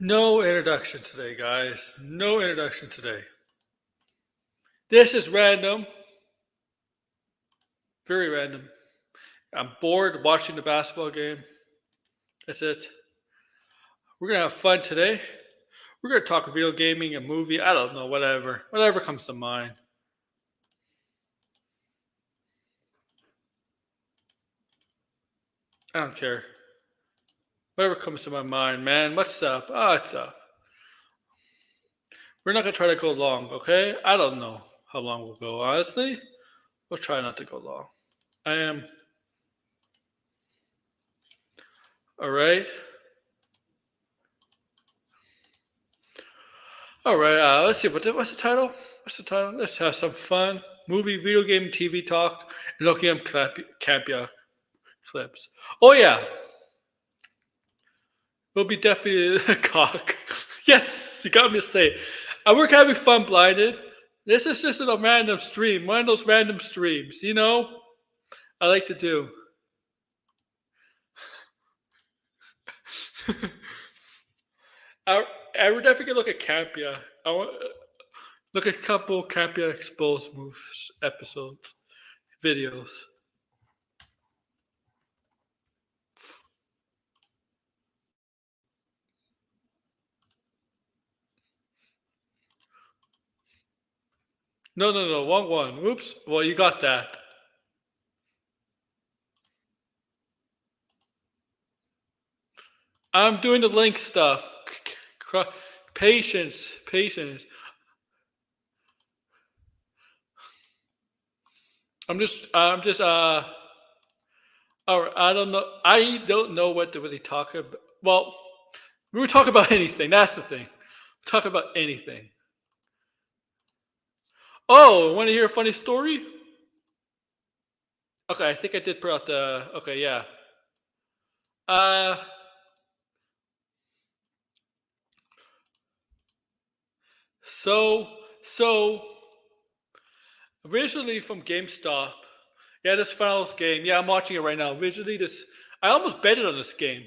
No introduction today, guys. No introduction today. This is random. Very random. I'm bored watching the basketball game. That's it. We're going to have fun today. We're going to talk video gaming, a movie. I don't know, whatever. Whatever comes to mind. I don't care. Whatever comes to my mind, man. What's up? Oh, what's up? We're not going to try to go long, okay? I don't know how long we'll go, honestly. We'll try not to go long. I am. All right. All right. Let's see. What's the title? What's the title? Let's have some fun. Movie, video game, TV talk, and looking up Campea clips. Oh yeah, we'll be definitely a cock. Yes, you got me to say it. We're having fun blinded. This is just a random stream, one of those random streams, I like to do. We're definitely gonna look at Campea. I want look at a couple Campea exposed moves episodes, videos. No, wrong one. Oops. Well, you got that. I'm doing the link stuff. Patience, patience. I'm just. I don't know. I don't know what to really talk about. Well, we were talking about anything. That's the thing. Talk about anything. Oh, want to hear a funny story? Okay, I think I did put out the. Okay, yeah. Uh, so so originally from GameStop. Yeah, this finals game. Yeah, I'm watching it right now. Originally, I almost betted on this game.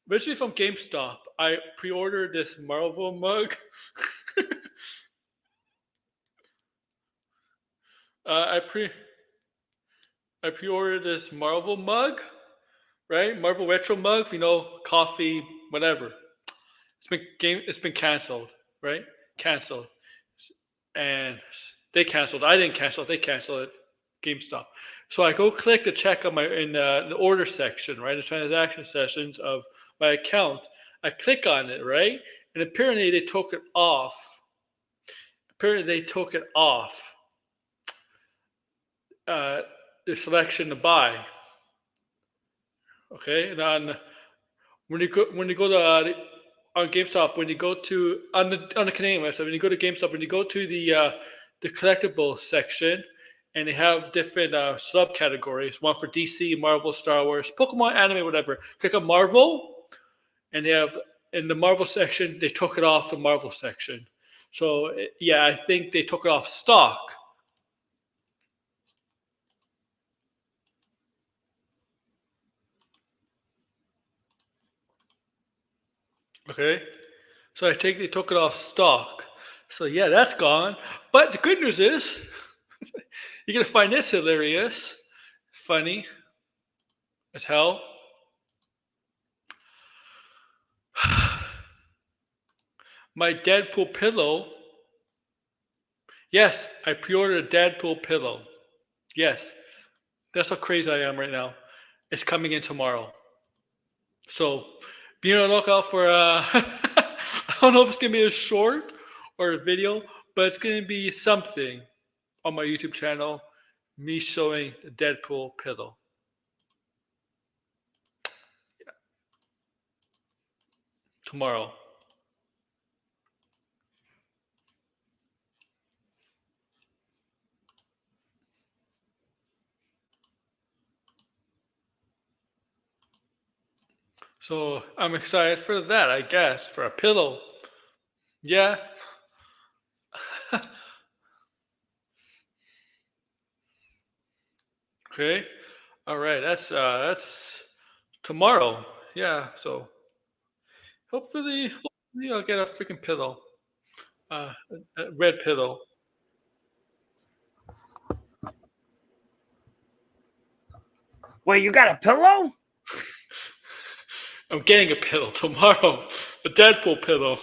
Originally from GameStop, I pre-ordered this Marvel mug. uh, I pre I pre-ordered this Marvel mug, right? Marvel retro mug. Coffee, whatever. It's been canceled, right? Canceled, and they canceled. I didn't cancel it. They canceled it. GameStop. So I go click to check on the order section, right? The transaction sessions of my account. I click on it, right? And apparently they took it off. Uh, the selection to buy. Okay, and when you go to on GameStop, when you go to on the Canadian website, when you go to GameStop, when you go to the collectibles section, and they have different subcategories. One for DC, Marvel, Star Wars, Pokemon, anime, whatever. Click on Marvel, and they have in the Marvel section. They took it off the Marvel section. So yeah, I think they took it off stock. Okay, so I think they took it off stock. So yeah, that's gone. But the good news is, you're gonna find this hilarious, funny as hell. My Deadpool pillow. Yes, I pre-ordered a Deadpool pillow. Yes, that's how crazy I am right now. It's coming in tomorrow. So be on the lookout for I don't know if it's gonna be a short or a video, but it's gonna be something on my YouTube channel, me showing the Deadpool pillow. Tomorrow. So I'm excited for that, I guess, for a pillow. Yeah. Okay. All right. That's tomorrow. Yeah. So hopefully. Get a freaking pillow. A red pillow. Wait, you got a pillow? I'm getting a pillow tomorrow. A Deadpool pillow.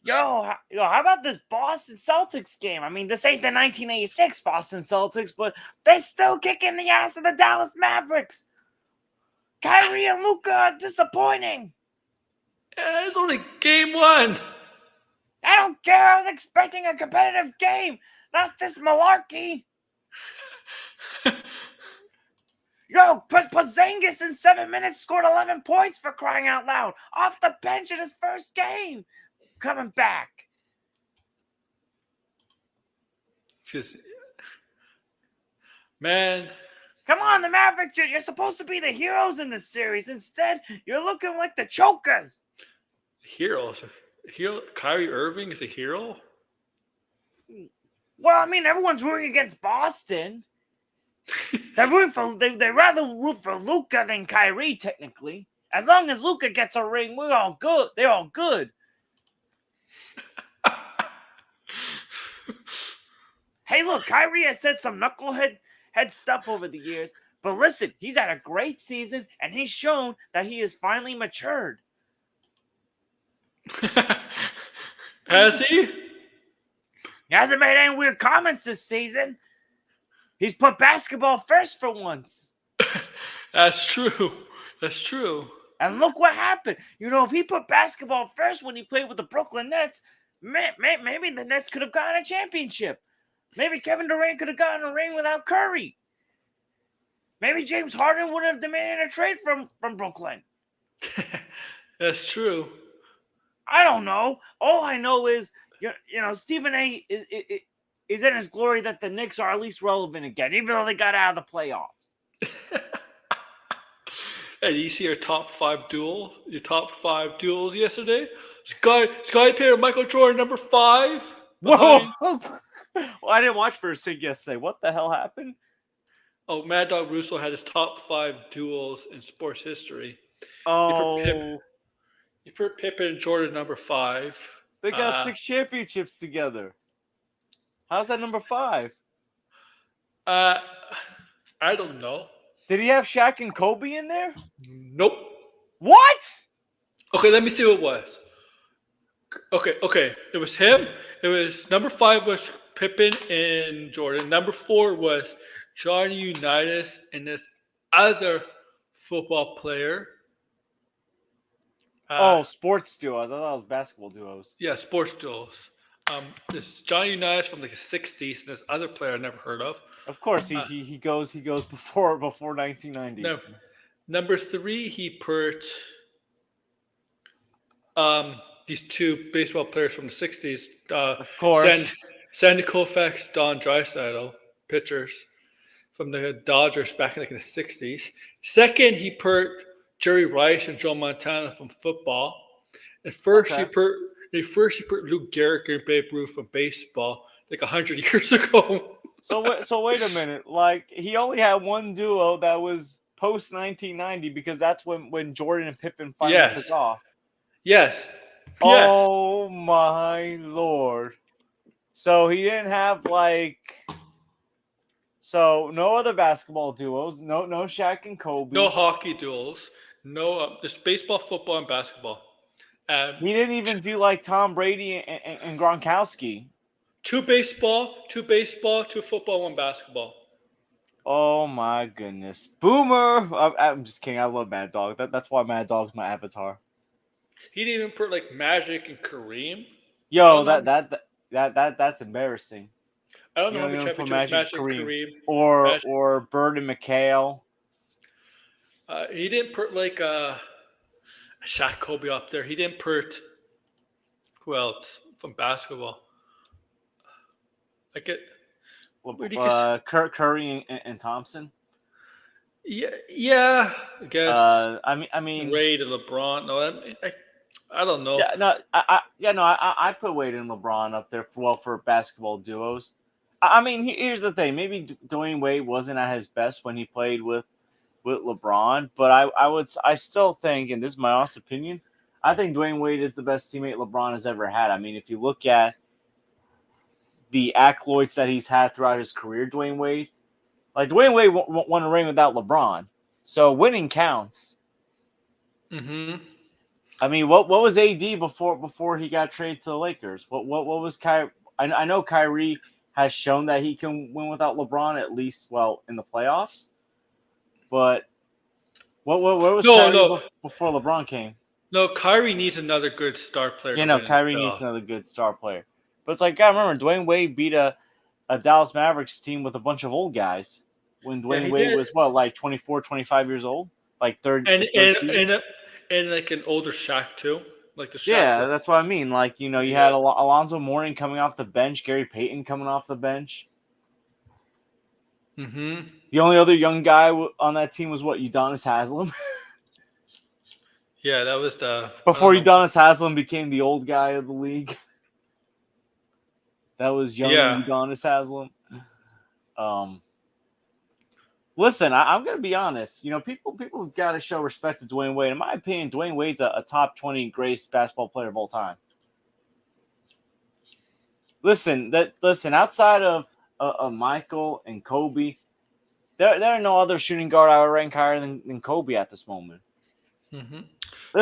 Yo, how about this Boston Celtics game? I mean, this ain't the 1986 Boston Celtics, but they're still kicking the ass of the Dallas Mavericks. Kyrie and Luka are disappointing. It's only game 1. I don't care. I was expecting a competitive game, not this malarkey. Yo, Porzingis in 7 minutes scored 11 points for crying out loud. Off the bench in his first game. Coming back. Just, man. Come on, the Mavericks, you're supposed to be the heroes in this series. Instead, you're looking like the chokers. Heroes. Kyrie Irving is a hero? Well, I mean, everyone's rooting against Boston. They'd rather root for Luka than Kyrie, technically. As long as Luka gets a ring, we're all good. They're all good. Hey, look, Kyrie has said some knucklehead stuff over the years, but listen, he's had a great season, and he's shown that he is finally matured. Has he? He hasn't made any weird comments this season. He's put basketball first for once. That's true. That's true. And look what happened. If he put basketball first when he played with the Brooklyn Nets, maybe the Nets could have gotten a championship. Maybe Kevin Durant could have gotten a ring without Curry. Maybe James Harden would have demanded a trade from Brooklyn. That's true. I don't know. All I know is, Stephen A. is in his glory that the Knicks are at least relevant again, even though they got out of the playoffs. Hey, did you see your top 5 duel? Your top 5 duels yesterday? Sky Pair, Michael Jordan, number 5. Whoa! Well, I didn't watch First Sig yesterday. What the hell happened? Oh, Mad Dog Russo had his top 5 duels in sports history. Oh. You put Pippen and Jordan number 5. They got 6 championships together. How's that number 5? I don't know. Did he have Shaq and Kobe in there? Nope. What? Okay, let me see what it was. Okay. It was him. It was number 5 was Pippen and Jordan. Number 4 was Johnny Unitas and this other football player. Sports duos. I thought it was basketball duos. Yeah, sports duos. This Johnny Unitas from the 60s and this other player I never heard of. Of course, he goes before 1990. No, number 3 he put these 2 baseball players from the 60s. Of course. Sandy Koufax, Don Draisaitl, pitchers from the Dodgers back in the 60s. Second, he put Jerry Rice and Joe Montana from football. And first, he put Lou Gehrig and Babe Ruth from baseball, like 100 years ago. So wait a minute. Like, he only had one duo that was post 1990 because that's when Jordan and Pippen finally took off. Yes. Oh my Lord. So he didn't have no other basketball duos, no Shaq and Kobe. No hockey duels. No, just baseball, football, and basketball. He didn't even do Tom Brady and Gronkowski. 2 baseball, 2 football, 1 basketball. Oh my goodness, Boomer! I'm just kidding. I love Mad Dog. That's why Mad Dog's my avatar. He didn't even put Magic and Kareem. Yo, that's embarrassing. I don't know how many championships Magic and Kareem or Bird and McHale. He didn't put Shaq Kobe up there. He didn't put who else from basketball? Curry and Thompson. Yeah. I guess. I mean, Wade and LeBron. No, I don't know. I put Wade and LeBron up there for basketball duos. I mean, here's the thing. Maybe Dwayne Wade wasn't at his best when he played with LeBron, but I still think, and this is my honest opinion, I think Dwayne Wade is the best teammate LeBron has ever had. I mean, if you look at the accolades that he's had throughout his career, Dwayne Wade won a ring without LeBron, so winning counts. Mm-hmm. I mean, what was AD before he got traded to the Lakers? What was Kyrie? I know Kyrie has shown that he can win without LeBron at least, well, in the playoffs. But what was No, Kyrie no, before LeBron came? no. Kyrie needs another good star player You to know, win in the Kyrie needs playoff. another good star player. But it's like, gotta remember, Dwayne Wade beat a Dallas Mavericks team with a bunch of old guys when Yeah, Dwayne he Wade did. was, what, like 24, 25 years old? Like And his third season? and like an older Shaq too, like the Shaq. Yeah, that's what I mean. Like, you Yeah. had Alonzo Mourning coming off the bench, Gary Payton coming off the bench. Mm-hmm. The only other young guy on that team was what, Udonis Haslem? Yeah, that was the. I Before don't know. Udonis Haslem became the old guy of the league. That was young Yeah. Udonis Haslem. Um, Listen, I'm going to be honest. People have got to show respect to Dwayne Wade. In my opinion, Dwayne Wade's a top 20 greatest basketball player of all time. Listen, outside of Michael and Kobe, there are no other shooting guard I would rank higher than Kobe at this moment. Mm-hmm.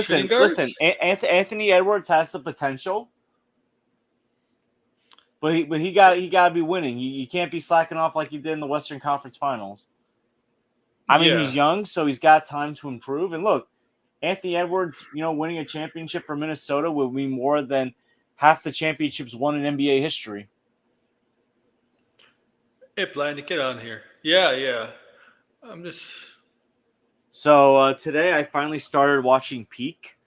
Shooting Listen. guards. Anthony Edwards has the potential, but he got to be winning. You can't be slacking off like you did in the Western Conference Finals. I mean, Yeah. he's young, so he's got time to improve. And look, Anthony Edwards, winning a championship for Minnesota will be more than half the championships won in NBA history. Hey, Blind, get on here. Yeah, yeah. I'm just. So today I finally started watching Peak.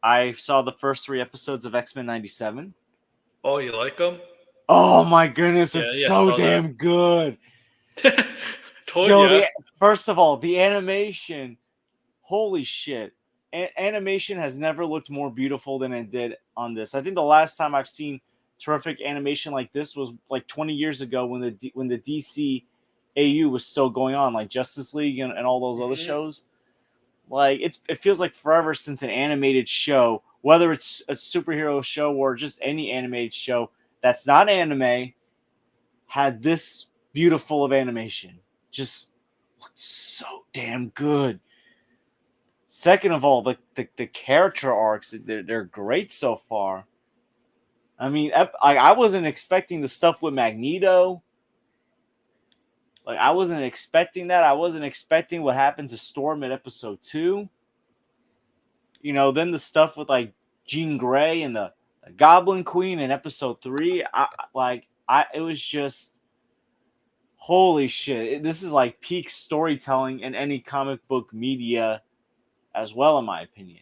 I saw the first 3 episodes of X-Men 97. Oh, you like them? Oh my goodness, Yeah, it's yeah. so Saw damn good. that. Told Yo, ya. first of all, the animation, holy shit. Animation has never looked more beautiful than it did on this. I think the last time I've seen terrific animation like this was like 20 years ago when the DC AU was still going on, like Justice League and all those other Mhm. shows. Like it feels like forever since an animated show, whether it's a superhero show or just any animated show that's not anime, had this beautiful of animation. Just looked so damn good. Second of all, the character arcs, they're great so far. I mean, I wasn't expecting the stuff with Magneto. Like, I wasn't expecting that. I wasn't expecting what happened to Storm in episode 2. Then the stuff with, like, Jean Grey and the Goblin Queen in episode 3. It was just, holy shit. This is like peak storytelling in any comic book media as well, in my opinion.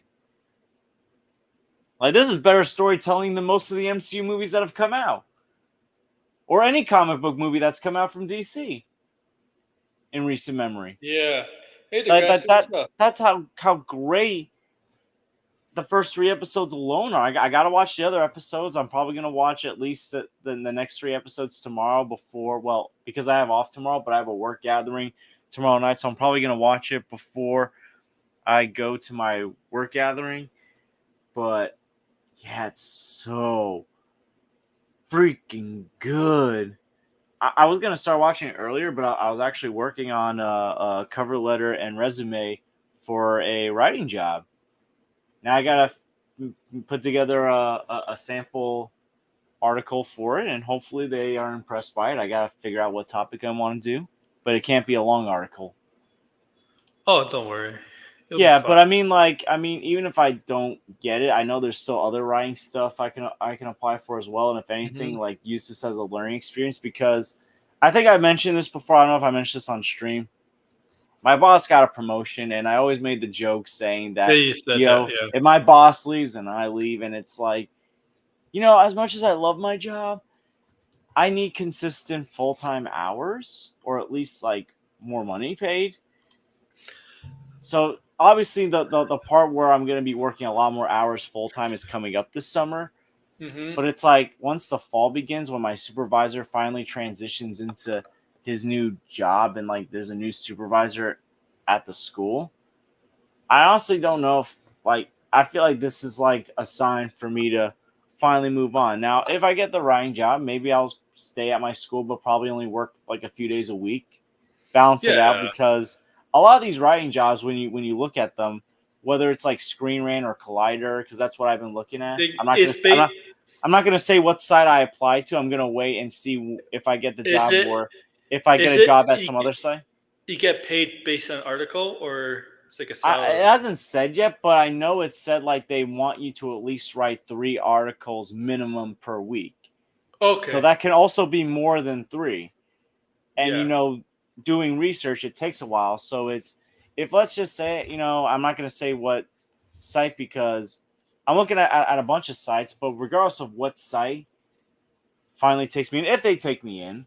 Like, this is better storytelling than most of the MCU movies that have come out. Or any comic book movie that's come out from DC in recent memory. Yeah. Hey, the Like guys, what's up? that's how great the first 3 episodes alone are. I gotta watch the other episodes. I'm probably gonna watch at least the next 3 episodes tomorrow because I have off tomorrow, but I have a work gathering tomorrow night, so I'm probably gonna watch it before I go to my work gathering. But yeah, it's so freaking good. I was gonna start watching it earlier, but I was actually working on a cover letter and resume for a writing job. Now I gotta put together a sample article for it, and hopefully they are impressed by it. I gotta figure out what topic I want to do, but it can't be a long article. Oh, don't worry. You'll be Yeah, fine. but even if I don't get it, I know there's still other writing stuff I can apply for as well. And if anything, Mhm. like, use this as a learning experience, because I think I mentioned this before. I don't know if I mentioned this on stream. My boss got a promotion, and I always made the joke saying Yeah, that, you said that. Yeah. if my boss leaves and I leave, and it's like, as much as I love my job, I need consistent full-time hours, or at least, like, more money paid. So obviously the part where I'm going to be working a lot more hours full-time is coming up this summer. Mhm. But it's like, once the fall begins, when my supervisor finally transitions into his new job, and, like, there's a new supervisor at the school, I honestly don't know if, like, I feel like this is like a sign for me to finally move on. Now, if I get the writing job, maybe I'll stay at my school, but probably only work like a few days a week, balance it out, Yeah. because a lot of these writing jobs, when you look at them, whether it's like Screen Rant or Collider, because that's what I've been looking at. It's ba- I'm not gonna say what site I apply to. I'm gonna wait and see if I get the is job, it or if I get is a it job at some other site. you get paid based on article, or it's like a It salary? hasn't said yet, but I know it said like they want you to at least write 3 articles minimum per week. So Okay. that can also be more than 3. And Yeah. doing research, it takes a while. So it's, if let's just say, I'm not going to say what site, because I'm looking at a bunch of sites, but regardless of what site finally takes me in, if they take me in,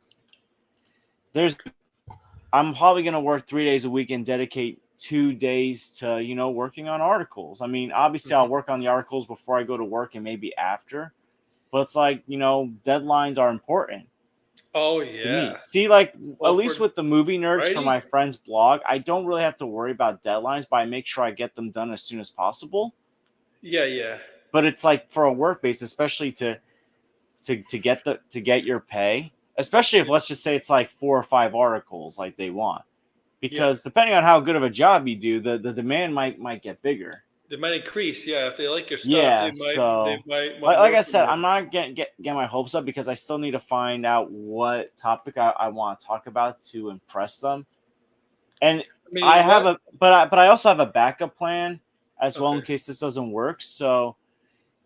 I'm probably going to work 3 days a week and dedicate 2 days to, working on articles. I mean, obviously I'll Mhm. work on the articles before I go to work and maybe after, but it's like, deadlines are important Oh to me. yeah. See, like, at Well, least for with the movie nerds for writing. my friend's blog, I don't really have to worry about deadlines, but I make sure I get them done as soon as possible. Yeah, yeah. But it's like for a work base, especially to get your pay, especially if, let's just say, it's like 4 or 5 articles like they want. Yeah. Because depending on how good of a job you do, the demand might get bigger. They might increase. Yeah, if they like your stuff, Yeah, they so might want like more I from said, you. I'm not get my hopes up, because I still need to find out what topic I want to talk about to impress them. And I mean, I you have want but I also have a backup plan as well in okay. case this doesn't work. So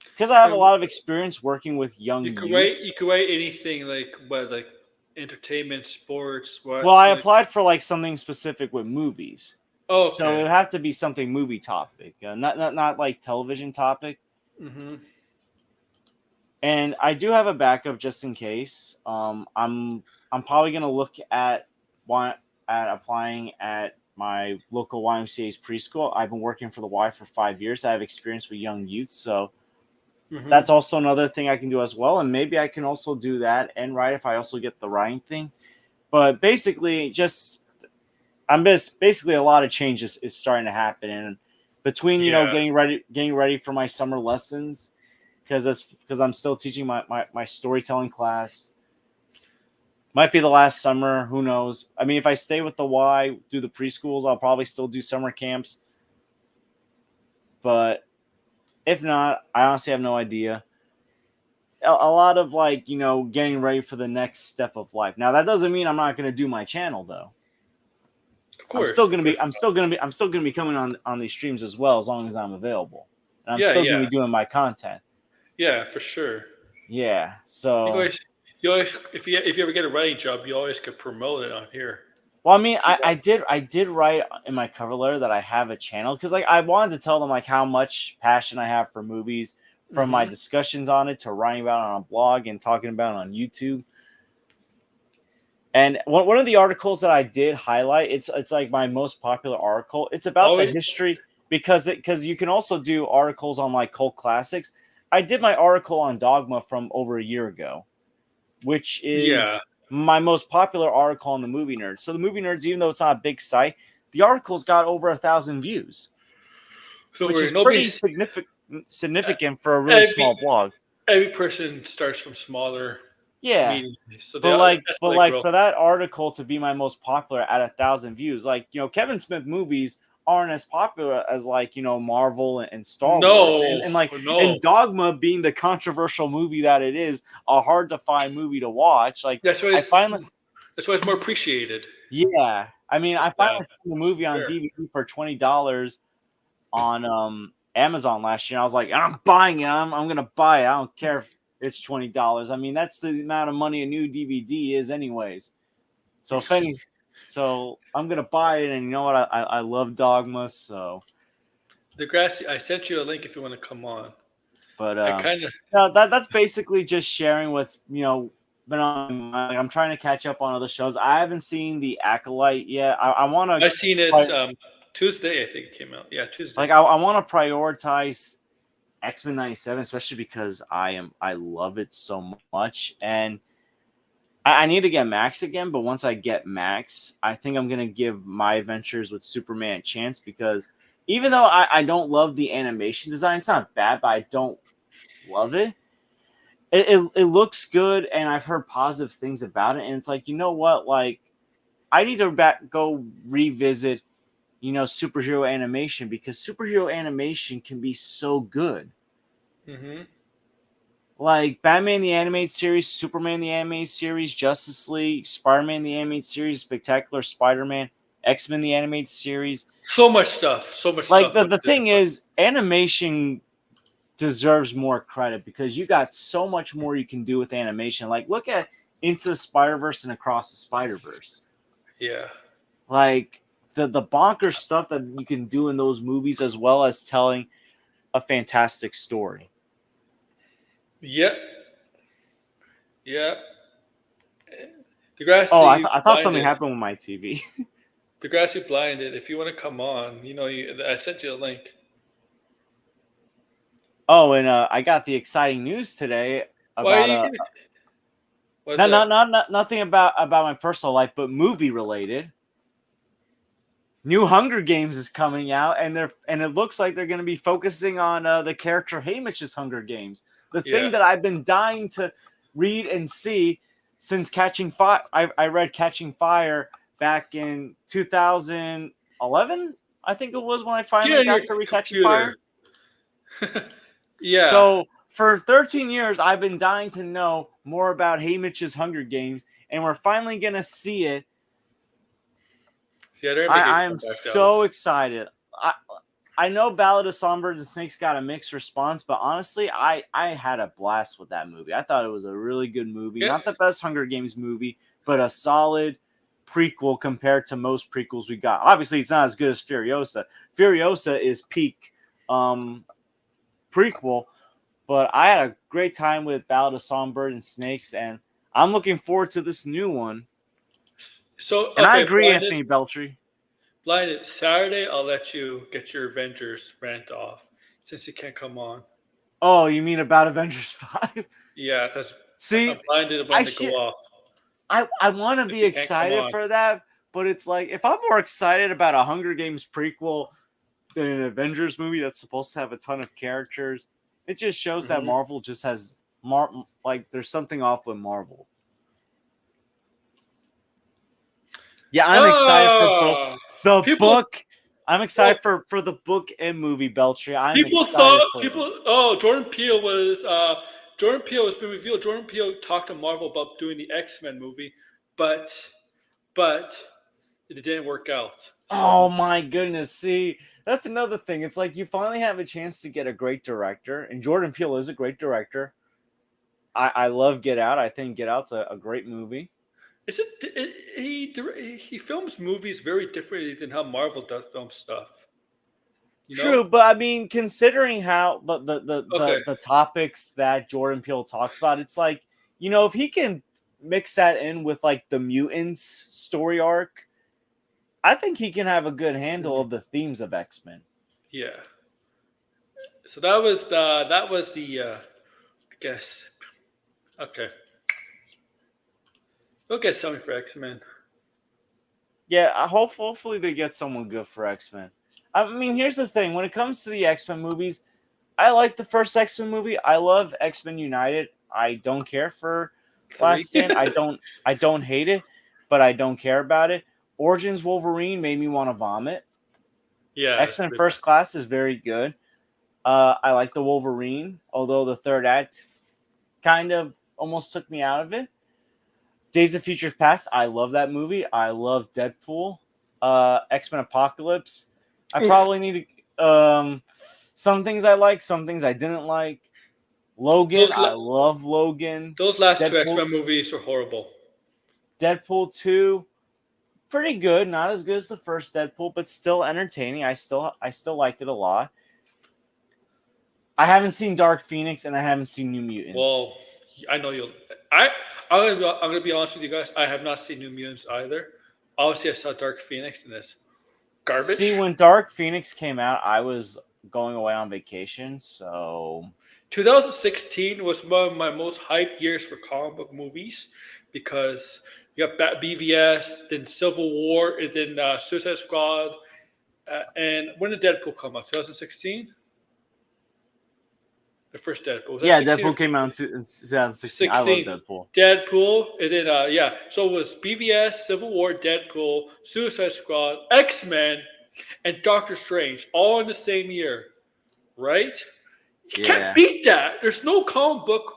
because I have a And lot of experience working with young youth. you could write anything like what, like entertainment, sports, Well, what I like. applied for like something specific with movies. Oh, So it okay. would have to be something movie topic, not like television topic. Mm-hmm. And I do have a backup just in case. I'm probably gonna look at applying at my local YMCA's preschool. I've been working for the Y for 5 years. I have experience with young youth, so Mm-hmm. that's also another thing I can do as well. And maybe I can also do that and write if I also get the writing thing. But basically, basically a lot of changes is starting to happen, and between Yeah. getting ready for my summer lessons, because I'm still teaching my storytelling class. Might be the last summer. Who knows? I mean, if I stay with the Y, do the preschools, I'll probably still do summer camps. But if not, I honestly have no idea. A lot of like, getting ready for the next step of life. Now, that doesn't mean I'm not going to do my channel, though. Of course. I'm still gonna be coming on these streams as well, as long as I'm available, and I'm Yeah, still gonna yeah, be doing my content. yeah, for sure. Yeah. You So, always, if you ever get a writing job, you always could promote it on here. well, I mean, If you want. I did write in my cover letter that I have a channel, because like I wanted to tell them like how much passion I have for movies, from my Mm-hmm. discussions on it to writing about it on a blog and talking about it on YouTube. And one of the articles that I did highlight, it's like my most popular article. It's about the Always. history, because you can also do articles on like cult classics. I did my article on Dogma from over a year ago, which is Yeah. my most popular article on the Movie Nerds. So the Movie Nerds, even though it's not a big site, the article's got over 1,000 views, So which where is pretty nobody's significant for a really every small blog. every person starts from smaller Yeah. media, so But that's how they grow. for that article to be my most popular at 1,000 views, like, Kevin Smith movies aren't as popular as like, Marvel and Star Wars, No, and no. Dogma being the controversial movie that it is, a hard to find movie to watch. Like, That's why I it's finally, that's why it's more appreciated. yeah, I mean, It's I finally found the it's movie on fair. DVD for $20 on Amazon last year. And I was like, I'm buying it. I'm gonna buy it. I don't care if it's $20. I mean, that's the amount of money a new DVD is, anyways. So so I'm gonna buy it, and you know what? I love Dogma, so. The grassy. I sent you a link if you want to come on. But I kind of no, that's basically just sharing what's been on my mind. Like, I'm trying to catch up on other shows. I haven't seen The Acolyte yet. I want I to seen it Tuesday. I think it came out. Yeah, Tuesday. I want to prioritize X-Men 97, especially because I love it so much, and I need to get Max again. But, once I get Max, I think I'm gonna give My Adventures with Superman a chance, because, even though I don't love the animation design, it's not bad, but I don't love it. It looks good, and I've heard positive things about it. And it's like, you know what? Like, I need to go revisit, superhero animation, because superhero animation can be so good. Mm-hmm. Like Batman the Animated Series, Superman the Animated Series, Justice League, Spider-Man the Animated Series, Spectacular Spider-Man, X-Men the Animated Series. So much stuff. So much Like stuff. the thing is, animation deserves more credit because you got so much more you can do with animation. Like look at Into the Spider-Verse and Across the Spider-Verse. Yeah. Like the bonkers stuff that you can do in those movies, as well as telling a fantastic story. Yep. Yep. Oh, Degrassi I thought something blinded. happened with my TV. Degrassi blinded. If you want to come on, I sent you a link. Oh, and I got the exciting news today Why are about you gonna? What's not, that? nothing about my personal life, but movie related. New Hunger Games is coming out, and it looks like they're going to be focusing on the character Haymitch's Hunger Games. The Yeah. thing that I've been dying to read and see since Catching Fire. I read Catching Fire back in 2011. I think it was when I Get finally on your got to read Catching computer. Fire. Yeah. So for 13 years, I've been dying to know more about Haymitch's Hunger Games, and we're finally going to see it. See, they're gonna make a I am comeback though. so excited. I know Ballad of Songbirds and Snakes got a mixed response, but honestly, I had a blast with that movie. I thought it was a really good movie. Yeah. Not the best Hunger Games movie, but a solid prequel compared to most prequels we got. Obviously, it's not as good as Furiosa. Furiosa is peak prequel, but I had a great time with Ballad of Songbirds and Snakes, and I'm looking forward to this new one. So And I okay, agree, Anthony Beltry. blinded. Saturday, I'll let you get your Avengers rant off since you can't come on. Oh, you mean about Avengers 5? Yeah, that's See, I'm blinded I when to go should off. I want to If be you can't come excited on. for that, but it's like if I'm more excited about a Hunger Games prequel than an Avengers movie that's supposed to have a ton of characters, it just shows that Mhm. Marvel just has like there's something off with Marvel. Yeah, I'm excited for both Ah, the people, book. I'm well, excited for the book and movie, Beltry. I'm people excited thought for them. people. Oh, Jordan Peele has been revealed. Jordan Peele talked to Marvel about doing the X-Men movie, but but it didn't work out. So Oh my goodness. See, that's another thing. It's like you finally have a chance to get a great director, and Jordan Peele is a great director. I love Get Out. I think Get Out's a great movie. he films movies very differently than how Marvel does film stuff. You know? True, but I mean, considering how Okay. the topics that Jordan Peele talks about, it's like, if he can mix that in with like the mutants story arc, I think he can have a good handle Mhm. of the themes of X-Men. Yeah. So that was the I guess. Okay. They'll get something for X-Men. Yeah, hopefully they get someone good for X-Men. I mean, here's the thing: when it comes to the X-Men movies, I like the first X-Men movie. I love X-Men United. I don't care for Three. Last Stand. I don't hate it, but I don't care about it. Origins Wolverine made me want to vomit. Yeah, it's X-Men pretty bad. First Class is very good. I like the Wolverine, although the third act kind of almost took me out of it. Days of Future Past, I love that movie. I love Deadpool. X-Men Apocalypse. I Oof. probably need to some things I like, some things I didn't like. Logan, Those I la- love Logan. those last two Deadpool X-Men movies are horrible. Deadpool 2, pretty good, not as good as the first Deadpool, but still entertaining. I still liked it a lot. I haven't seen Dark Phoenix and I haven't seen New Mutants. Well, I know you'll. I I'm gonna be honest with you guys. I have not seen New Mutants either. Obviously, I saw Dark Phoenix and this See, garbage. when Dark Phoenix came out, I was going away on vacation, so 2016 was one of my most hyped years for comic book movies because you got BVS, then Civil War, and then Suicide Squad, And when did Deadpool come out? 2016. The first Deadpool. Was that Yeah, 16 or Deadpool came out in 2016. I love 16? Deadpool. Deadpool, and then yeah. So it was BVS, Civil War, Deadpool, Suicide Squad, X-Men, and Doctor Strange, all in the same year, right? You Yeah. can't beat that. There's no comic book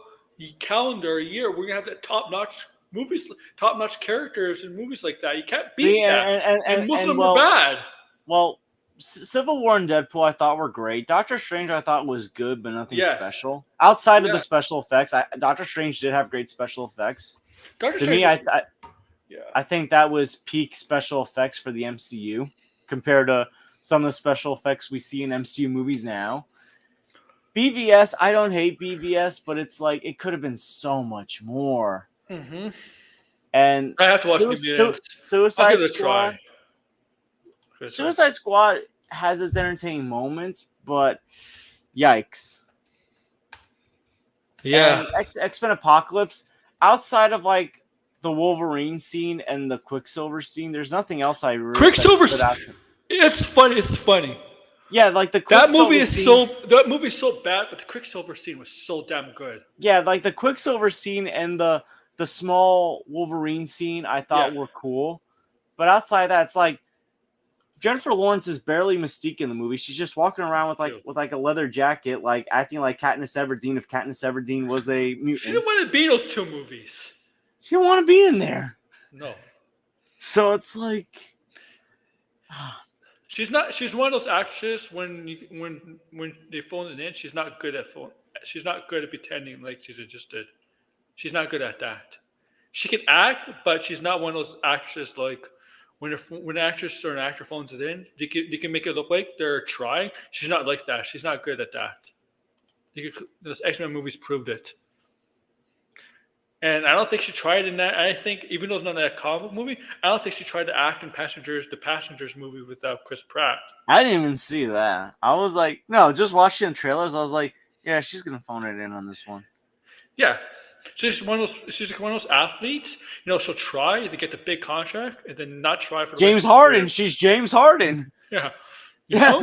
calendar year where you have that top-notch movies, top-notch characters in movies like that. You can't beat See, that. And most of them well, were bad. Well, Civil War and Deadpool I thought were great. Doctor Strange I thought was good, but nothing Yes. special. Outside of Yeah. the special effects, Doctor Strange did have great special effects. Doctor To Strange me, was- I think that was peak special effects for the MCU compared to some of the special effects we see in MCU movies now. BVS, I don't hate BVS, but it's like it could have been so much more. Mhm. And I have to watch BVS. I'll Suicide give it a Squad. try. Good try. Suicide Squad has its entertaining moments, but yikes. Yeah. And X-Men Apocalypse, outside of like the Wolverine scene and the Quicksilver scene, there's nothing else I really Quicksilver. stood out. It's funny. It's funny. Yeah, like the That Quicksilver movie is scene, that movie is so bad, but the Quicksilver scene was so damn good. yeah, like the Quicksilver scene and the small Wolverine scene I thought Yeah. were cool. But outside of that, it's like Jennifer Lawrence is barely Mystique in the movie. She's just walking around with a leather jacket, like acting like Katniss Everdeen if Katniss Everdeen was a mutant. She didn't want to be in those two movies. She didn't want to be in there. No. So it's like She's not. She's one of those actresses when they phone it in. She's not good at She's not good at pretending like she's interested. She's not good at that. She can act, but she's not one of those actresses like when an actress or an actor phones it in. They can make it look like they're trying. She's not like that. She's not good at that. Those X-Men movies proved it. And I don't think she tried in that. I think, even though it's not a comic movie, I don't think she tried to act in the Passengers movie without Chris Pratt. I didn't even see that. I was like, no, just watching trailers. I was like, yeah, she's gonna phone it in on this one. Yeah, she's one of those athletes. You know, she'll try to get the big contract and then not try for the James rest of her Harden. career. She's James Harden. Yeah, you know,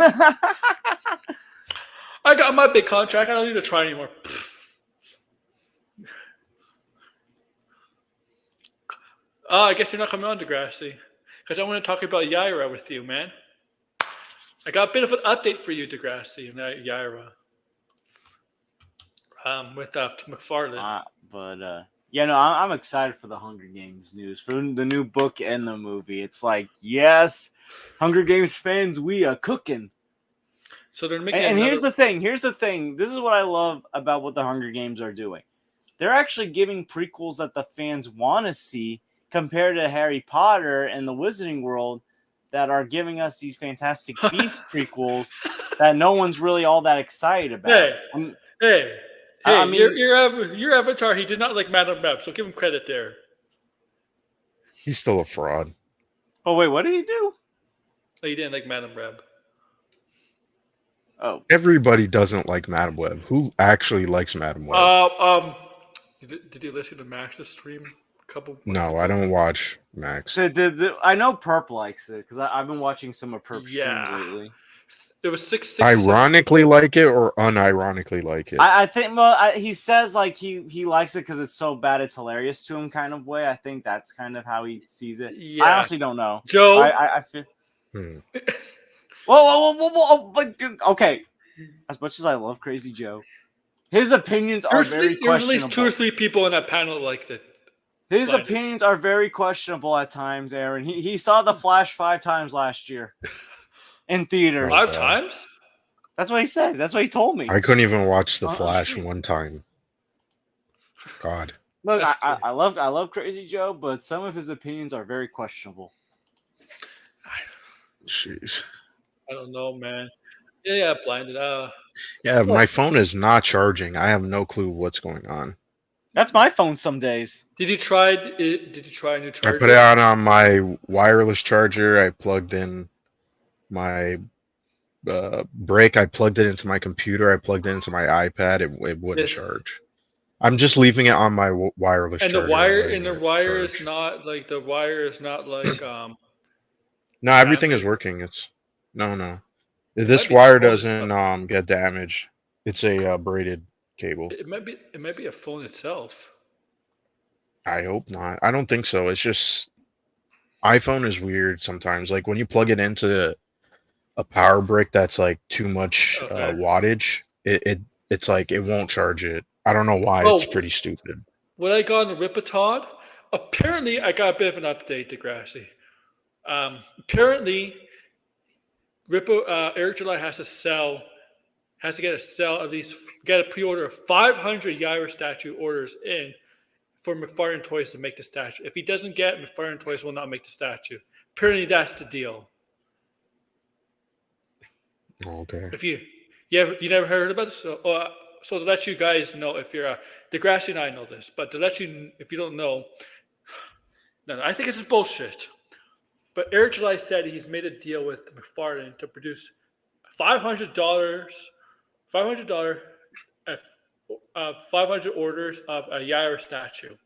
I got my big contract. I don't need to try anymore. I guess you're not coming on, Degrassi, because I want to talk about Yaira with you, man. I got a bit of an update for you, Degrassi, and Yaira. With McFarlane. Yeah, no, I'm excited for the Hunger Games news, for the new book and the movie. It's like, yes, Hunger Games fans, we are cooking. So they're making. And here's the thing. This is what I love about what the Hunger Games are doing. They're actually giving prequels that the fans want to see, compared to Harry Potter and the Wizarding World, that are giving us these Fantastic Beasts prequels that no one's really all that excited about. Hey, I mean, your Avatar, he did not like Madame Web, so give him credit there. He's still a fraud. Oh wait, what did he do? Oh, he didn't like Madame Web. Oh, Everybody doesn't like Madam Web. Who actually likes Madam Web? Did you listen to Max's stream a couple? No, I don't watch Max. I know Perp likes it because I've been watching some of Perp's streams lately. It was six. Ironically like it or unironically like it? I think he says like he likes it because it's so bad it's hilarious to him kind of way. I think that's kind of how he sees it. Yeah. I honestly don't know. Joe. I feel. Whoa, but okay. As much as I love Crazy Joe, his opinions are very questionable. There's at least 2 or 3 people in that panel liked it. His opinions are very questionable at times, Aaron. He saw The Flash 5 times last year in theaters. 5 times? That's what he said. That's what he told me. I couldn't even watch The Flash one time. God. Look, I love Crazy Joe, but some of his opinions are very questionable. Jeez. I don't know, man. Yeah, blinded. Yeah, my phone is not charging. I have no clue what's going on. That's my phone some days. Did you try a new charger? I put it on my wireless charger. I plugged in my brick. I plugged it into my computer. I plugged it into my iPad. It wouldn't charge. I'm just leaving it on my wireless charger. And the wire is not like No, everything is working. It's No. It This might be a wire phone. doesn't get damaged. It's a braided cable. It might be. It might be a phone itself. I hope not. I don't think so. It's just iPhone is weird sometimes. Like when you plug it into a power brick that's like too much Okay. wattage, it's like it won't charge it. I don't know why. It's Oh, pretty stupid. when I got on the Ripatod, apparently I got a bit of an update to Grassy. Apparently, Air July has to get at least get a pre-order of 500 Yaira statue orders in for McFarlane Toys to make the statue. If he doesn't get, McFarlane Toys will not make the statue. Apparently, that's the deal. Okay. If you never heard about this, so to let you guys know, if you're Degrassi and I know this, but to let you, if you don't know, no, I think this is bullshit. But Air July said he's made a deal with McFarlane to produce $500, $500, 500 orders of a Yaira statue.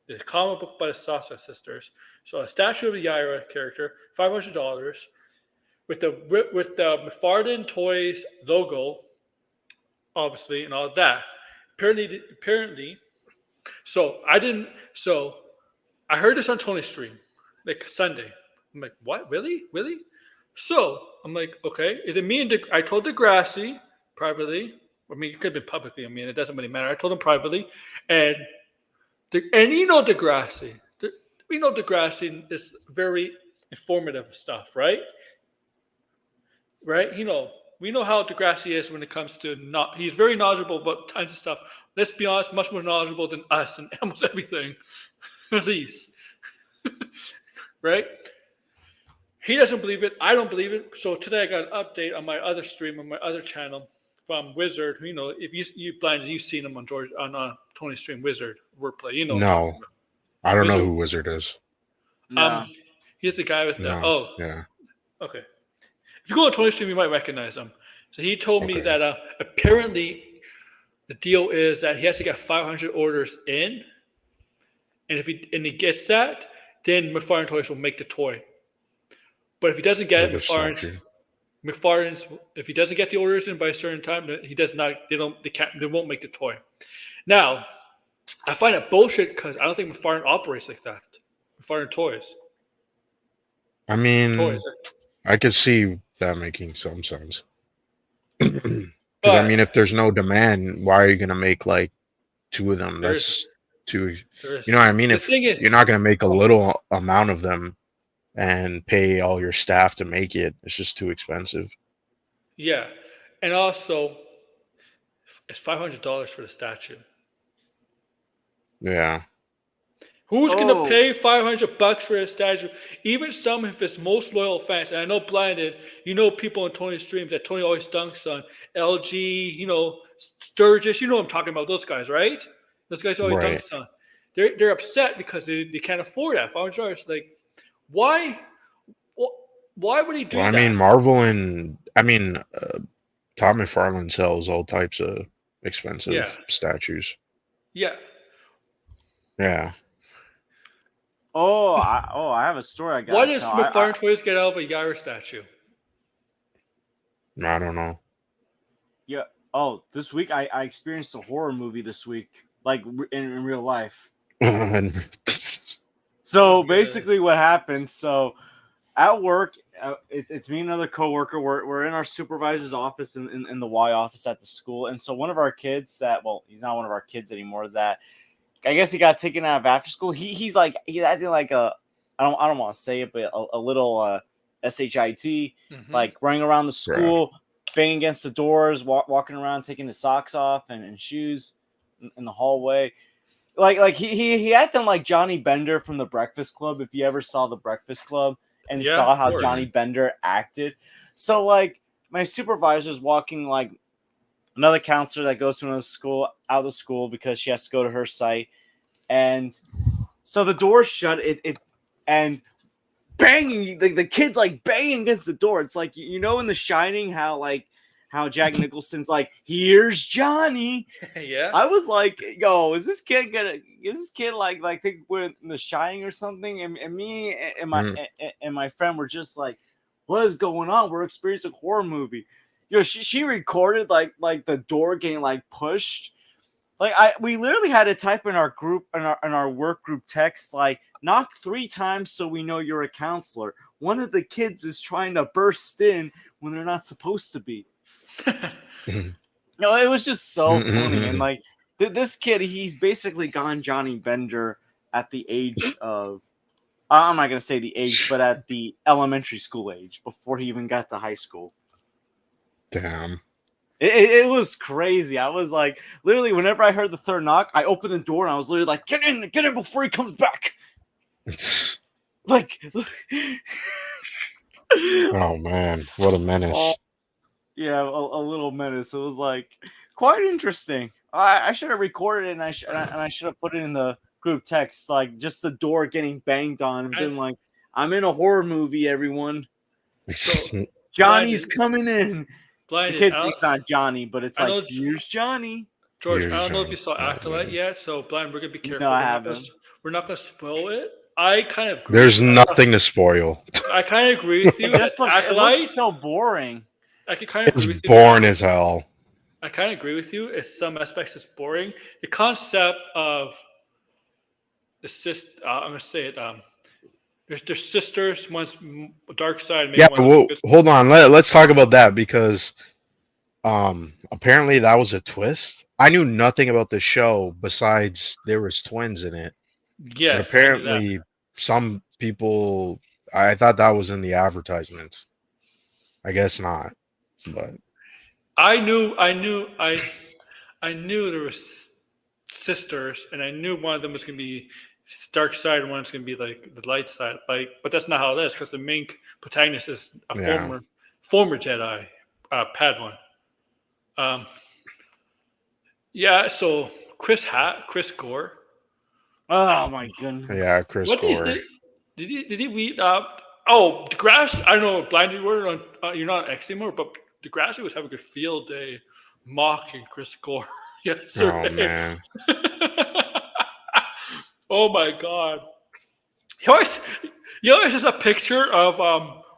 The comic book by the Sasa sisters. So a statue of a Yaira character, $500, with the McFarlane Toys logo, obviously, and all that. Apparently, so I didn't. So I heard this on Tony's stream, like Sunday. I'm like, what? Really? So I'm like, okay. Is it me and I told Degrassi privately. I mean, it could have been publicly. I mean, it doesn't really matter. I told him privately, and you know Degrassi. We know Degrassi is very informative stuff, right? Right? We know how Degrassi is when it comes to not. He's very knowledgeable about tons of stuff. Let's be honest, much more knowledgeable than us and almost everything, at least. Right? He doesn't believe it. I don't believe it. So today I got an update on my other stream on my other channel from Wizard. If you blinded, you've seen him on Tony's stream. Wizard wordplay. You know what I'm talking No, about. I don't know Wizard. who Wizard is. No. He's the guy with the No. Yeah. Okay. If you go on Tony's stream, you might recognize him. So he told me Okay. that apparently the deal is that he has to get 500 orders in, and if he gets that, then McFarlane Toys will make the toy. But if he doesn't get it, McFarlane's if he doesn't get the orders in by a certain time, he does not. They won't make the toy. Now, I find it bullshit because I don't think McFarlane operates like that. McFarlane Toys. I mean, Toys. I could see that making some sense. Because I mean, if there's no demand, why are you gonna make like two of them? That's too. You know what I mean? If you're not gonna make a little amount of them and pay all your staff to make it, it's just too expensive. Yeah, and also it's $500 for the statue. Yeah. Who's gonna pay $500 for a statue? Even some of his most loyal fans, and I know blinded, people on Tony's streams that Tony always dunks on, LG, Sturgis, I'm talking about those guys, right? Those guys always dunks on. They're upset because they can't afford that $500. Like, why would he do that? I mean, Marvel and Todd McFarlane sells all types of expensive statues. Yeah. Yeah. I have a story I got. Why does McFarlane Toys get out of a Yaira statue? I don't know. Yeah. Oh, this week I experienced a horror movie this week, like in real life. So basically, what happened? So at work, it's me and another coworker. We're in our supervisor's office in the Y office at the school, and so one of our kids he's not one of our kids anymore. That I guess he got taken out of after school. He's acting like I don't want to say it, but a little shit, like running around the school, banging against the doors, walking around, taking his socks off and shoes in the hallway. Like he acted like Johnny Bender from The Breakfast Club. If you ever saw The Breakfast Club and saw how Johnny Bender acted, so like my supervisor's walking like another counselor that goes to another school out of the school because she has to go to her site, and so the door's shut. And banging the kid's like banging against the door. It's like in The Shining how Jack Nicholson's like, here's Johnny. Yeah. I was like, yo, is this kid like think we're in The Shining or something? And me and my friend were just like, what is going on? We're experiencing a horror movie. She recorded like the door getting like pushed. Like we literally had to type in our group in our work group text like knock 3 times so we know you're a counselor. One of the kids is trying to burst in when they're not supposed to be. No, it was just so funny. And like this kid, he's basically gone Johnny Bender at the age of I'm not gonna say the age, but at the elementary school age before he even got to high school. Damn. It was crazy. I was like, literally, whenever I heard the third knock, I opened the door and I was literally like, get in before he comes back. Like, Oh man, what a menace. yeah, a little menace. It was like quite interesting. I should have recorded it and I should have put it in the group text, like just the door getting banged on and been like, I'm in a horror movie, everyone. So, Johnny's coming in. Blinded. The kid thinks not Johnny, but it's like, here's Johnny. George, Here's I don't know if you Johnny. saw Acolyte yet, so Blind, we're gonna be careful. No, I haven't. We're not gonna spoil it. I kind of agree. There's nothing to spoil. I kind of agree with you. It looks so boring. I could kind of It's agree with you. boring as hell. I kind of agree with you. In some aspects, it's boring. The concept of the I'm gonna say it. There's sisters. One's dark side. Maybe Yeah, one's well, good. hold on. Let's talk about that because apparently that was a twist. I knew nothing about the show besides there was twins in it. Yes. But apparently some people, I thought that was in the advertisements. I guess not, but I knew there was sisters, and I knew one of them was gonna be dark side, and one's gonna be like the light side. But that's not how it is because the main protagonist is a former Jedi, Padawan. Yeah. So Chris Gore. Oh my goodness. yeah, Chris What Gore. is it? Did he read? Oh, Degrassi. I don't know. Blinded word on. You're not X anymore, but Degrassi was having a field day mocking Chris Gore yesterday. Oh man. Oh my god. He always has a picture of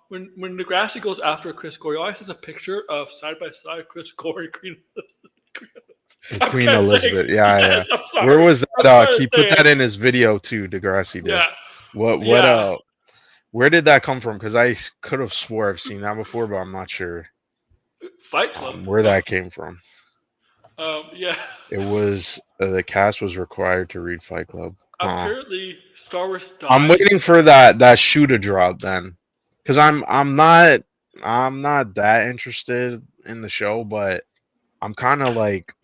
when Degrassi goes after Chris Gore. He always has a picture of side by side Chris Gore and Queen Elizabeth. Yes, Yeah. I'm sorry. Where was I'm that? sorry He to put say that it. in his video too, Degrassi did. Yeah. What Yeah. where did that come from? Because I could have swore I've seen that before, but I'm not sure Fight Club. where that came from. Yeah. It was the cast was required to read Fight Club. Apparently, Star Wars died. I'm waiting for that shoe to drop then, because I'm not that interested in the show, but I'm kind of like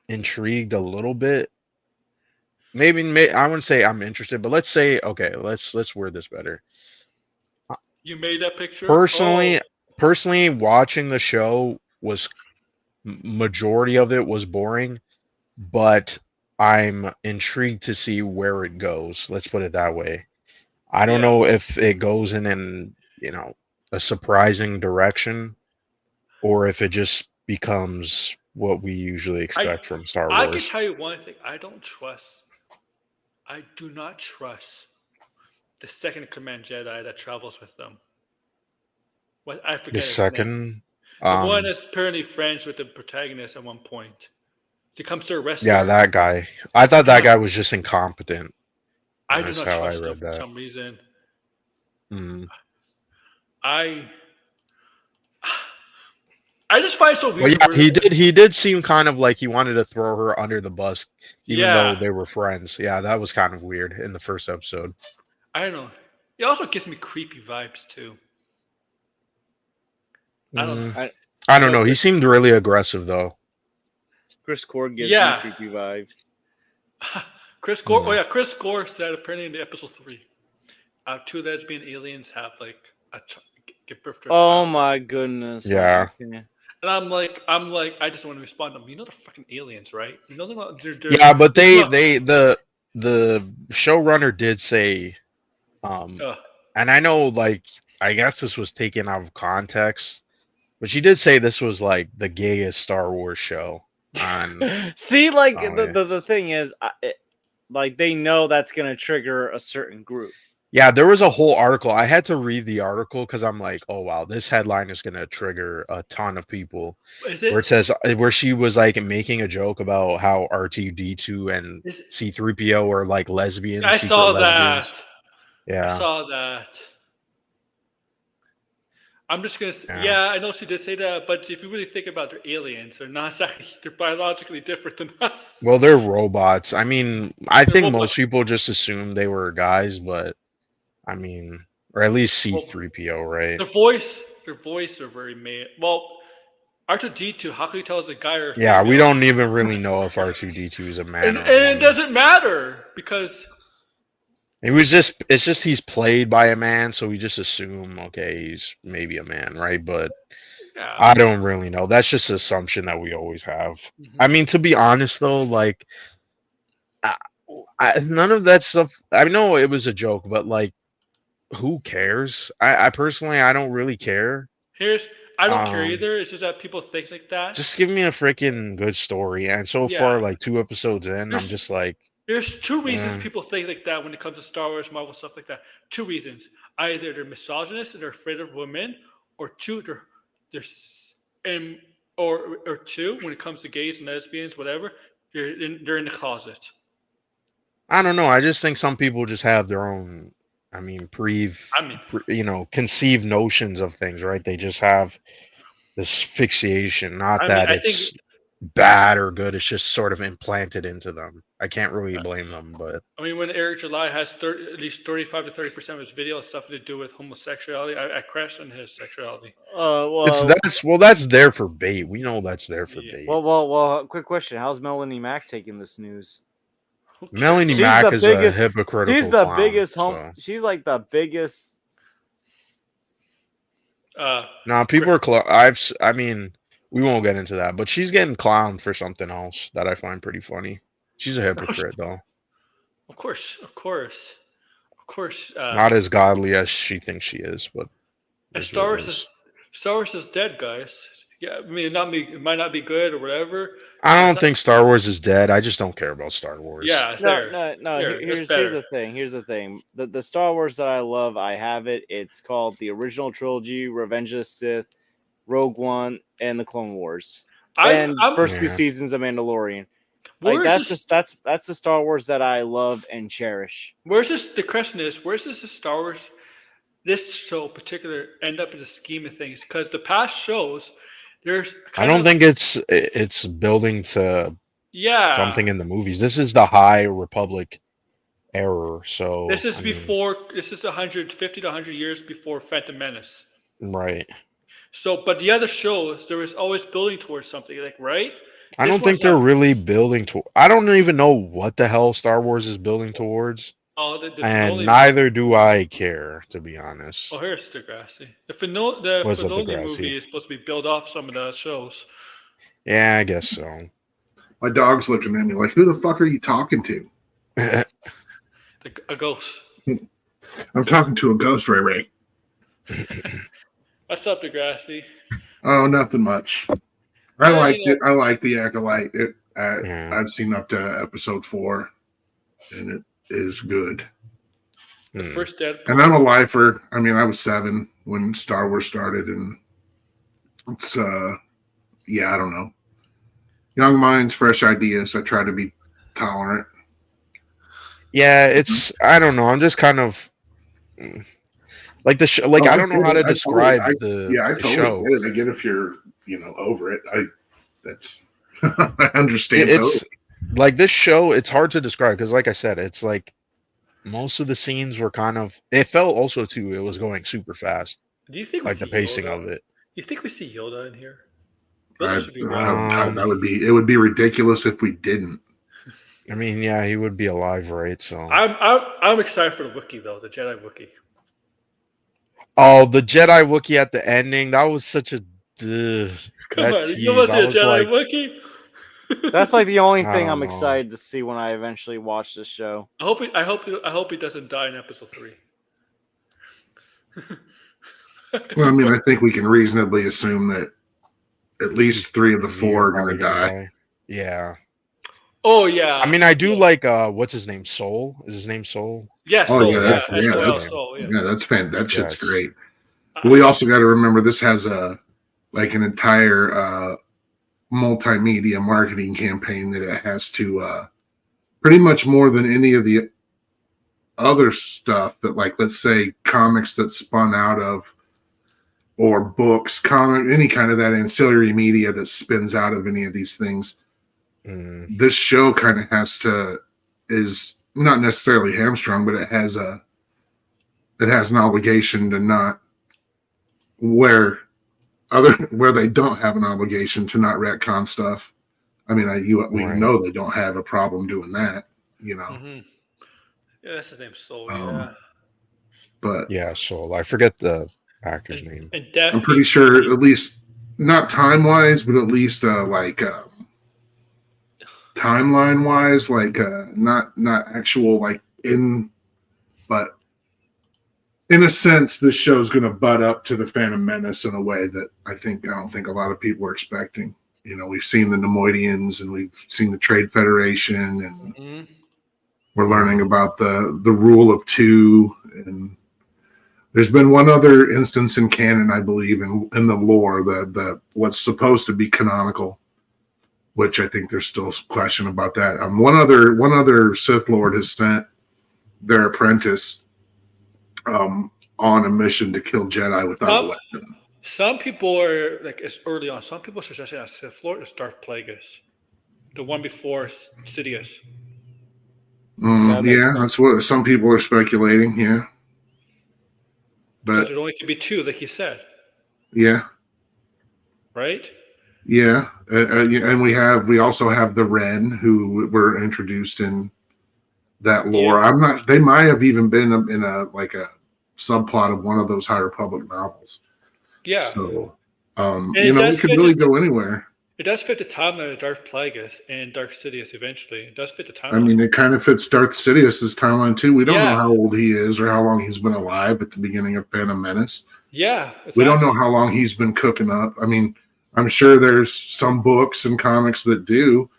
intrigued a little bit. Maybe I wouldn't say I'm interested, but let's say okay, let's word this better. You made that picture? Personally, watching the show was majority of it was boring, but I'm intrigued to see where it goes. Let's put it that way. I don't know if it goes in a surprising direction, or if it just becomes what we usually expect from Star Wars. I can tell you one thing. I do not trust the second command Jedi that travels with them. What I forget the his second, name. The one that's apparently friends with the protagonist at one point. He comes to arrest her. Yeah, that guy. I thought that guy was just incompetent. I do not trust him for some reason. I just find it so weird. Well, yeah, he did seem kind of like he wanted to throw her under the bus, even though they were friends. Yeah, that was kind of weird in the first episode. I don't know. It also gives me creepy vibes too. I don't know. I don't know. He seemed really aggressive though. Chris Gore gives me creepy vibes. Chris Gore. Oh yeah, Chris Gore said apparently in the episode 3, 2 lesbian aliens have like give birth to a Oh child. my goodness. Yeah. And I'm like, I just want to respond to them. You know, they're fucking aliens, right? You know, they're yeah, but the showrunner did say, and I know, like, I guess this was taken out of context, but she did say this was like the gayest Star Wars show. See, like the thing is, like they know that's gonna trigger a certain group. Yeah, there was a whole article. I had to read the article because I'm like, oh wow, this headline is gonna trigger a ton of people. Is Where it it? says where she was like making a joke about how R2D2 and Is C3PO are like lesbians, I secret saw lesbians. that. I Yeah, saw that. I'm just gonna. yeah. Yeah, I know she did say that, but if you really think about, they're aliens. They're not exactly. They're biologically different than us. Well, they're robots. I mean, I They're think robots. most people just assume they were guys, but I mean, or at least Well, C3PO, right? their voice are very male. Well, R2D2. How can you tell it's a guy or a Yeah, we female? don't even really know if R2D2 is a man or a And it woman. doesn't matter because It's just he's played by a man, so we just assume, okay, he's maybe a man, right? But yeah. I don't really know. That's just an assumption that we always have. I Mhm. mean, to be honest though, like I, none of that stuff. I know it was a joke, but like, who cares? I personally, I don't really care. Here's I don't care Um, either. It's just that people think like that. just give me a freaking good story. And so far, Yeah. like 2 episodes in, I'm There's just like, there's two reasons eh. people think like that when it comes to Star Wars, Marvel stuff like that. Two reasons: either they're misogynist and they're afraid of women, or two, they're and or two, when it comes to gays and lesbians, whatever, they're in the closet. I don't know. I just think some people just have their own, I mean, I mean, conceived notions of things, right? They just have this fixation. Not that I think it's bad or good. It's just sort of implanted into them. I can't really blame them, but when Eric July has at least 35 to 30% of his video has stuff to do with homosexuality, I question his sexuality. that's there for bait. We know that's there for Yeah. bait. Well. Quick question: how's Melanie Mack taking this news? Who cares? Melanie She's Mack the is a biggest. She's hypocritical the clown. biggest home. So She's like the biggest. now people are. I mean, we won't get into that, but she's getting clowned for something else that I find pretty funny. She's a hypocrite, though. Of course, of course, of course. Not as godly as she thinks she is, but And is what it is. Star Wars is dead, guys. Yeah, it might not be good or whatever. I It's don't not, think Star Wars is dead. I just don't care about Star Wars. yeah, it's No, there. no. There, it's Here's better. the thing. Here's the thing. The Star Wars that I love, I have it. It's called the original trilogy, Revenge of the Sith, Rogue One, and the Clone Wars, and first two Yeah. seasons of Mandalorian. Where Like is that's this? that's the Star Wars that I love and cherish. Where's this? The question is, where's this Star Wars? This show in particular end up in the scheme of things? Because the past shows, there's I kind don't of think it's building to yeah. something in the movies. This is the High Republic era, so This is I mean, before. This is 150 to 100 years before Phantom Menace. right. So, but the other shows, there was always building towards something, like right. I This don't think one's they're not. really building to. I don't even know what the hell Star Wars is building towards, Oh, the and Finoli. neither do I care, to be honest. Oh, here's Degrassi. The What's up, Finoli Degrassi? movie is supposed to be built off some of the shows. Yeah, I guess so. My dog's looking at me like, who the fuck are you talking to? A ghost. I'm talking to a ghost, Ray Ray. What's up, Degrassi? Oh, nothing much. I Yeah, liked it. I like the Acolyte. Yeah. I've seen up to episode 4, and it is good. The Hmm. first Deadpool. And I'm a lifer. I mean, I was 7 when Star Wars started, and it's yeah, I don't know. Young minds, fresh ideas. I try to be tolerant. Yeah, it's I don't know. I'm just kind of like the show. Like Oh, I don't know how to I describe I the totally show. get it. I get if you're, over it. That's I understand. It's totally. like this show. It's hard to describe because, like I said, it's like most of the scenes were kind of. It felt also too. It was going super fast, Do you think like the see pacing Yoda? of it. You think we see Yoda in here? I, Yoda should be that would be. It would be ridiculous if we didn't. I mean, yeah, he would be alive, right? So. I'm excited for the Wookiee though, the Jedi Wookiee. Oh, the Jedi Wookiee at the ending. That was such a. Ugh, Come that on, you tease. want to see I a was Jedi like, Wookiee? That's like the only I thing don't I'm know. excited to see when I eventually watch this show. I hope he doesn't die in episode 3. Well, I mean, I think we can reasonably assume that at least 3 of the 4 are going to Probably die. Yeah. Oh yeah. I mean, I do like what's his name? Soul? Is his name Soul? Yeah, Oh Soul. yeah, Yeah, that's SOL. okay. Soul. Yeah. yeah, that's that shit's Yes. great. We also got to remember this has an entire multimedia marketing campaign that it has to pretty much more than any of the other stuff that, like, let's say comics that spun out of, or books, comic, any kind of that ancillary media that spins out of any of these things. Mm, This show kind of is not necessarily hamstrung, but it has an obligation to not where they don't have an obligation to not retcon stuff. I mean, we right. know they don't have a problem doing that, you know. Mm-hmm. Yeah, that's his name. Soul. Um, Yeah. But Yeah, Soul. I forget the actor's name. And I'm Daffy. pretty sure, at least not time wise, but at least timeline wise, not actual but in a sense, this show's going to butt up to the Phantom Menace in a way that I don't think a lot of people are expecting. You know, we've seen the Nemoidians and we've seen the Trade Federation, and Mm-hmm. we're learning about the rule of two. And there's been one other instance in canon, I believe, in the lore, the what's supposed to be canonical, which I think there's still some question about that. One other Sith Lord has sent their apprentice on a mission to kill Jedi without a weapon. Some people are like, it's early on. Some people suggesting that Sith Lord is Darth Plagueis, the one before Sidious. Yeah, that's what some people are speculating. Yeah, Because but there only could be two, like you said, yeah, right? yeah, and we also have the Ren, who were introduced in that lore. Yeah. They might have even been in a subplot of one of those High Republic novels. Yeah. So, And we could really go anywhere. It does fit the timeline of Darth Plagueis and Darth Sidious eventually. It does fit the timeline. I mean, it kind of fits Darth Sidious's timeline too. We don't Yeah. know how old he is or how long he's been alive at the beginning of Phantom Menace. Yeah. Exactly. We don't know how long he's been cooking up. I mean, I'm sure there's some books and comics that do.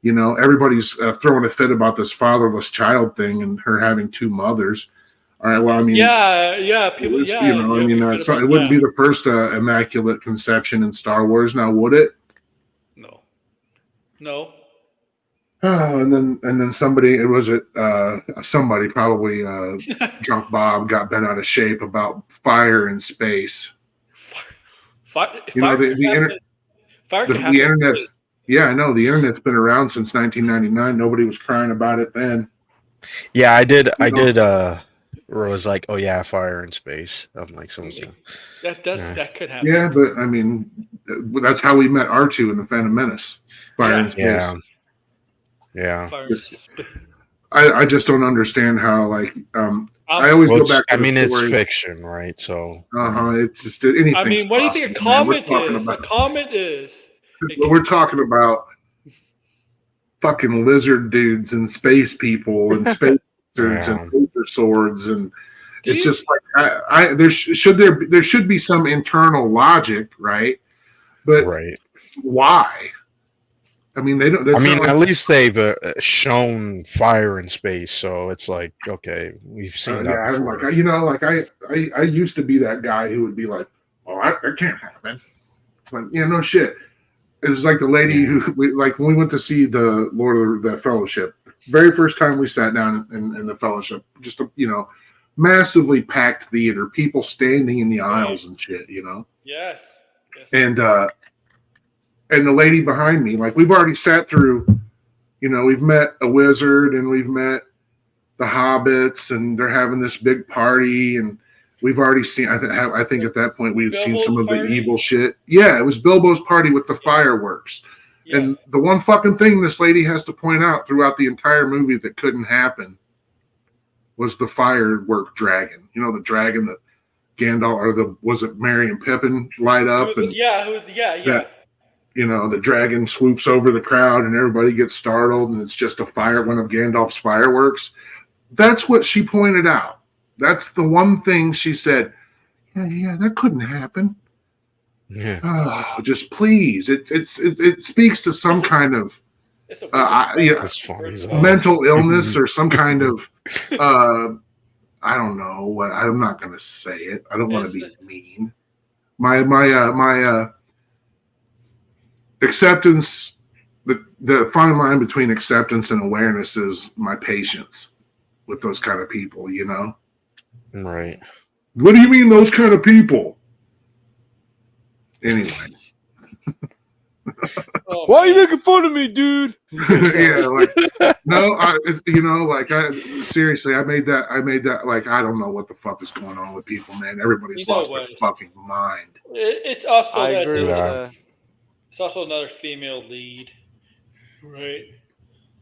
You know, everybody's throwing a fit about this fatherless child thing and her having two mothers. All right. Well, I mean, yeah. People, it's, yeah. I mean, it wouldn't be the first immaculate conception in Star Wars, now would it? No. Oh, and then somebody, somebody probably drunk Bob got bent out of shape about fire in space. Fire the internet. Yeah, I know the internet's been around since 1999. Nobody was crying about it then. Yeah, I did. Where it was like, oh yeah, fire in space. I'm like, that could happen. Yeah, but I mean, that's how we met R2 in the Phantom Menace. Fire in space. Yeah. I just don't understand how I always go back to it's fiction, right? So it's just anything. I mean, what do you think a comet is? A comet is. We're talking about fucking lizard dudes and space people and space lizards and laser swords, and it's just like there should be some internal logic, right? But why? I mean, they don't. I mean, at least they've shown fire in space, so it's like, okay, we've seen that. Yeah, before. I used to be that guy who would be like, "Oh, that can't happen." But no shit. It was like the lady who, when we went to see the Lord of the Fellowship, very first time we sat down in the Fellowship, just massively packed theater, people standing in the aisles and shit, Yes. And the lady behind me, we've already sat through, we've met a wizard and we've met the hobbits and they're having this big party and we've already seen, I think at that point we've seen some of the evil shit. Yeah, it was Bilbo's party with the fireworks. Yeah. And the one fucking thing this lady has to point out throughout the entire movie that couldn't happen was the firework dragon. The dragon that Gandalf, was it Merry and Pippin light up? Yeah. The dragon swoops over the crowd and everybody gets startled and it's just one of Gandalf's fireworks. That's what she pointed out. That's the one thing she said, yeah, that couldn't happen. Yeah. Oh, just please. It speaks to some kind of It's a yeah, That's funny as hell. mental illness or some kind of I don't know what. I'm not going to say it. I don't want to be mean. My acceptance, the fine line between acceptance and awareness is my patience with those kind of people. You know. Right. What do you mean those kind of people? Anyway. Oh, Why are you man. making fun of me, dude? Yeah, like no, seriously, I made that like I don't know what the fuck is going on with people, man. Everybody's You know lost their what? fucking mind. It's also I that's agree with Yeah. it's also another female lead, right?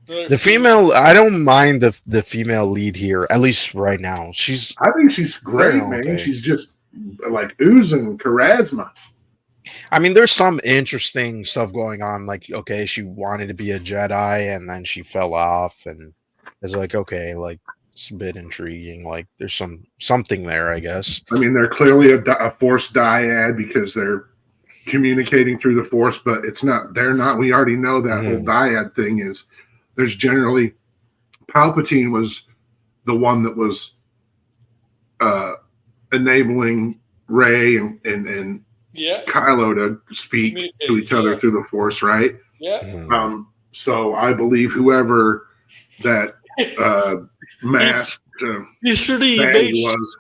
Another The female, I don't mind the female lead here, at least right now. She's I think she's great, Yeah, man. okay. She's just like oozing charisma. I mean, there's some interesting stuff going on. Like, okay, she wanted to be a Jedi and then she fell off, and it's like, okay, like it's a bit intriguing. Like, there's something there, I guess. I mean, they're clearly a Force dyad because they're communicating through the Force, but it's not. They're not. We already know that whole dyad thing is. There's generally Palpatine was the one that was enabling Rey and Yeah, Kylo to speak to each other through the Force, right? yeah. So I believe whoever that masked He surely baddie made was.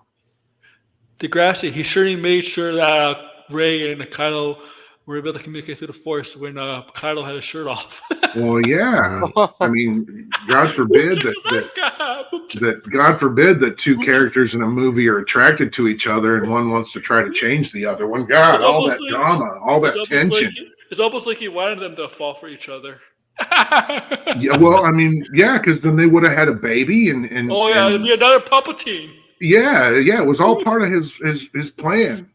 Degrassi. He surely made sure that Ray and Kylo were able to communicate through the Force when Kylo had his shirt off. Well, yeah. I mean, God forbid God forbid that two characters in a movie are attracted to each other and one wants to try to change the other one. God, It's all almost that like- drama, all that tension. It's almost like he wanted them to fall for each other. Yeah, well, I mean, yeah, because then they would have had a baby, and Oh yeah, it'd be another Palpatine. yeah, it was all part of his plan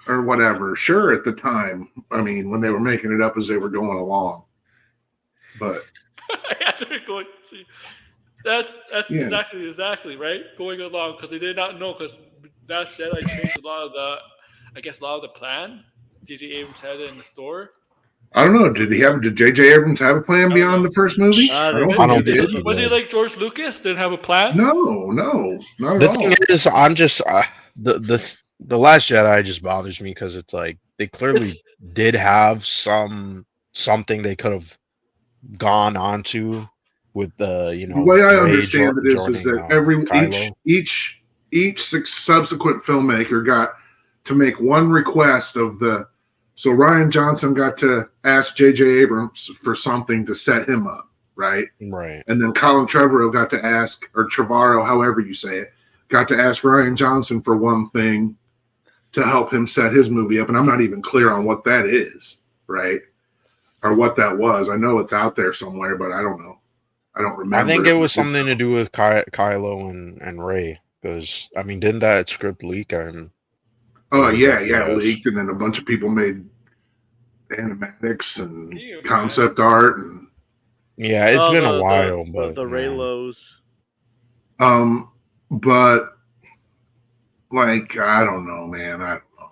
or whatever. Sure, at the time, I mean, when they were making it up as they were going along, but As they're going, see, that's Yeah. exactly right. Going along because they did not know because that Jedi changed a lot of the plan. J.J. Abrams had it in the store. I don't know. Did J.J. Abrams have a plan don't beyond know. the first movie? I I don't I think don't he think did. he Was he did. like George Lucas? Didn't have a plan? No, not The at all. thing is, I'm just the Last Jedi just bothers me because it's like they clearly It's- did have something they could have gone on to with the The way I Rey understand it is joining, that each subsequent filmmaker got to make one request of the. So Ryan Johnson got to ask J.J. Abrams for something to set him up, right? right. And then Colin Trevorrow got to ask, or Trevorrow, however you say it, got to ask Ryan Johnson for one thing to help him set his movie up. And I'm not even clear on what that is, right? Or what that was. I know it's out there somewhere, but I don't know. I don't remember. I think it was something to do with Kylo and Rey, because I mean, didn't that script leak? Oh, was yeah, that it was? leaked, and then a bunch of people made animatics and Ew, man. concept art, and Yeah, it's been a while, the but Raylos. but like I don't know, man. I don't know.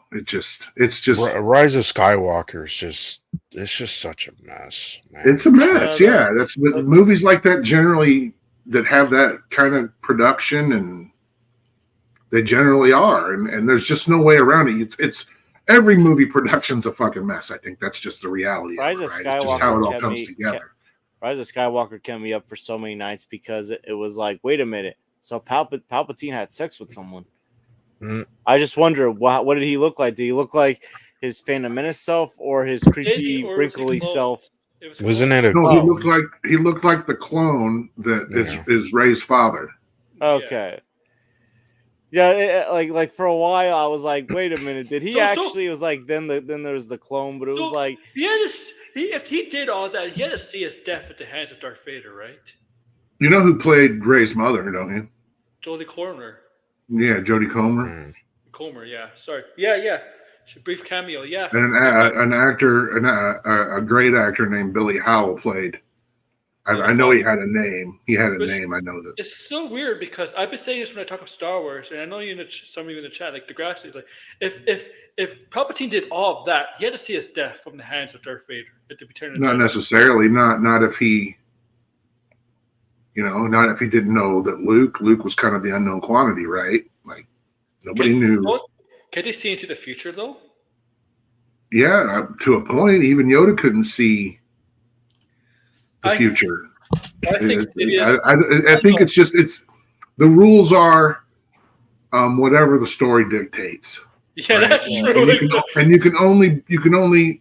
It's just Rise of Skywalker is it's just such a mess, man. it's a mess. Yeah, Yeah, that's movies like that generally that have that kind of production, and they generally are, and there's just no way around it. It's every movie production's a fucking mess. I think that's just the reality. Rise of of it, right? It's just how it all Skywalker comes together. Rise of Skywalker kept me up for so many nights because it was like, wait a minute. So Palpatine had sex with someone. Mm. I just wonder, what did he look like? Did he look like his Phantom Menace self or his creepy, Or was he wrinkly clone? self? It was Wasn't clone. it a No, Oh. he looked like the clone that Yeah. is Ray's father. Okay. Yeah, like for a while I was like, wait a minute, did he So- actually? It was like then there was the clone, but it was So- like He had to, if he did all that, he had to see his death at the hands of Darth Vader, right? You know who played Ray's mother, don't you? Jodie Comer. Yeah, Jodie Comer. Mm. Comer, yeah. Sorry. Yeah. She brief cameo, yeah. And an actor, a great actor named Billy Howell played I know he had a name. He had a But name. I know that. It's so weird because I've been saying this when I talk about Star Wars, and I know you in some of you in the chat, like the grass is like, if Palpatine did all of that, he had to see his death from the hands of Darth Vader at the Return of the Not Jedi. necessarily. Not if he, not if he didn't know that Luke was kind of the unknown quantity, right? Like nobody knew. Can they see into the future though? Yeah, to a point. Even Yoda couldn't see the future. I think I think it's just the rules are whatever the story dictates. Yeah, right? that's true. And you can only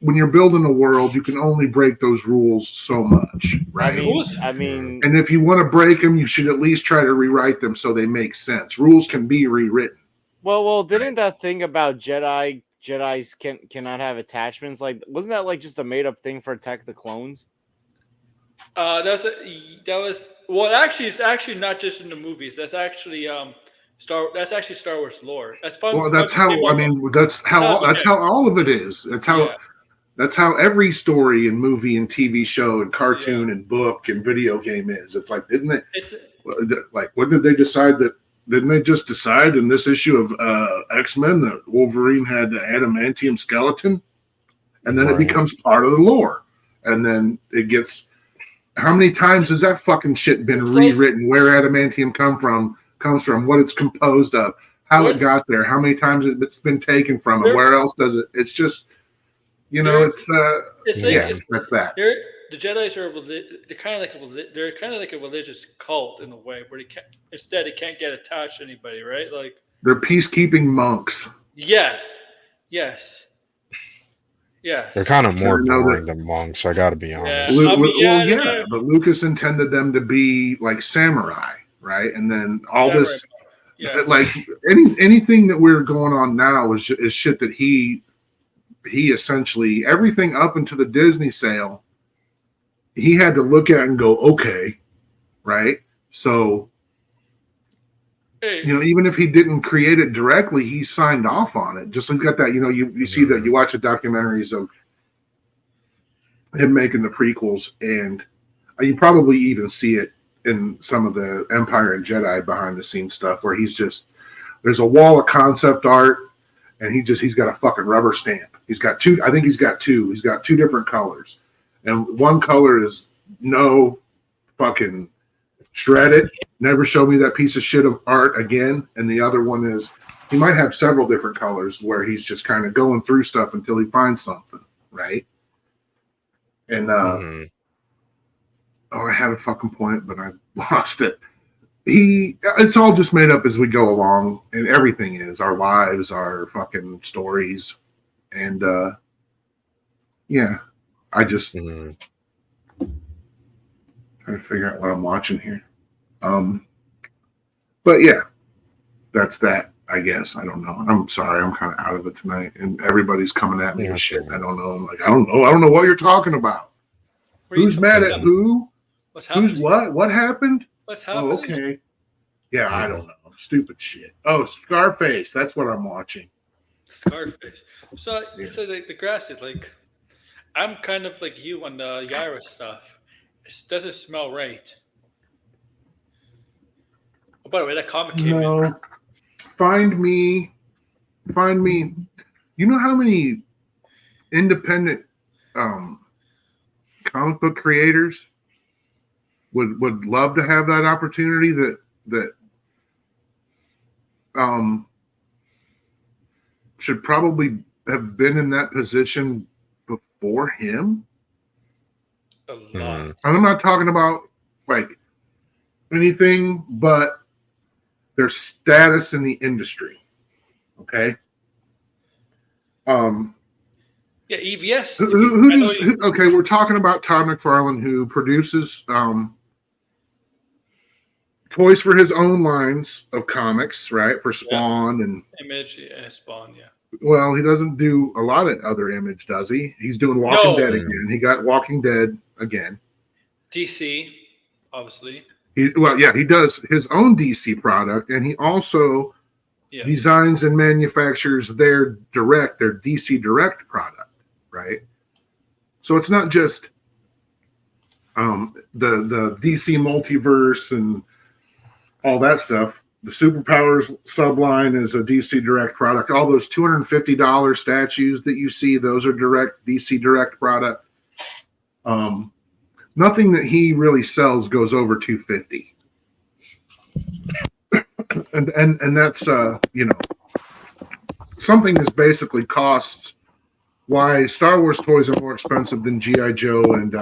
when you're building a world, you can only break those rules so much, right? I mean, and if you want to break them, you should at least try to rewrite them so they make sense. Rules can be rewritten. Well, didn't that thing about Jedi's cannot have attachments? Like, wasn't that like just a made up thing for Attack of the Clones? Actually, it's actually not just in the movies. That's actually Star Wars lore. That's fun. Well, that's how that's how all of it is. That's how every story and movie and TV show and cartoon and book and video game is. It's like, didn't they? What did they decide that? Didn't they just decide in this issue of X-Men that Wolverine had the adamantium skeleton, and then it becomes part of the lore, and then it gets. How many times has that fucking shit been rewritten? Where adamantium comes from, what it's composed of, how it got there, how many times it's been taken from it, where else does it? It's just, that's that. The Jedi's they're kind of like a religious cult in a way where they can't get attached to anybody, right? Like they're peacekeeping monks. Yes. They're kind of more boring than monks, I gotta be honest. But Lucas intended them to be like samurai, right? And then all this, like anything that we're going on now is shit that he essentially, everything up into the Disney sale, he had to look at and go, okay, right? So, even if he didn't create it directly, he signed off on it. Just like got that, you see that, you watch the documentaries of him making the prequels, and you probably even see it in some of the Empire and Jedi behind the scenes stuff where there's a wall of concept art, and he's got a fucking rubber stamp. He's got two different colors. And one color is no fucking shred it. Never show me that piece of shit of art again. And the other one is he might have several different colors where he's just kind of going through stuff until he finds something, right? And I had a fucking point, but I lost it. It's all just made up as we go along, and everything is our lives, our fucking stories, and I just trying to figure out what I'm watching here. But yeah, that's that. I guess I don't know. I'm sorry, I'm kind of out of it tonight, and everybody's coming at me with shit. I don't know. I'm like, I don't know what you're talking about. Who's mad at who? What's happening? Who's what? What happened? What's happening? Oh, okay. Yeah, I don't know. Stupid shit. Oh, Scarface. That's what I'm watching. Scarface. So the grass is like, I'm kind of like you on the Yaira stuff. It doesn't smell right. Oh, by the way, that comic came in. Find me. You know how many independent comic book creators would love to have that opportunity that should probably have been in that position before him? A lot. And I'm not talking about like anything but their status in the industry. Okay. Yeah, EVS. Okay, we're talking about Todd McFarlane, who produces toys for his own lines of comics, right? For Spawn and Image, Spawn, yeah. Well, he doesn't do a lot of other Image, does he? He's doing Walking Dead again. He got Walking Dead again. DC, obviously. He does his own DC product, and he also designs and manufactures their DC Direct product, right? So it's not just the DC multiverse and all that stuff. The Superpowers subline is a DC Direct product. All those $250 statues that you see, those are direct DC Direct product. Nothing that he really sells goes over $250. And that's something that's basically costs. Why Star Wars toys are more expensive than GI Joe and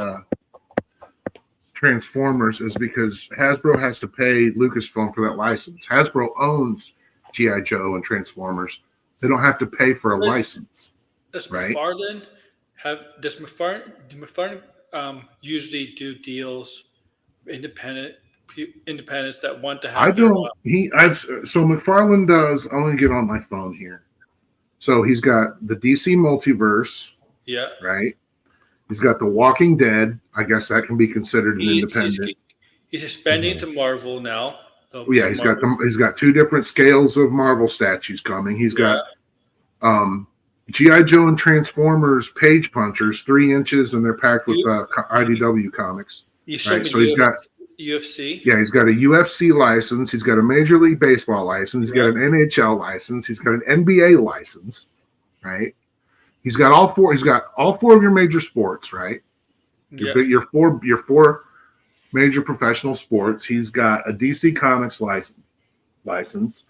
Transformers is because Hasbro has to pay Lucasfilm for that license. Hasbro owns GI Joe and Transformers. They don't have to pay for a license. Does right? McFarlane usually do deals with independents that want to have? I don't. So McFarlane does. I'm gonna get on my phone here. So he's got the DC multiverse. Yeah. Right. He's got The Walking Dead. I guess that can be considered an independent. He's expanding to Marvel now. Yeah, he's got two different scales of Marvel statues coming. He's got G.I. Joe and Transformers page punchers, 3 inches, and they're packed with IDW comics. So he's got UFC. Yeah, he's got a UFC license. He's got a Major League Baseball license. He's got an NHL license. He's got an NBA license. Right. He's got all four. He's got all 4 of your major sports, right? Your four major professional sports. He's got a DC Comics license,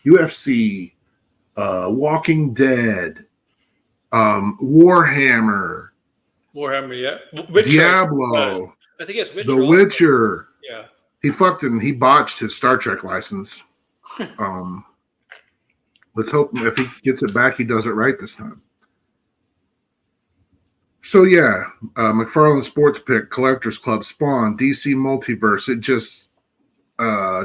UFC, Walking Dead, Warhammer, yeah, Witcher, Diablo. I think it's Witcher. The Witcher. Yeah. He botched his Star Trek license. Let's hope if he gets it back, he does it right this time. So yeah, McFarlane Sports Pick, Collectors Club, Spawn, DC Multiverse. It just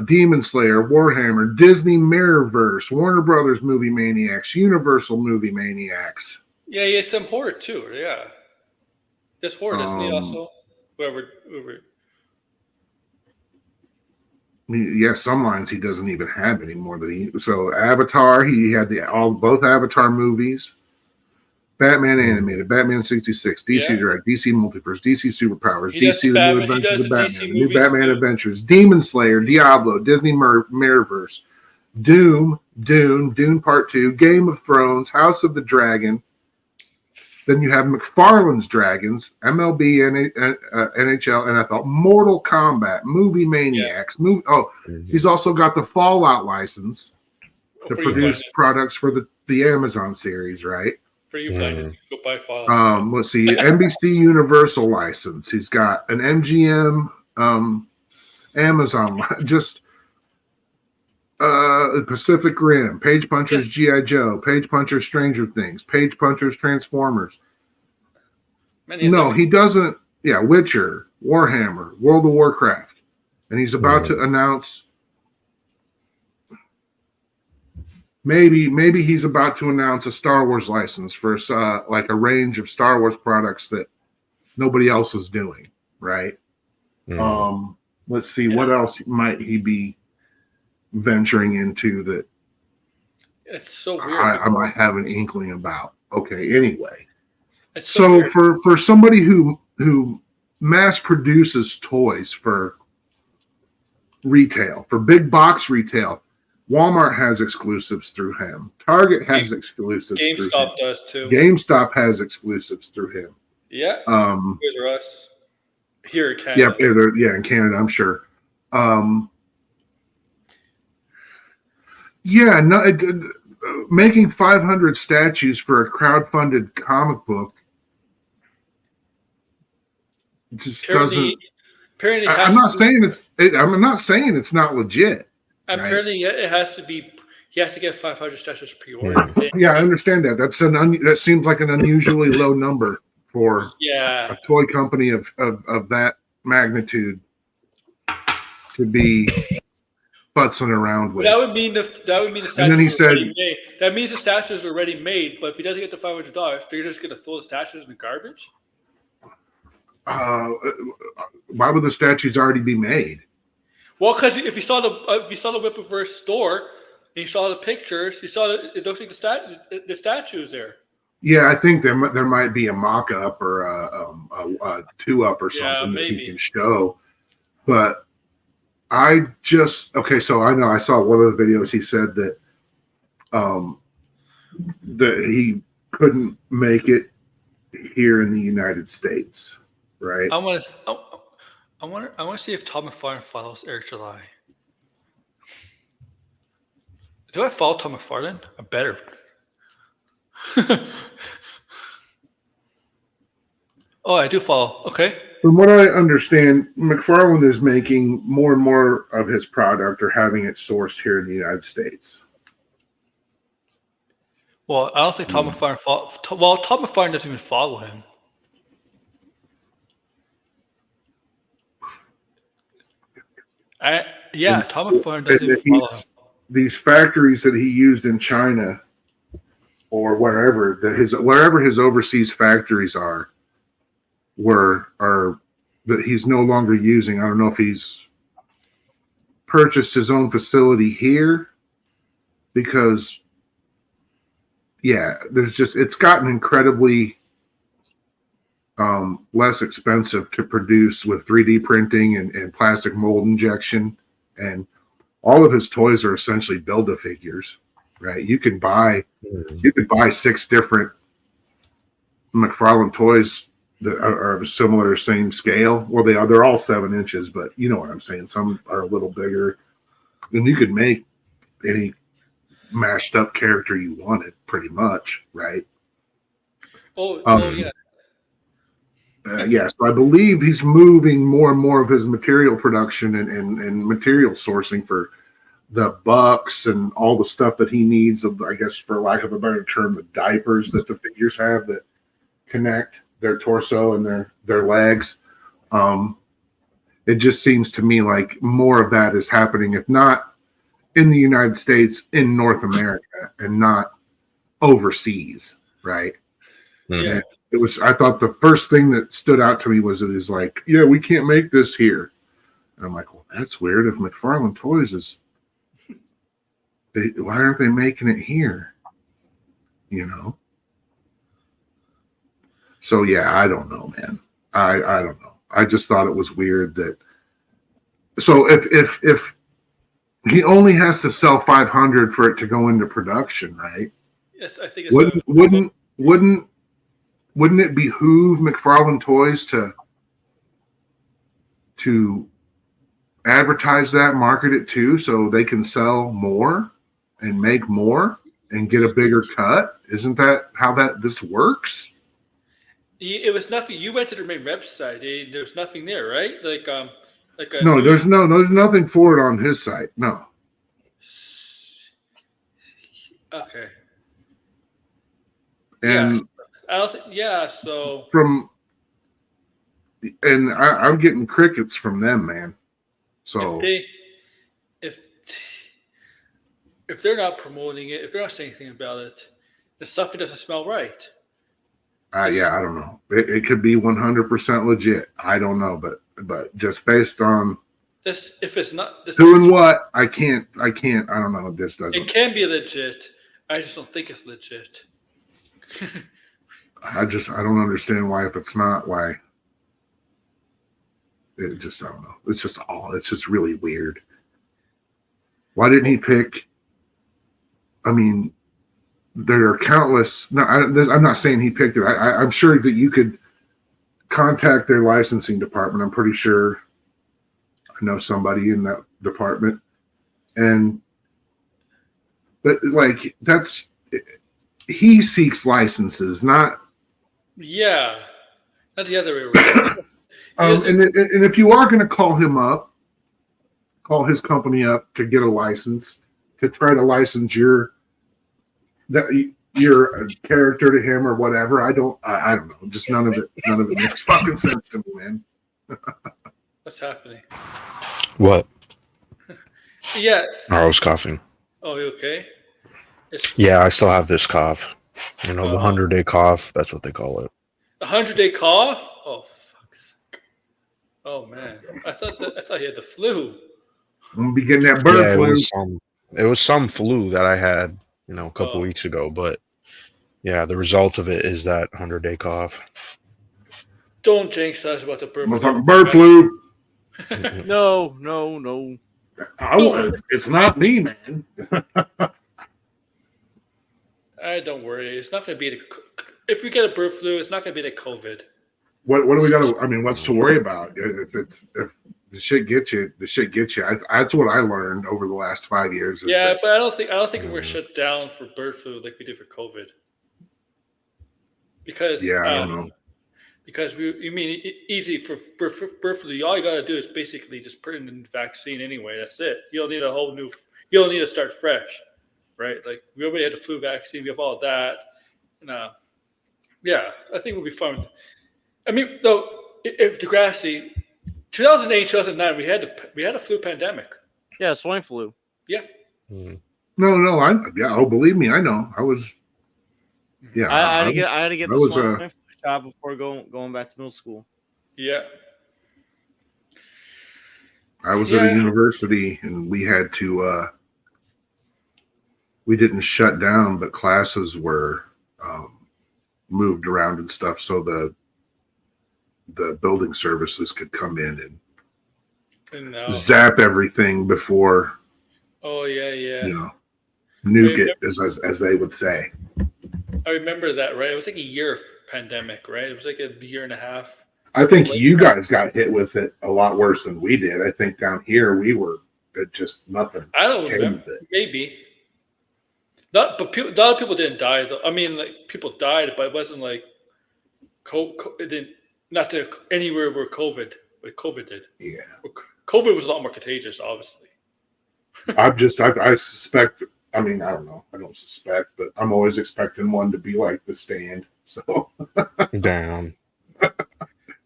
Demon Slayer, Warhammer, Disney Mirrorverse, Warner Brothers Movie Maniacs, Universal Movie Maniacs. Yeah, some horror too. Yeah, this horror doesn't he also whoever. Yeah, some lines he doesn't even have anymore. So Avatar, he had both Avatar movies. Batman animated, Batman 66, DC Direct, DC Multiverse, DC Superpowers, DC The New Adventures of Batman, New Batman Adventures, Demon Slayer, Diablo, Disney Mirrorverse, Dune Part 2, Game of Thrones, House of the Dragon. Then you have McFarlane's Dragons, MLB, NHL, NFL, Mortal Kombat, Movie Maniacs. He's also got the Fallout license to produce products for the Amazon series, right? For you playing, go buy Fallout. Let's see, NBC Universal license. He's got an MGM, Amazon, just Pacific Rim, Page Punchers, G.I. Joe, Page Punchers, Stranger Things, Page Punchers, Transformers. He doesn't. Yeah, Witcher, Warhammer, World of Warcraft, and he's about to announce. Maybe he's about to announce a Star Wars license for like a range of Star Wars products that nobody else is doing, right? Let's see, what else might he be venturing into that it's so weird. I might have an inkling about. Okay, anyway. So for somebody who mass produces toys for retail, for big box retail, Walmart has exclusives through him. Target has exclusives through him. GameStop does too. GameStop has exclusives through him. Yeah. Here's us. Here in Canada. In Canada, I'm sure. Making 500 statues for a crowdfunded comic book just doesn't. Apparently, I'm not saying it's not legit. Apparently, it has to be. He has to get 500 statues pre-ordered. Yeah, I understand that. That seems like an unusually low number for a toy company of that magnitude to be putzing around with. That would mean the statues. And then he said, made. That means the statues are already made. But if he doesn't get the $500, they're just going to throw the statues in the garbage. Why would the statues already be made? Well, because if you saw the Whipperverse store and you saw the pictures, you saw it looks like the statues there. Yeah, I think there might be a mock-up or a two-up or Yeah, something that he maybe. can show. But okay, so I know I saw one of the videos he said that that he couldn't make it here in the United States, right? I want to see if Todd McFarlane follows Eric July. Do I follow Todd McFarlane? I better. Oh, I do follow. Okay. From what I understand, McFarlane is making more and more of his product or having it sourced here in the United States. Well, I don't think Todd McFarlane well, Todd McFarlane doesn't even follow him. Todd McFarlane doesn't even follow him. These factories that he used in China or wherever his overseas factories are that he's no longer using. I don't know if he's purchased his own facility here because it's gotten incredibly less expensive to produce with 3D printing and plastic mold injection, and all of his toys are essentially build-a-figures, right? You could buy 6 different McFarlane toys that are of a similar same scale. Well, they're all 7 inches, but you know what I'm saying. Some are a little bigger, and you could make any mashed up character you wanted, pretty much, right? Yeah. So I believe he's moving more and more of his material production and material sourcing for the bucks and all the stuff that he needs, I guess, for lack of a better term, the diapers that the figures have that connect their torso and their legs. It just seems to me like more of that is happening, if not in the United States, in North America, and not overseas, right? Yeah. I thought the first thing that stood out to me was it is like, yeah, we can't make this here. And I'm like, well, that's weird. If McFarlane Toys why aren't they making it here? You know? So yeah, I don't know, man. I don't know. I just thought it was weird that. So if he only has to sell 500 for it to go into production, right? Yes, I think it's wouldn't it behoove McFarlane Toys to advertise that, market it too, so they can sell more and make more and get a bigger cut? Isn't that how this works? It was nothing. You went to their main website. There's nothing there, right? No, there's nothing for it on his site. No. Okay. And I don't think. Yeah. So I'm getting crickets from them, man. So if they're not promoting it, if they're not saying anything about it, the stuff doesn't smell right. I don't know. It could be 100% legit. I don't know, but just based on this, if it's not this doing what, I can't. I don't know. This doesn't. It can be legit. I just don't think it's legit. I don't understand why, if it's not, why. I don't know. It's just really weird. Why didn't he pick? I mean, there are countless. No, I'm not saying he picked it. I'm sure that you could contact their licensing department. I'm pretty sure I know somebody in that department, but like he seeks licenses, not. Yeah, not the other way around. And if you are going to call his company up to get a license, to try to license your character to him or whatever, I don't know. Just none of it makes fucking sense to me, man. What's happening? What? Yeah. I was coughing. Oh, you okay? Yeah, I still have this cough. The 100-day cough. That's what they call it. 100-day cough? Oh, fuck's sake. Oh man, I thought he had the flu. I'm gonna be getting that bird flu. It was some flu that I had, a couple weeks ago. But Yeah, the result of it is that 100-day cough. Don't jinx us about the bird flu. Motherfucking bird flu. No, no, no. It's not me, man. Don't worry. It's not going to be if we get a bird flu, it's not going to be the COVID. What do we got to? I mean, what's to worry about? If the shit gets you, the shit gets you. That's what I learned over the last 5 years. Yeah, but I don't think we're shut down for bird flu like we did for COVID. Because I don't know. Because easy for bird flu. All you got to do is basically just put in the vaccine anyway. That's it. You don't need a whole new. You don't need to start fresh, right? Like we already had the flu vaccine. We have all that. And, yeah, I think we'll be fine. I mean, though, if Degrassi, 2008, 2009, we had a flu pandemic. Yeah, swine flu. Yeah. No. Believe me, I know. I was. Yeah. I had to get the swine flu shot before going back to middle school. Yeah. I was at a university, and we had to. We didn't shut down, but classes were moved around and stuff, so the building services could come in and zap everything before. Oh yeah. Nuke it, as they would say. I remember that, right? It was like a year pandemic, right? It was like a year and a half. I think you guys got hit with it a lot worse than we did. I think down here we were just nothing. I don't remember. Maybe. A lot of people didn't die, though. I mean, like people died, but it wasn't like it didn't. Not to anywhere where COVID did. Yeah. COVID was a lot more contagious, obviously. I suspect. I mean, I don't know. I don't suspect, but I'm always expecting one to be like The Stand. So. Damn.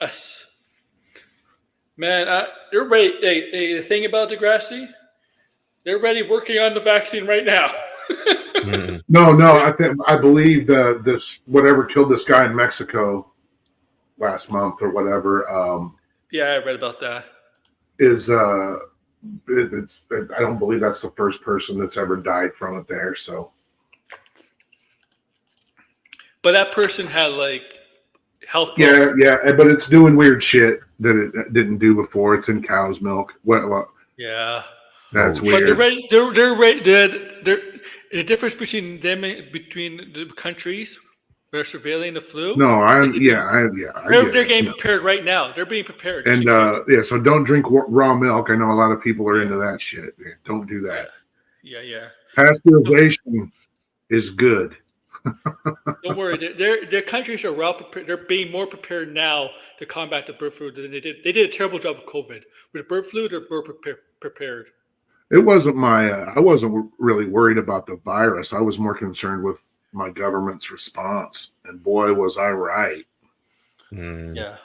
Yes. Man, you're ready. Hey, the thing about Degrassi, they're ready working on the vaccine right now. No. I believe this whatever killed this guy in Mexico last month or whatever. Yeah, I read about that. Is I don't believe that's the first person that's ever died from it there. So, but that person had like health. Yeah, but it's doing weird shit that it didn't do before. It's in cow's milk. What? Yeah, that's weird. But they're ready. They're the difference between the countries. They're surveilling the flu. No, They're getting prepared right now. They're being prepared. And so don't drink raw milk. I know a lot of people are into that shit. Don't do that. Yeah. Pasteurization is good. Don't worry. Their countries are well prepared. They're being more prepared now to combat the bird flu than they did. They did a terrible job with COVID. With the bird flu, they're more prepared. It wasn't I wasn't really worried about the virus. I was more concerned with my government's response, and boy was I right. Yeah.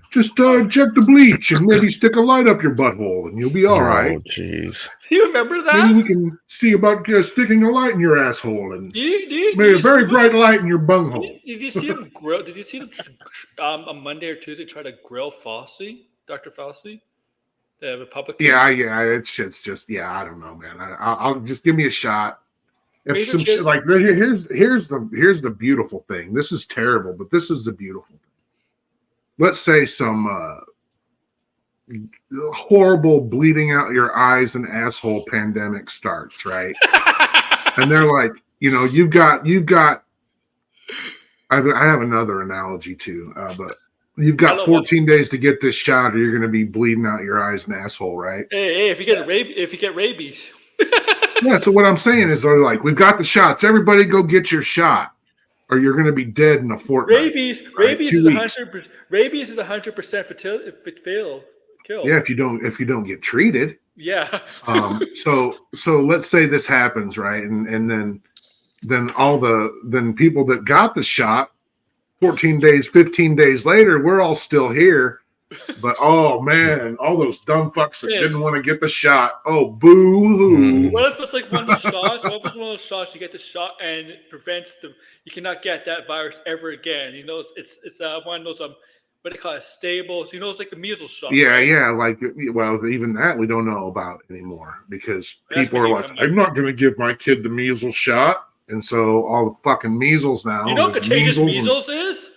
Just inject the bleach and maybe stick a light up your butthole, and you'll be all right. Oh, jeez. You remember that? Maybe we can see about sticking a light in your asshole and maybe a very bright light in your bunghole. Did you see him grill? Did you see him on Monday or Tuesday try to grill Fauci, Dr. Fauci, the Republican? Yeah. It's just I don't know, man. I'll just give me a shot. If some shit like here's the beautiful thing. This is terrible, but this is the beautiful thing. Let's say some horrible bleeding out your eyes and asshole pandemic starts, right? And they're like, you've got. I have another analogy too, but you've got 14 days to get this shot, or you're going to be bleeding out your eyes and asshole, right? Hey, if you get rabies. Yeah, so what I'm saying is they're like, we've got the shots. Everybody go get your shot, or you're going to be dead in a fortnight. Rabies is 100%. Rabies is 100% if it fails. Kill. Yeah, if you don't get treated. Yeah. So let's say this happens, right? And then people that got the shot 14 days, 15 days later, we're all still here. But oh man, all those dumb fucks that didn't want to get the shot. Oh, boo-hoo. What if it's like one of the shots? What if it's one of those shots you get the shot and it prevents you cannot get that virus ever again? It's one of those what they call it, stable. So it's like the measles shot. Yeah, right? yeah. Like, well, even that we don't know about anymore because people are like, I'm not going to give my kid the measles shot. and so all the fucking measles now. You know what there's contagious and- measles is?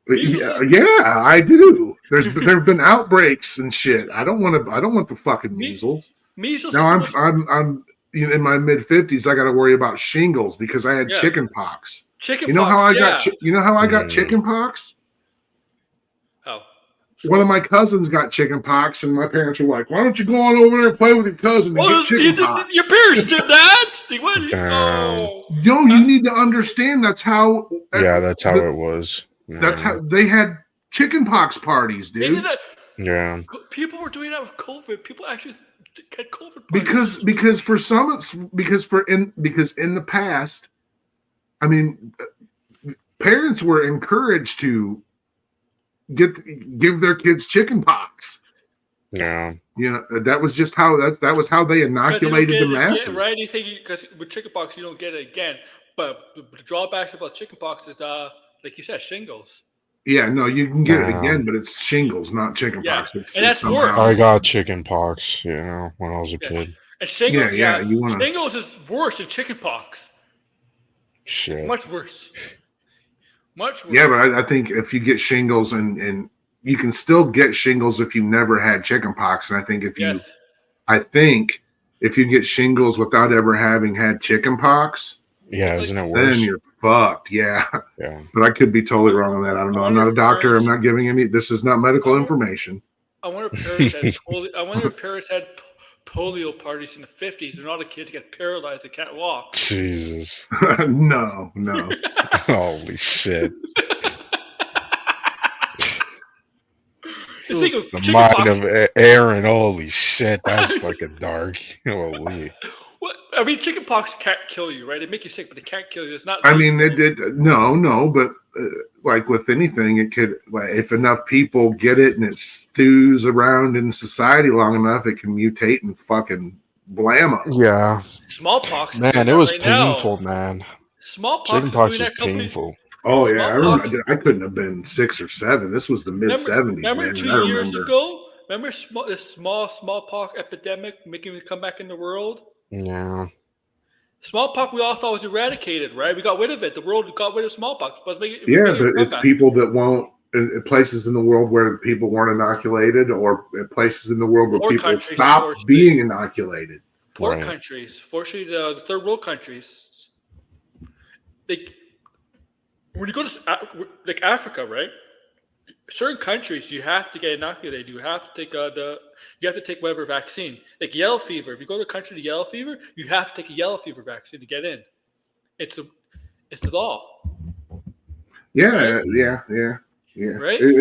Yeah, I do. There've been outbreaks and shit. I don't want the fucking measles. Measles. Now is the most- I'm in my mid-50s. I got to worry about shingles because I had Yeah. chicken pox. chicken You know pox. how I yeah. got chicken pox? How? One of my cousins got chicken pox, and my parents were like, "Why don't you go on over there and play with your cousin and get chicken pox?" Your parents did that? Oh. Yo, you need to understand that's how. Yeah, that's how it was. That's how they had chicken pox parties, They did dude. that. Yeah. People were doing that with COVID. People actually had COVID parties. Because in the past, I mean, parents were encouraged to give their kids chicken pox. Yeah. You know, that was just how that was how they inoculated the masses. Right? Because with chickenpox you don't get it again. But the drawbacks about chickenpox is like you said, shingles. Yeah, no, you can get it again, but it's shingles, not chicken pox. And that's worse. I got chicken pox, when I was a kid. And shingles, you wanna... shingles is worse than chickenpox. Shit. Much worse. Much worse. Yeah, but I think if you get shingles and you can still get shingles if you never had chicken pox, and I think if you get shingles without ever having had chicken pox, isn't it worse? then you're fucked. Yeah. Yeah. But I could be totally wrong on that. I don't know. I'm not a doctor. I'm not giving any. This is not medical information. I wonder if parents had polio parties in the 50s and all the kids get paralyzed and can't walk. Jesus. No. Holy shit. You think of The chickenpox. mind of Aaron, holy shit, that's fucking dark. Holy. What? I mean, chickenpox can't kill you, right? It make you sick, but it can't kill you. It's not. I mean, no, but like with anything, it could. If enough people get it and it stews around in society long enough, it can mutate and fucking blam 'em. Yeah. Smallpox. Man, it was right now. painful, man. Smallpox. Chickenpox is was doing that company. painful. Oh yeah, I Smallpox. remember. I couldn't have been 6 or 7. This was the mid 70s. Remember man. 2 I years remember. ago? Remember this smallpox epidemic making it come back in the world? Yeah. Smallpox we all thought was eradicated, right? We got rid of it. The world got rid of smallpox. Yeah, but it's people that won't. In places in the world where people weren't inoculated, or in places in the world where Poor people countries, stopped unfortunately. being inoculated. Poor Right. countries. Fortunately, the third world countries. When you go to Africa, right? Certain countries you have to get inoculated. You have to take whatever vaccine. Like yellow fever. If you go to a country with yellow fever, you have to take a yellow fever vaccine to get in. It's the law. Yeah, Right? yeah. Right? It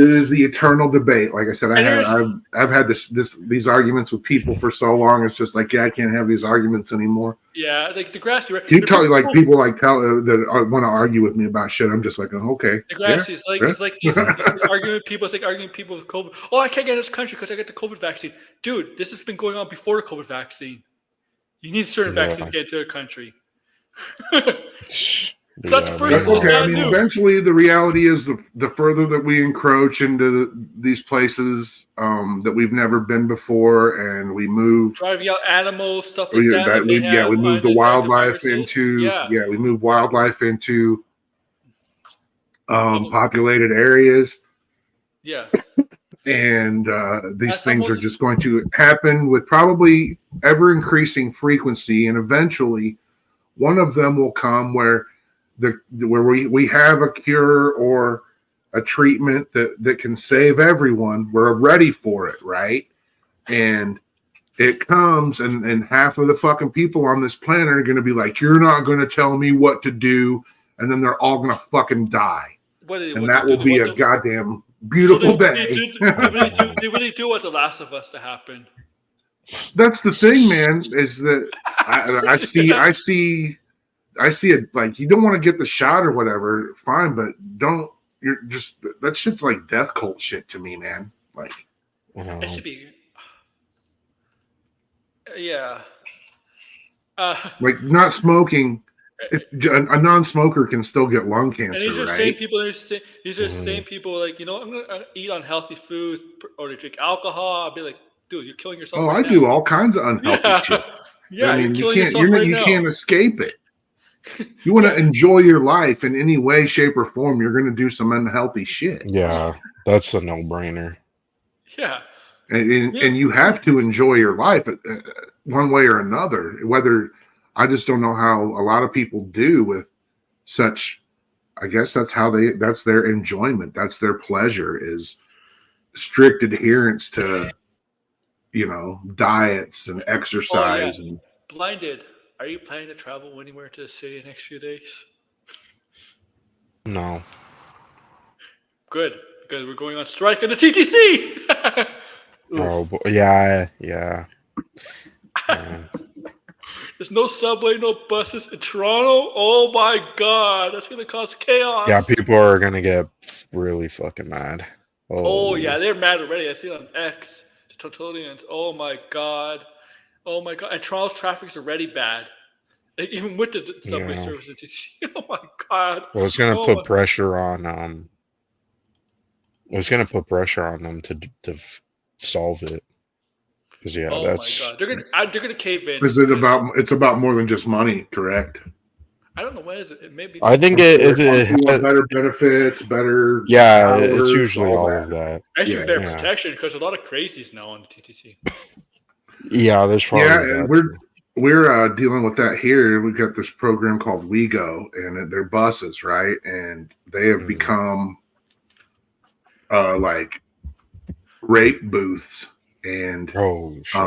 is the eternal debate. Like I said, And I've had these arguments with people for so long. It's just like, I can't have these arguments anymore. Yeah, like Degrassi. Right? You tell like people like that want to argue with me about shit. I'm just like, oh, okay. Degrassi is like yeah. it's like these arguing people. It's like arguing people with COVID. Oh, I can't get in this country because I get the COVID vaccine. Dude, this has been going on before the COVID vaccine. You need certain vaccines to get into a country. It's not the first. That's It's okay. not I mean, new. eventually, the reality is the further that we encroach into these places that we've never been before, and we move, Driving out animals, stuff like that. we move the wildlife into, we move wildlife into populated areas, Yeah. and these That's things are almost- just going to happen with probably ever increasing frequency, and eventually, one of them will come where we have a cure or a treatment that can save everyone. We're ready for it, right? And it comes, and half of the fucking people on this planet are going to be like, "You're not going to tell me what to do," and then they're all going to fucking die, and that will be a goddamn beautiful day. They really do want The Last of Us to happen. That's the thing, man. Is that I see it, like, you don't want to get the shot or whatever, fine, but don't. You're just, that shit's like death cult shit to me, man. Like, It should be. Yeah. like not smoking. A non-smoker can still get lung cancer, And these are the right? same people. These are the same people. Like, I'm gonna eat unhealthy food or to drink alcohol. I'll be like, dude, you're killing yourself. Oh, right I now. do all kinds of unhealthy Yeah. shit. Yeah, I mean, you're killing you yourself right you now. can't escape it. You want to enjoy your life in any way, shape, or form. You're going to do some unhealthy shit, Yeah, that's a no-brainer. Yeah. and you have to enjoy your life one way or another. Whether I just don't know how a lot of people do with such. I guess that's their enjoyment. That's their pleasure is strict adherence to, diets and Oh yeah. exercise. And Blinded. Are you planning to travel anywhere to the city in the next few days? No. Good, because we're going on strike in the TTC. Oh, yeah. Man. There's no subway, no buses in Toronto. Oh my god, that's gonna cause chaos. Yeah, people are gonna get really fucking mad. Oh yeah, they're mad already. I see it on X. The Totalians. Oh my god. And Toronto's traffic's already bad. Like, even with the subway Yeah. service in TTC. Oh my god. Well, it's gonna Oh put my- pressure on it's gonna put pressure on them to solve it. Because yeah, Oh that's my god, they're gonna cave in. is it about? It's about more than just money, correct? I don't know what is it. It may be. I think They it want better benefits, better. yeah, it's hours, usually all that. of that. Actually, yeah, better yeah. protection because a lot of crazies now on the TTC. Yeah, there's probably Yeah, that. and we're dealing with that here. We've got this program called WeGo, and they're buses, right? And they have Mhm. become like rape booths, and Oh shit.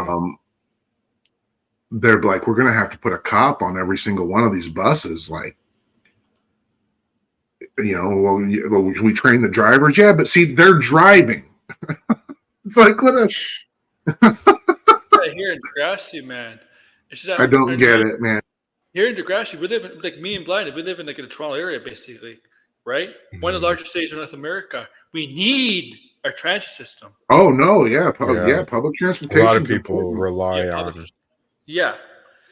they're like, we're gonna have to put a cop on every single one of these buses, like. Well, can we train the drivers? Yeah, but see, they're driving. It's like, what a. Yeah, here in Degrassi, man. It's just that, I don't get it, man. Here in Degrassi, we live in, like me and Blinded, we live in like in the Toronto area, basically, right? One of the largest cities in North America. We need our transit system. Oh no, yeah, Yeah. public A transportation. lot of people rely Yeah.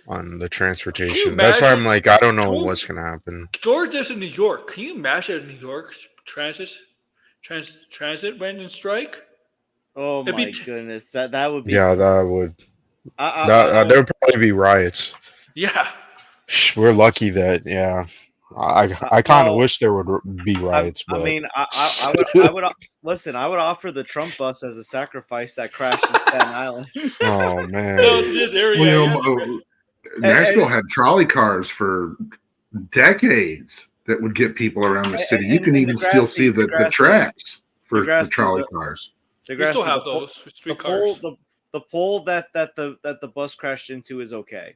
on the Can transportation. you That's why I'm imagine- like, I don't know George- what's gonna happen. George lives in New York. Can you imagine if New York's transit went in strike? Oh It'd be my t- goodness, that would be. Yeah, that would I there would probably be riots. Yeah. We're lucky that I kind of well, wish there would be riots, I but mean, I would listen. I would offer the Trump bus as a sacrifice that crashed in Staten Island. oh That was man, his area. Well, Nashville had trolley cars for decades that would get people around the city. You can even still see the tracks for the trolley cars. We still have those street cars. The pole that the bus crashed into is okay.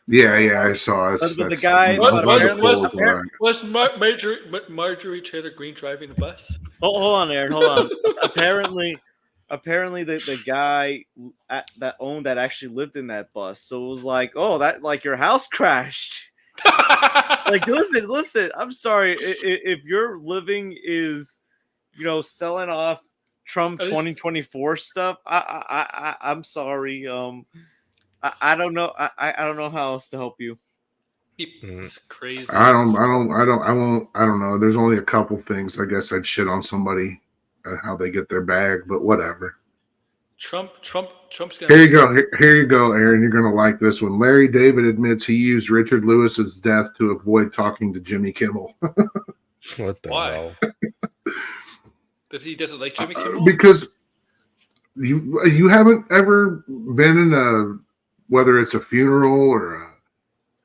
Yeah, I saw it. But the guy Was Marjorie Taylor Greene driving the bus? Hold on, Aaron. Hold on. apparently, the guy that actually lived in that bus. So it was like, oh, that like your house crashed. Like, listen. I'm sorry if your living is, selling off Trump 2024 stuff. I'm sorry. I don't know. I don't know how else to help you. It's crazy. I don't know. There's only a couple things. I guess I'd shit on somebody how they get their bag, but whatever. Trump's gonna. Here you go. Here you go, Aaron. You're gonna like this one. Larry David admits he used Richard Lewis's death to avoid talking to Jimmy Kimmel. what the Why? hell? He doesn't like Jimmy Kimmel? Because you haven't ever been in a, whether it's a funeral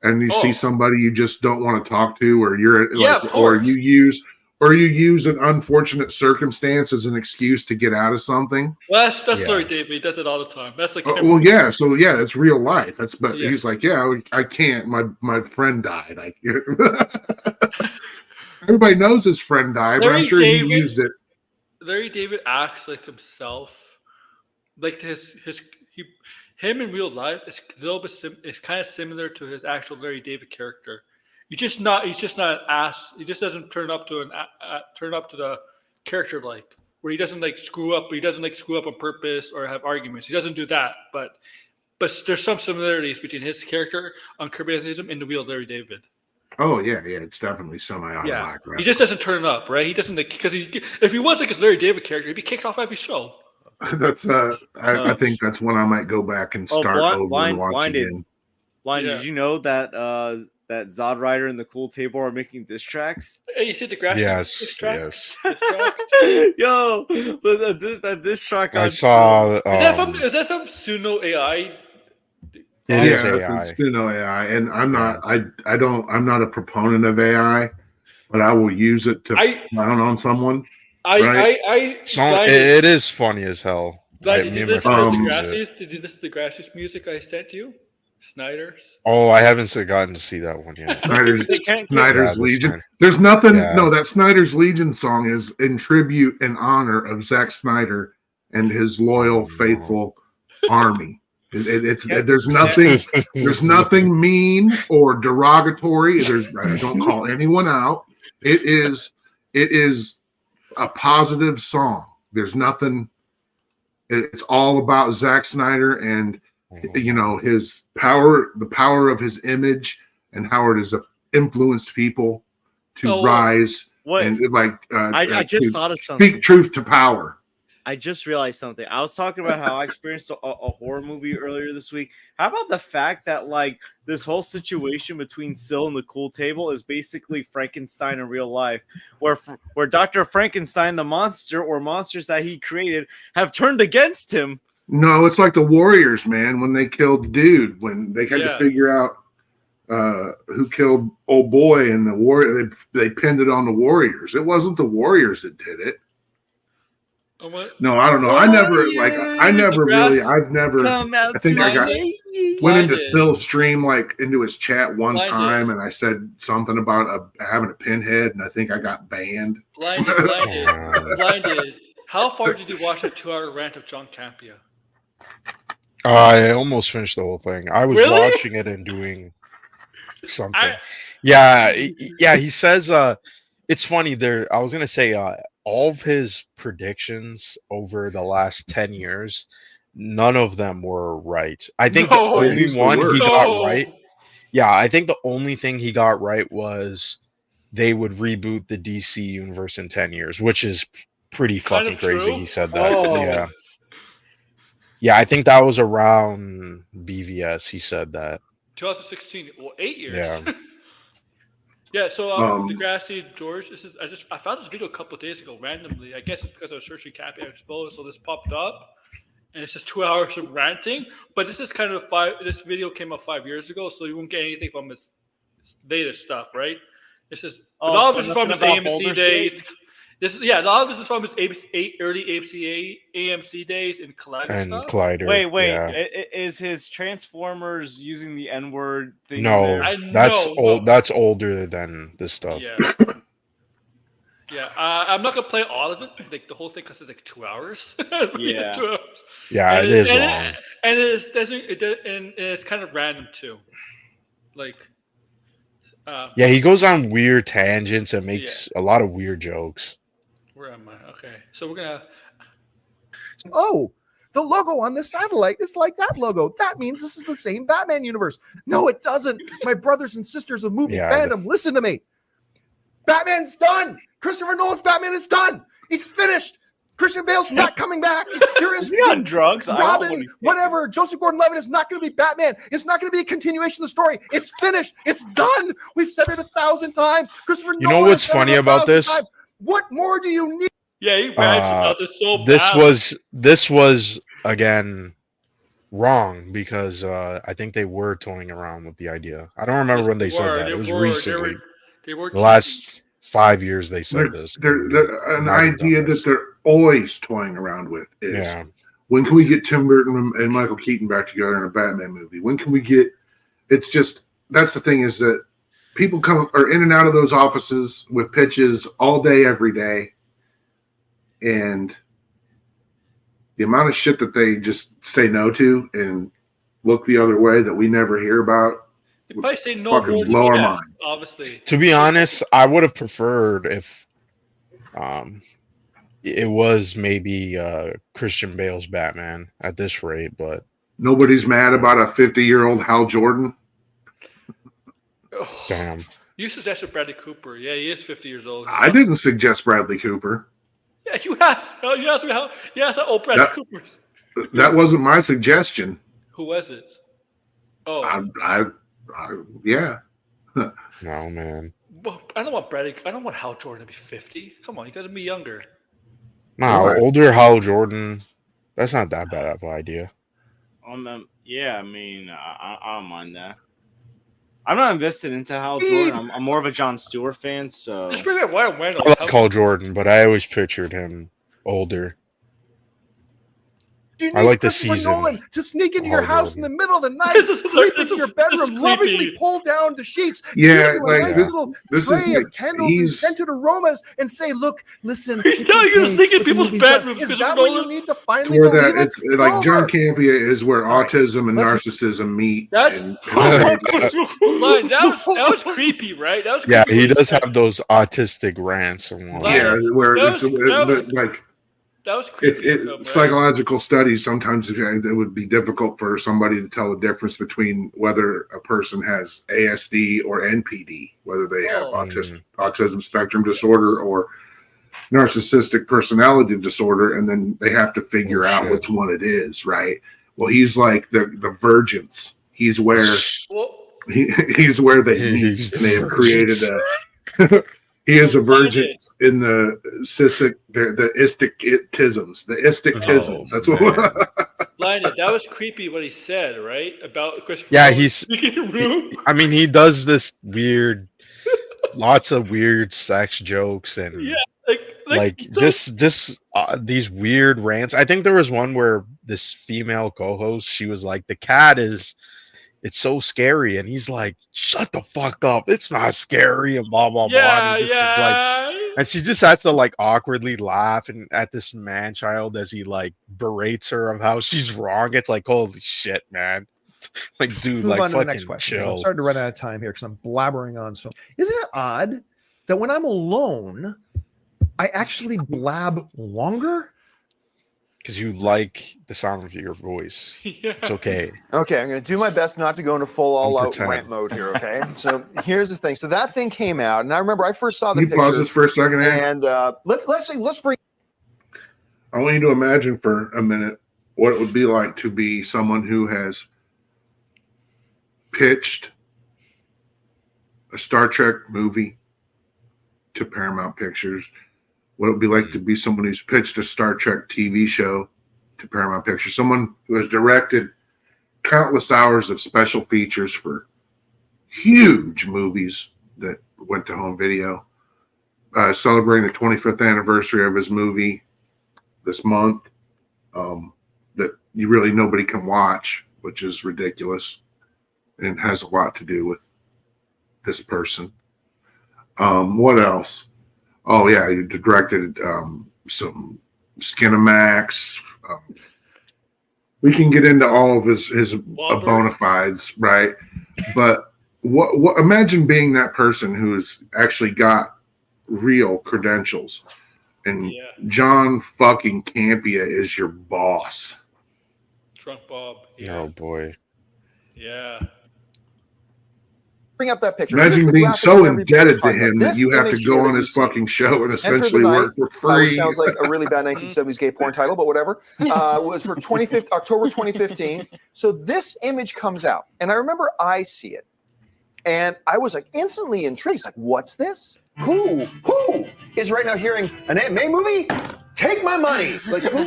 and you see somebody you just don't want to talk to, or you're like, or you use an unfortunate circumstance as an excuse to get out of something. Well, that's Larry David. He does it all the time. That's like well, yeah. So yeah, it's real life. He's like, yeah, I can't. My friend died. Everybody knows his friend died, but I'm sure he used it. Larry David acts like himself, like him in real life is a little bit. It's kind of similar to his actual Larry David character. He's just not an ass. He just doesn't turn up to the character like where he doesn't like screw up. He doesn't like screw up on purpose or have arguments. He doesn't do that. But there's some similarities between his character on Curb Your Enthusiasm and the real Larry David. Oh yeah, it's definitely semi-automatic. Yeah, he just doesn't turn up, right? He doesn't like because if he was like his Larry David character, he'd be kicked off every show. That's I think that's when I might go back and start over and watch again. Blind, Yeah. did you know that that Zod Rider and the Cool Table are making diss tracks? Hey, you see the grassy Yes, diss track? yes. Diss tracks? Yo, that diss track I on saw. Is that some Suno AI? It is Yeah, it's AI. Suno AI, and I'm Yeah. not. I'm not a proponent of AI, but I will use it to I frown on someone. I Right. blinded. It is funny as hell. Blind, Me did you and my listen to friends the use it. Grassies? Did you listen to the Grassies music I sent you? Snyder's. Oh, I haven't gotten to see that one yet. Snyder's Can't- Snyder's Yeah, Legion. Snyder. There's nothing. Yeah. No, that Snyder's Legion song is in tribute and honor of Zack Snyder and his loyal, faithful army. There's nothing. There's nothing mean or derogatory. I don't call anyone out. It is a positive song. There's nothing. It's all about Zack Snyder and his power, the power of his image, and how it has influenced people to Oh, rise What? and I just to thought of something. speak truth to power. I just realized something. I was talking about how I experienced a horror movie earlier this week. How about the fact that like this whole situation between Syl and the Cool Table is basically Frankenstein in real life, where Dr. Frankenstein, the monster or monsters that he created, have turned against him. No, it's like the Warriors, man, when they killed the dude, when they had to Yeah. figure out who killed old boy, and the warrior they pinned it on the Warriors. It wasn't the Warriors that did it. Oh, what? No, I don't know. I never really. I've never. Come out I think to I got play. went into Blinded. Phil's stream, like into his chat one Blinded. time, and I said something about having a pinhead, and I think I got banned. Blinded. How far did you watch a 2-hour rant of John Campea? I almost finished the whole thing. I was Really? watching it and doing something. Yeah. He says. It's funny. I was gonna say. All of his predictions over the last 10 years, none of them were right. I think No. the Yeah, only he's the one he worst. got right. Yeah, I think the only thing he got right was they would reboot the DC universe in 10 years, which is pretty Kind fucking of crazy. true. He said that. Oh. Yeah. Yeah, I think that was around BVS. He said that. 2016. Well, 8 years. Yeah. Yeah, so Degrassi, George, I found this video a couple of days ago randomly. I guess it's because I was searching Campea Exposed, so this popped up, and it's just 2 hours of ranting. But this is kind of this video came out 5 years ago, so you won't get anything from his latest stuff, right? It's just a lot of this is from his AMC days. A lot of this is from his early AMC days and Collider And stuff. Collider. Wait. Yeah. Is his Transformers using the N-word thing? No, in there? that's No. old. That's older than this stuff. Yeah. Yeah, I'm not gonna play all of it, like the whole thing, because it's like 2 hours. Yeah. It's 2 hours. Yeah, And it is and long. and it's kind of random too. Like, Yeah, he goes on weird tangents and makes a lot of weird jokes. where am I? Okay, so we're gonna. Oh, the logo on this satellite is like that logo. That means this is the same Batman universe. No, it doesn't. My brothers and sisters of movie Yeah, fandom, listen to me. Batman's done. Christopher Nolan's Batman is done. He's finished. Christian Bale's not coming back. There Is is he on drugs? I don't know what Robin, he's whatever. Joseph Gordon-Levitt is not going to be Batman. It's not going to be a continuation of the story. It's finished. It's done. We've said it 1,000 times. Christopher You know Nolan what's has said it funny about 1,000 this? times. What more do you need? Yeah, he raps about this so This bad. this was again wrong because I think they were toying around with the idea. I don't remember Yes, when they they said were. that. They It was were. recently. They were The last 5 years they said this. An Not even done idea this. that they're always toying around with is Yeah. when can we get Tim Burton and Michael Keaton back together in a Batman movie? When can we get? It's just that's the thing is that people are in and out of those offices with pitches all day, every day, and the amount of shit that they just say no to and look the other way that we never hear about. They probably say no Fucking more blow than our yes, mind. obviously. To be honest, I would have preferred if it was maybe Christian Bale's Batman at this rate, but Nobody's mad about a 50-year-old Hal Jordan. damn. You suggested Bradley Cooper. Yeah, he is 50 years old. I didn't suggest Bradley Cooper. Yeah, you asked. Oh, you asked me how. You asked how old Bradley That- Cooper is. That wasn't my suggestion. Who was it? Oh, Yeah. No, man. well, I don't want Brady. I don't want Hal Jordan to be 50. Come on, you got to be younger. No, Why? older Hal Jordan. That's not that bad of an idea. Yeah, I mean, I don't mind that. I'm not invested into Hal Jordan. I'm more of a Jon Stewart fan, so Just bring back Ryan I Reynolds. like Hal Jordan, but I always pictured him older. You I need like the Christopher season. Nolan to sneak into your Hal house in Jordan. the middle of the night, This is- creep this into is- your this bedroom, is lovingly creepy. pull down the sheets, Yeah, give you a like nice this- little this is tray of like- candles and he's- scented aromas, and say, "Look, listen, He's it's telling you to okay, sneak in but the people's movie's done." bedrooms, Is Christopher that what you Nolan? need to finally Where believe that it? it's like over. John Campea is where All right, autism and let's- narcissism meet. That's and- Line, that was creepy, right? That was Yeah, creepy he what does said. have those autistic rants and whatnot. yeah, where That it's was- like That was creepy. of him, right? psychological studies sometimes it would be difficult for somebody to tell the difference between whether a person has ASD or NPD, whether they have Oh. autism spectrum disorder or narcissistic personality disorder, and then they have to figure out shit. which one it is, right? Well, he's like the virgins. He's where Well, he's where they meet, He's and they have the created a. He is a virgin in the istic istictisms. The istictisms. Oh, That's what. man. Lionel, that was creepy what he said, right? About Christopher Yeah, Nolan he's. sneaking in the room. I mean, he does this weird, lots of weird sex jokes and Yeah, like so- just these weird rants. I think there was one where this female co-host, she was like, "The cat is, it's so scary," and he's like, "Shut the fuck up! It's not scary," and blah blah blah. yeah, And he just is like, yeah. and she just has to like awkwardly laugh and at this man child as he like berates her of how she's wrong. It's like, holy shit, man! Like, dude, Move like on to the fucking next question. I'm chill. starting to run out of time here because I'm blabbering on. So, isn't it odd that when I'm alone, I actually blab longer? Because you like the sound of your voice. Yeah. It's okay. Okay, I'm going to do my best not to go into full all-out pretend. rant mode here. Okay, so here's the thing. So that thing came out, and I remember I first saw the Can you pause this picture. for a second? Aaron? And let's bring. I want you to imagine for a minute what it would be like to be someone who has pitched a Star Trek movie to Paramount Pictures. What it would be like to be someone who's pitched a Star Trek TV show to Paramount Pictures. Someone who has directed countless hours of special features for huge movies that went to home video. Celebrating the 25th anniversary of his movie this month, that you really nobody can watch, which is ridiculous and has a lot to do with this person. What else? Oh yeah, he directed some Skinamax. We can get into all of his Wahlberg. bona fides, right? But what? Imagine being that person who's actually got real credentials, and Yeah. John fucking Campea is your boss. Drunk Bob. Yeah. Oh boy. Yeah. Bring up that picture. Imagine Here's the being graphic so everybody's indebted to talking about. him that This you have to image go here on that his you see, fucking show and the essentially Night, work for which free. sounds like a really bad 1970s gay porn title, but whatever. Was for October 2015. So this image comes out, and I remember I see it, and I was like instantly intrigued. It's like, what's this? Who is right now hearing an Aunt May movie? Take my money. Like who?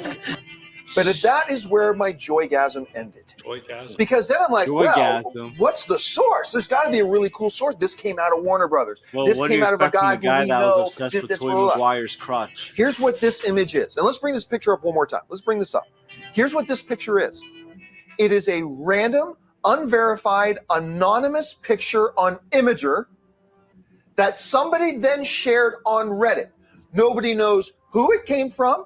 But that is where my joygasm ended. Joygasm. Because then I'm like, well, Joygasm. what's the source? There's got to be a really cool source. This came out of Warner Brothers. Well, This what came are you out of a expecting guy the guy who we that know was obsessed did with this, Toy blah, blah, blah. Maguire's crotch? Here's what this image is. And let's bring this picture up one more time. Let's bring this up. Here's what this picture is. It is a random, unverified, anonymous picture on Imager that somebody then shared on Reddit. Nobody knows who it came from.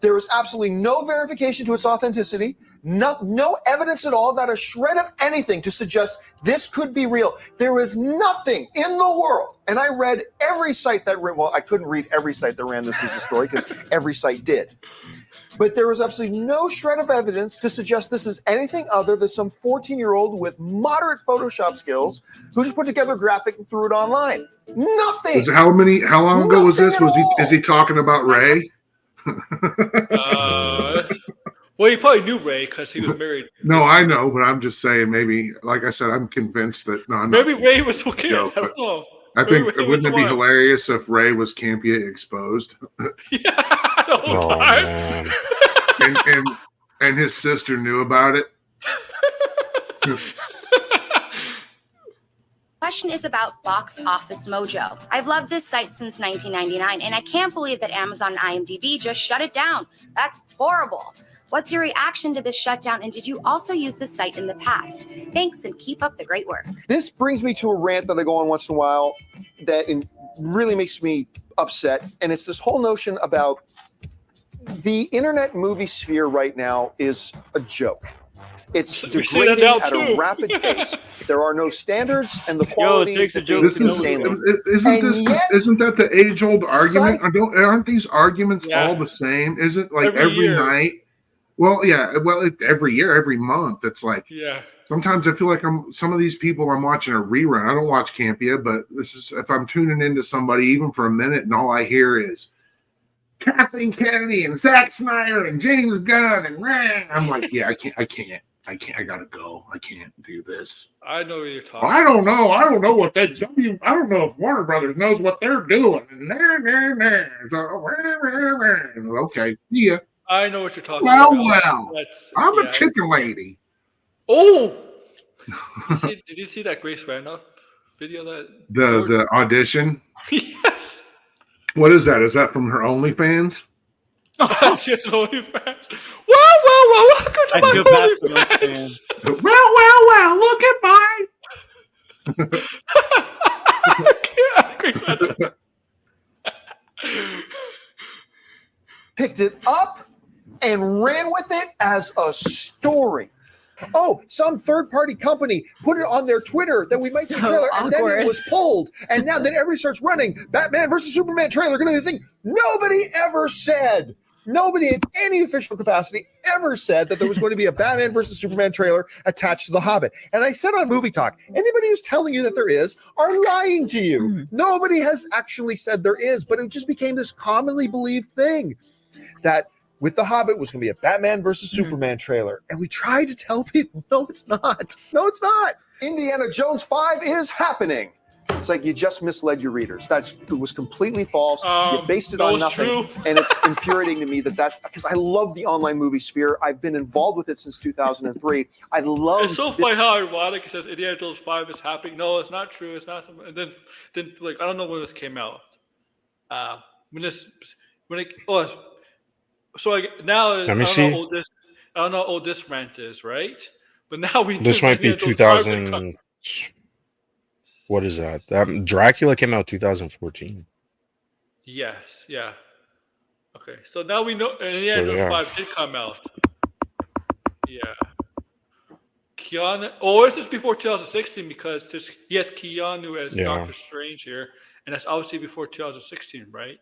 There is absolutely no verification to its authenticity. No evidence at all, not a shred of anything to suggest this could be real. There is nothing in the world. And I read every site that ran, well, I couldn't read every site that ran this as a story because every site did. But there was absolutely no shred of evidence to suggest this is anything other than some 14-year-old with moderate Photoshop skills who just put together a graphic and threw it online. Nothing. How long ago was Nothing this? at all. Is he talking about Ray? Was Well, he probably knew Ray because he was married. No, I know, but I'm just saying maybe, like I said, I'm convinced that no, I'm Maybe not, Ray was okay. No, I don't know. I think Ray was wouldn't it the be one. hilarious if Ray was Campea exposed Yeah, the whole Oh time. man. and his sister knew about it? Question is about Box Office Mojo. I've loved this site since 1999, and I can't believe that Amazon and IMDb just shut it down. That's horrible. What's your reaction to this shutdown, and did you also use this site in the past? Thanks, and keep up the great work. This brings me to a rant that I go on once in a while that really makes me upset. And it's this whole notion about the internet movie sphere right now is a joke. It's We see that degrading now, at too. a rapid pace. There are no standards, and the quality it takes is a joke This to know is, what you insanely. And yet- isn't that the age-old argument? Sites- Aren't these arguments Yeah. all the same? Isn't like Every every year. night? Well, yeah. Well, every year, every month. It's like Yeah. sometimes I feel like some of these people I'm watching a rerun. I don't watch Campea, but this is if I'm tuning into somebody even for a minute, and all I hear is Kathleen Kennedy and Zack Snyder and James Gunn and I'm like, yeah, I can't. I gotta go. I can't do this. I know what you're talking. I don't know. I don't know what that's. I don't know if Warner Brothers knows what they're doing. Okay, yeah. I know what you're talking Well, about. That's, I'm yeah. a chicken lady. Oh, did you see that Grace Randolph video? That The audition. Yes. What is that? Is that from her OnlyFans? She has an OnlyFans. Well, welcome to I my feel bad for those OnlyFans. fans. Well, look at mine. picked it up and ran with it as a story. Oh, some third-party company put it on their Twitter that we might see a So trailer, and then awkward. it was pulled. And now then everybody starts running. Batman versus Superman trailer, going to be this thing. Nobody ever said, nobody in any official capacity ever said that there was going to be a Batman versus Superman trailer attached to The Hobbit. And I said on Movie Talk, anybody who's telling you that there is are lying to you. Nobody has actually said there is, but it just became this commonly believed thing that with The Hobbit was going to be a Batman versus Superman trailer. And we tried to tell people, no, it's not. No, it's not. Indiana Jones 5 is happening. It's like you just misled your readers. It was completely false. You based it that on was nothing. true. And it's infuriating to me that's because I love the online movie sphere. I've been involved with it since 2003. I love It's so funny how ironic it says Indiana Jones 5 is happening. No, it's not true. It's not. And then like I don't know when this came out. So now Let me see. I don't know how old this rant is, right? But now we This knew might be Indiana Jones 5 would come. 2000. What is that? Dracula came out 2014. Yes, yeah. Okay, so now we know Indiana Jones 5 did come out. Yeah. Keanu. Oh, this is before 2016 because he has Keanu as Doctor Strange here, and that's obviously before 2016, right?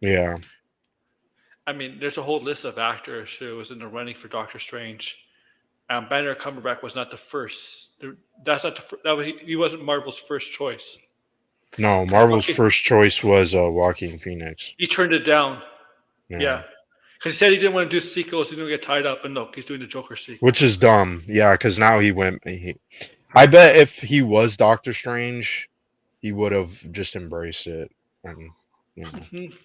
Yeah. I mean, there's a whole list of actors who was in the running for Doctor Strange. Benedict Cumberbatch was not the first. That's not he wasn't Marvel's first choice. No, Marvel's first choice was Joaquin Phoenix. He turned it down. Yeah. Because he said he didn't want to do sequels. He didn't get tied up. And look, he's doing the Joker sequel. Which is dumb. Yeah, because now he went. I bet if he was Doctor Strange, he would have just embraced it. And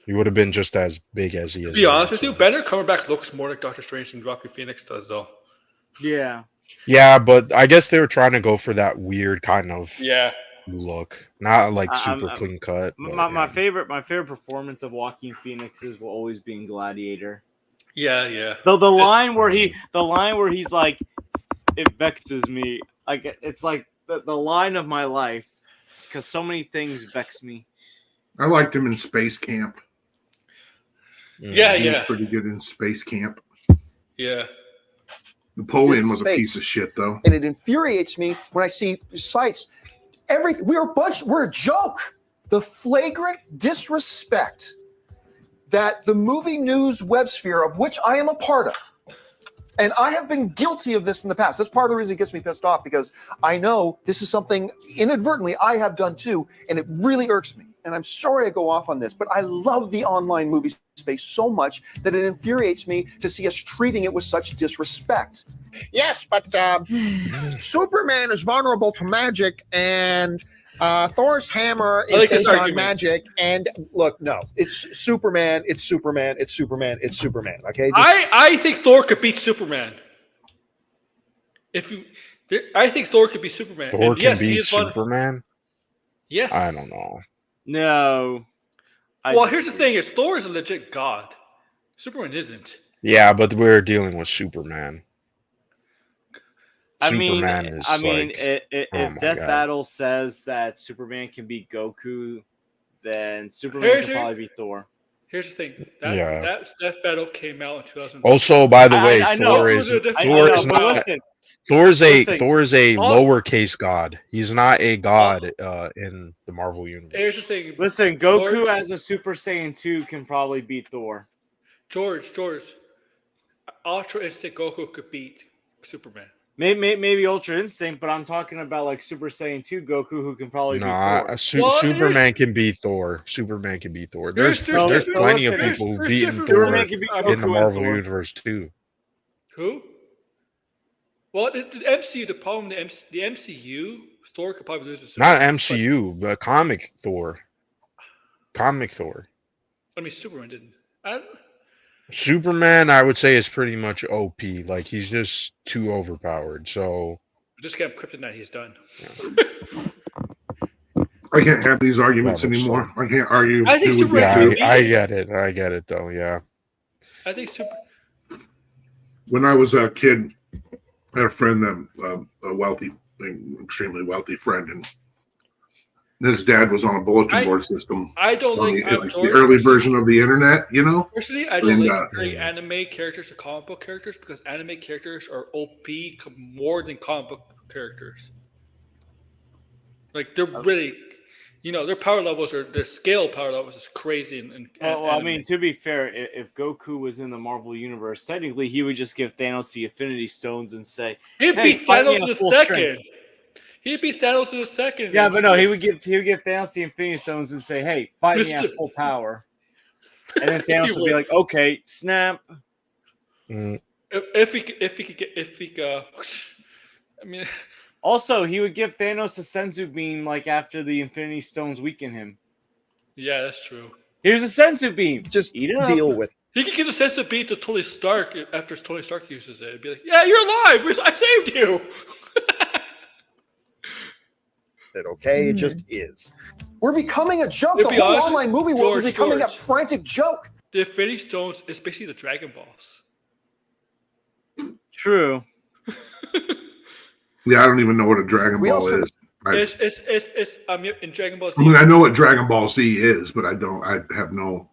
he would have been just as big as he is. To be honest with you, Benedict Cumberbatch looks more like Doctor Strange than Joaquin Phoenix does, though. Yeah. Yeah, but I guess they were trying to go for that weird kind of look, not like super clean cut. My favorite performance of Joaquin Phoenix's will always be in Gladiator. Yeah. The line where he's like, it vexes me. Like it's like the line of my life, because so many things vex me. I liked him in Space Camp. Yeah. He was pretty good in Space Camp. Yeah. Napoleon was a piece of shit, though. And it infuriates me when I see sites. We're a joke. The flagrant disrespect that the movie news web sphere, of which I am a part of, and I have been guilty of this in the past. That's part of the reason it gets me pissed off, because I know this is something inadvertently I have done too, and it really irks me. and I'm sorry I go off on this, but I love the online movie space so much that it infuriates me to see us treating it with such disrespect. Yes, but Superman is vulnerable to magic, and Thor's hammer is based on magic. And look, no, it's Superman. It's Superman. It's Superman. It's Superman. Okay. I think Thor could beat Superman. I think Thor could be Superman. Thor and can yes, beat Superman? Yes. I don't know. No. Well, here's the thing: is Thor is a legit god. Superman isn't. Yeah, but we're dealing with Superman. I Superman mean, is if Death God. Battle says that Superman can beat Goku, then Superman can probably beat Thor. Here's the thing: that Death Battle came out in 2000. Also, by the way, I know, Thor is not. Thor is a lowercase god. He's not a god in the Marvel universe. Here's the thing. Listen, Goku as a Super Saiyan 2 can probably beat Thor. George, Ultra Instinct Goku could beat Superman. Maybe Ultra Instinct, but I'm talking about like Super Saiyan 2 Goku, who can probably beat Thor. Superman can beat Thor. Superman can beat Thor. There's plenty of people who've beaten Thor in the Marvel universe too. Who? Well, the MCU, the problem, the MCU, Thor could probably lose to Superman. Not MCU, but comic Thor. Comic Thor. I mean, Superman didn't. Superman, I would say, is pretty much OP. Like, he's just too overpowered. So just get him kryptonite, he's done. I can't have these arguments anymore. I can't argue. I think Superman. I get it. I get it, though. Yeah. I think When I was a kid, I had a friend that a wealthy, extremely wealthy friend, and his dad was on a bulletin board system. I don't like the early version of the internet, you know. Personally, I don't like anime characters or comic book characters because anime characters are OP more than comic book characters. Like they're really, their power levels their scale power levels is crazy. Well, I mean, to be fair, if Goku was in the Marvel universe, technically he would just give Thanos the Infinity Stones and say, "He'd beat Thanos in a second." He'd beat Thanos in a second. Yeah, but no, he would give Thanos the Infinity Stones and say, "Hey, fight me at full power," and then Thanos would be like, "Okay, snap." If he could, I mean. Also, he would give Thanos a Senzu beam like after the Infinity Stones weaken him. Yeah, that's true. Here's a Senzu beam. Just deal with it. He could give a Senzu beam to Tony Stark after Tony Stark uses it. It'd be like, "Yeah, you're alive. I saved you." Okay, it just is. We're becoming a joke. The whole online movie world is becoming a frantic joke. The Infinity Stones is basically the Dragon Balls. True. Yeah, I don't even know what a Dragon Ball is. It's in Dragon Ball Z. I mean, I know what Dragon Ball Z is, but I don't know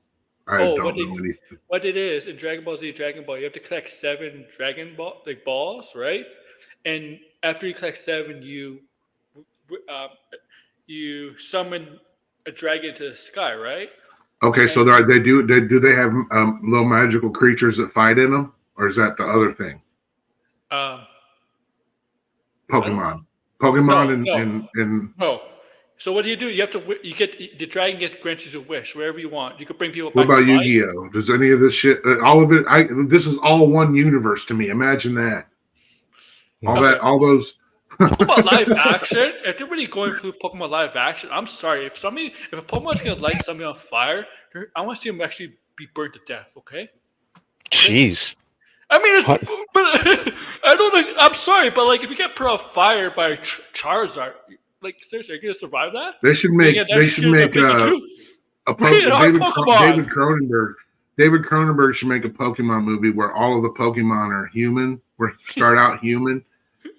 anything. What it is in Dragon Ball Z, Dragon Ball, you have to collect 7 Dragon Ball balls, right? And after you collect 7, you summon a dragon to the sky, right? Okay, so do they have little magical creatures that fight in them, or is that the other thing? Pokemon. No. So what do? You get the dragon grants you a wish wherever you want. You could bring people back. What about Yu-Gi-Oh? Does any of this shit? All of it. This is all one universe to me. Imagine that. All those. Pokemon live action. If they're really going through Pokemon live action, I'm sorry. If a Pokemon's gonna light somebody on fire, I want to see them actually be burned to death. Okay. Jeez. I mean, but I don't think. I'm sorry, but like, if you get put on fire by Charizard, like seriously, are you gonna survive that? They should make. David Cronenberg. David Cronenberg should make a Pokemon movie where all of the Pokemon are human, where start out human,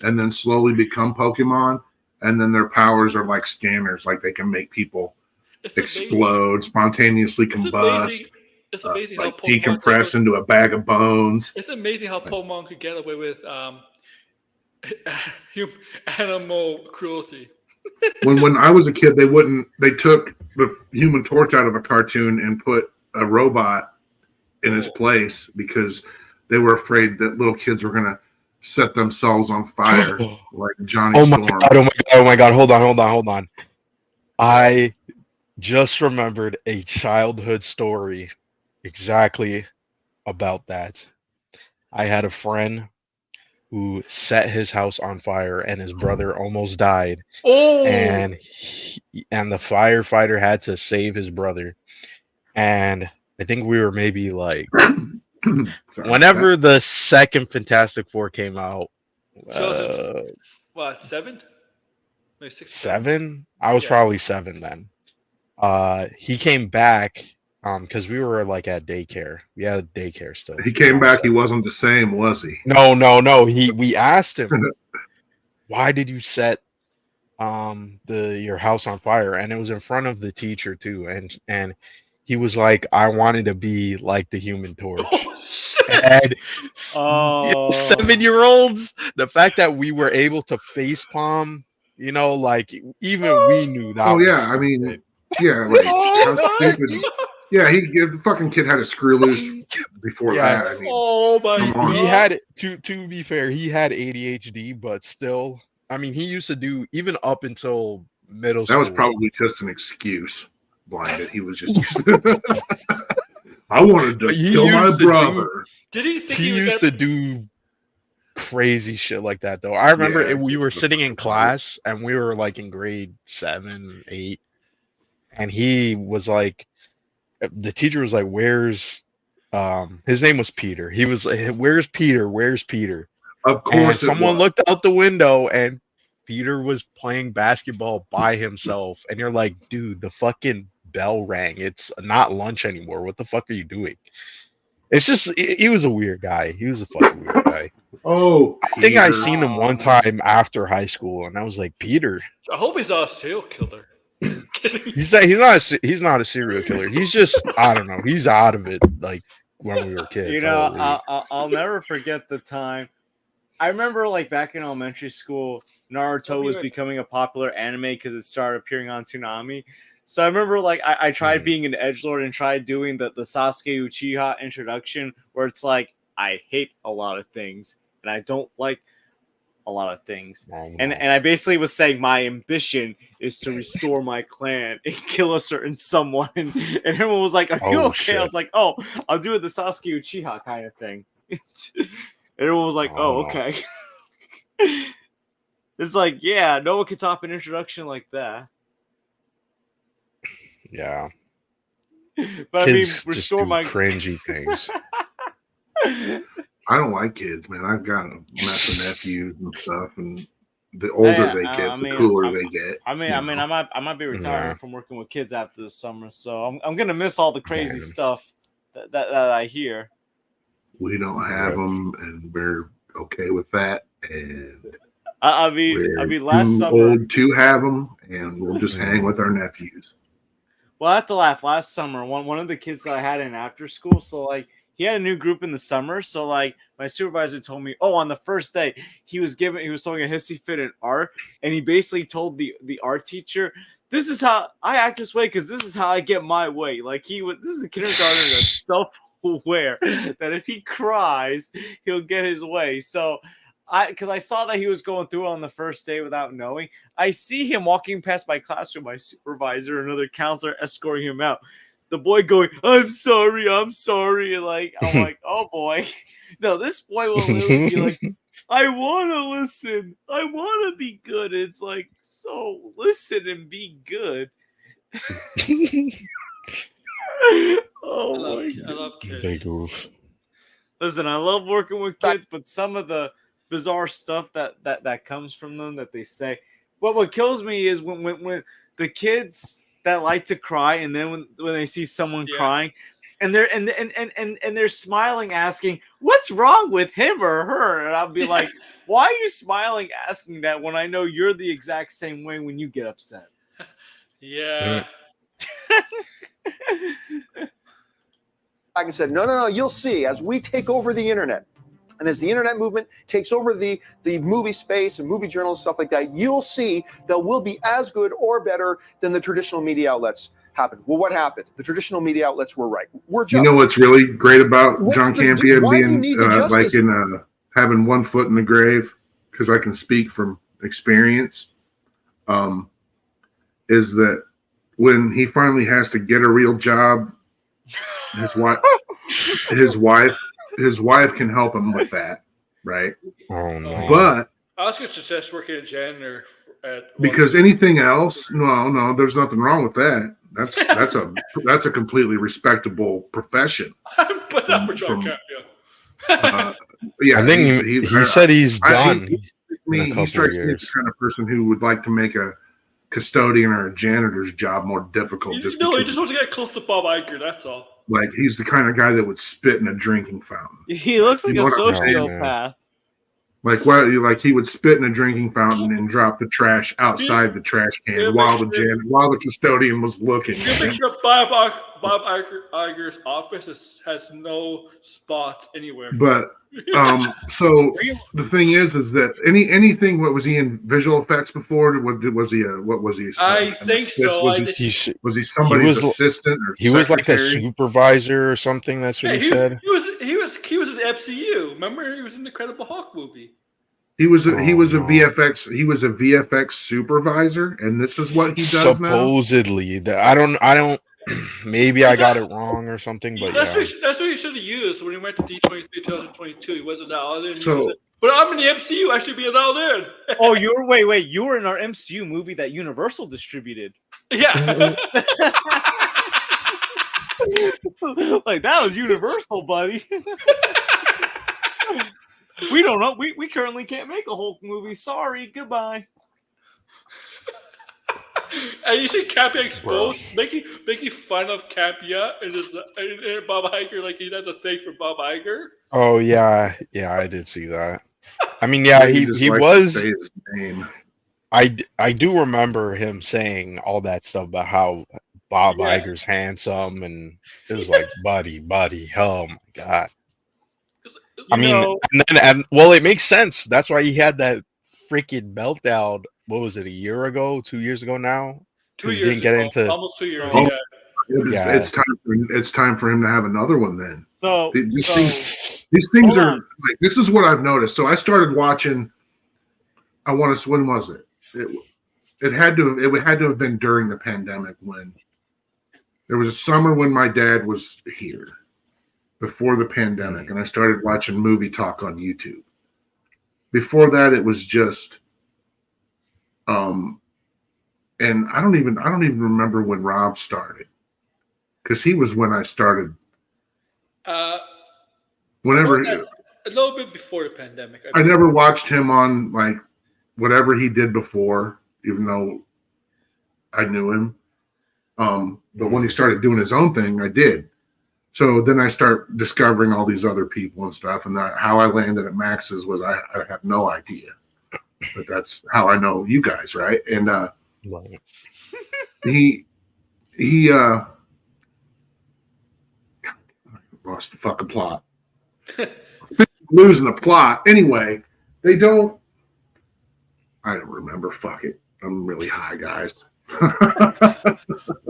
and then slowly become Pokemon, and then their powers are like scanners, like they can make people explode, spontaneously combust. It's amazing how Pokemon decompress into a bag of bones. It's amazing how Pokemon could get away with animal cruelty. when I was a kid, they took the Human Torch out of a cartoon and put a robot in his place because they were afraid that little kids were gonna set themselves on fire like Johnny Storm. Oh my god! Hold on! I just remembered a childhood story exactly about that. I had a friend who set his house on fire and his brother almost died, Oh, and and the firefighter had to save his brother. And I think we were maybe like Sorry about whenever the second Fantastic Four came out, so was uh, it what, 7? Maybe 6 or 7? 7. I was Yeah. probably 7 then. He came back because we were like at daycare. We had daycare still. that. He came I was back. He 7. wasn't the same, was he? No. We asked him, why did you set your house on fire? And it was in front of the teacher too. And he was like, I wanted to be like the Human Torch. Oh shit! And Oh. 7-year-olds, the fact that we were able to face palm, like even we knew that Oh was yeah, I mean, stupid. yeah, like Oh how my stupid. Yeah, the fucking kid had a screw loose before Yeah. that. I mean, Oh my Come on. god! He had, to be fair, he had ADHD, but still, I mean, he used to do even up until middle that school. was probably just an excuse. Blinded. He was just. I wanted to But he kill my used to do- brother. Did he think He would used get to do crazy shit like that, though. I remember Yeah, we were just sitting in fucking class and we were like in grade 7, 8, and he was like, the teacher was like, "Where's?" His name was Peter. He was like, "Where's Peter? Where's Peter?" Of And course, it someone was. looked out the window and Peter was playing basketball by himself. And you're like, dude, the fucking bell rang. It's not lunch anymore. What the fuck are you doing? It's just, he was a weird guy. He was a fucking weird guy. Oh, I think I Peter. seen him one time after high school, and I was like, Peter. I hope he's not a serial killer. Kidding. He's not a serial killer. He's just, I don't know. He's out of it. Like when we were kids. You know, I'll never forget the time. I remember, like, back in elementary school, Naruto was becoming a popular anime because it started appearing on Toonami. So I remember, like, I tried being an edgelord and tried doing the Sasuke Uchiha introduction, where it's like, I hate a lot of things and I don't like a lot of things. And I basically was saying my ambition is to restore my clan and kill a certain someone. And everyone was like, "Are you Oh, okay?" shit. I was like, "Oh, I'll do it the Sasuke Uchiha kind of thing." Everyone was like, "Oh, okay." It's like, yeah, no one can top an introduction like that. Yeah. But Kids I mean, just restore do my cringy things. I don't like kids, man. I've got a mess of nephews and stuff, and the older they get, the cooler they get. I might be retiring from working with kids after this summer, so I'm gonna miss all the crazy stuff that I hear. We don't have them, and we're okay with that. And I mean, last summer, old to have them, and we'll just hang with our nephews. Well, I have to laugh. Last summer, one of the kids that I had in after school, so like he had a new group in the summer. So like my supervisor told me, oh, on the first day he was throwing a hissy fit in art, and he basically told the art teacher, "This is how I act this way because this is how I get my way." Like this is a kindergartner that's self-aware that if he cries, he'll get his way. So because I saw that he was going through on the first day without knowing. I see him walking past my classroom, my supervisor, another counselor escorting him out. The boy going, I'm sorry. And like, I'm like, oh boy. No, this boy will literally be like, I want to listen. I want to be good. It's like, so listen and be good. Oh I love kids. Big oof. Listen, I love working with kids, but some of the bizarre stuff that comes from them that they say. What kills me is when the kids that like to cry, and then when they see someone crying, and they're smiling, asking, "What's wrong with him or her?" And I'll be like, "Why are you smiling, asking that when I know you're the exact same way when you get upset?" Yeah. Like I said, no, you'll see as we take over the internet. And as the internet movement takes over the movie space and movie journals, stuff like that, you'll see that we'll be as good or better than the traditional media outlets happened. Well, what happened? The traditional media outlets were right. We're just. You know what's really great about John Campea why do you being need the justice? having one foot in the grave, because I can speak from experience, is that when he finally has to get a real job, his wife, his wife, his wife can help him with that, right? Oh no. But I was going to suggest working a janitor at because anything else, no, there's nothing wrong with that. That's a completely respectable profession. Put that for John Campea. Yeah, I think he said he's done in a he couple strikes of me as the years. kind of person who would like to make a custodian or a janitor's job more difficult. He Just just wants to get close to Bob Iger. That's all. like he's the kind of guy that would spit in a drinking fountain. He looks like You a know what I'm saying? sociopath. Like he would spit in a drinking fountain and drop the trash outside the trash can while the custodian was looking. You make sure Bob Iger's office has no spots anywhere. But so the thing is that anything. What was he in visual effects before? What was he? What was he? I think so. Was he somebody's assistant? Or he was like a secretary? supervisor or something. That's what he said. He was in the MCU. Remember, he was in the Incredible Hulk movie. He was a VFX supervisor, and this is what he does supposedly. I don't. Maybe I got it wrong or something, but that's what he should have used when he went to D23 2022. He wasn't allowed in. So, but I'm in the MCU. I should be allowed in. Oh, you were in our MCU movie that Universal distributed. Yeah. Like that was Universal, buddy. We don't know. We currently can't make a Hulk movie. Sorry, goodbye. And you see Campea exposed, making fun of Campea and Bob Iger, like he has a thing for Bob Iger. Oh yeah, I did see that. I mean, yeah, he was. Say his name. I do remember him saying all that stuff about how Bob Iger's handsome, and it was like, buddy, oh my god. I mean, well, it makes sense. That's why he had that freaking meltdown. What was it? A year ago? 2 years ago now? 2 years ago. Almost 2 years. It's time for him to have another one then. So these things are like, this is what I've noticed. So I started watching. When was it? It had to have been during the pandemic, when there was a summer when my dad was here before the pandemic, and I started watching Movie Talk on YouTube. Before that, it was just and I don't even remember when Rob started, because he was when I started. Whenever a little bit before the pandemic. I never watched him on like whatever he did before, even though I knew him. But when he started doing his own thing, I did. So then I start discovering all these other people and stuff, and how I landed at Max's was I have no idea, but that's how I know you guys, right? And he lost the fucking plot. Losing the plot. Anyway, I don't remember. Fuck it. I'm really high, guys.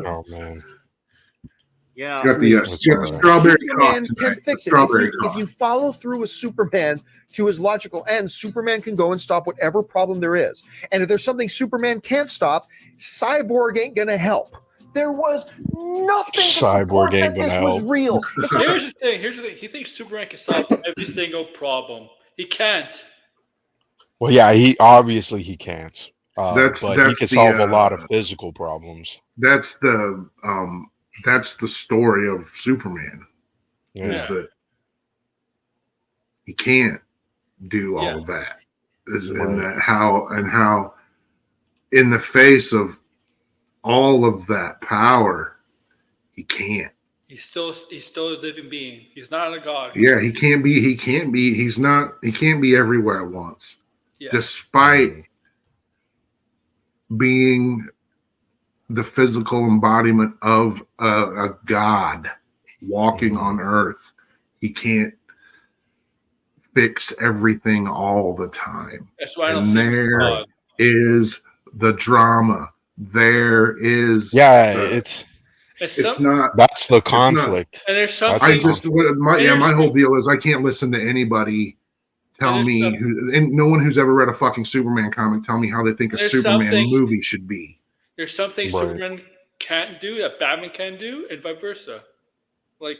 Oh man. Yeah. Got the strawberry Superman cough can tonight. fix it. Strawberry If you follow through with Superman to his logical end, Superman can go and stop whatever problem there is. And if there's something Superman can't stop, Cyborg ain't gonna help. There was nothing to support that this was real. Here's the thing. He thinks Superman can solve every single problem. He can't. Well, yeah, he can't. But he can solve a lot of physical problems. That's the story of Superman. Is that he can't do all of that. And how in the face of all of that power, he can't. He's still a living being. He's not a god. Yeah, he can't be everywhere at once. Yeah. Despite being the physical embodiment of a god walking on earth, he can't fix everything all the time. That's why I don't and there is the drama. There is it's not. That's the conflict. And there's something. My whole deal is I can't listen to anybody tell me and no one who's ever read a fucking Superman comic tell me how they think a Superman movie should be. There's something Superman can't do that Batman can do, and vice versa. Like,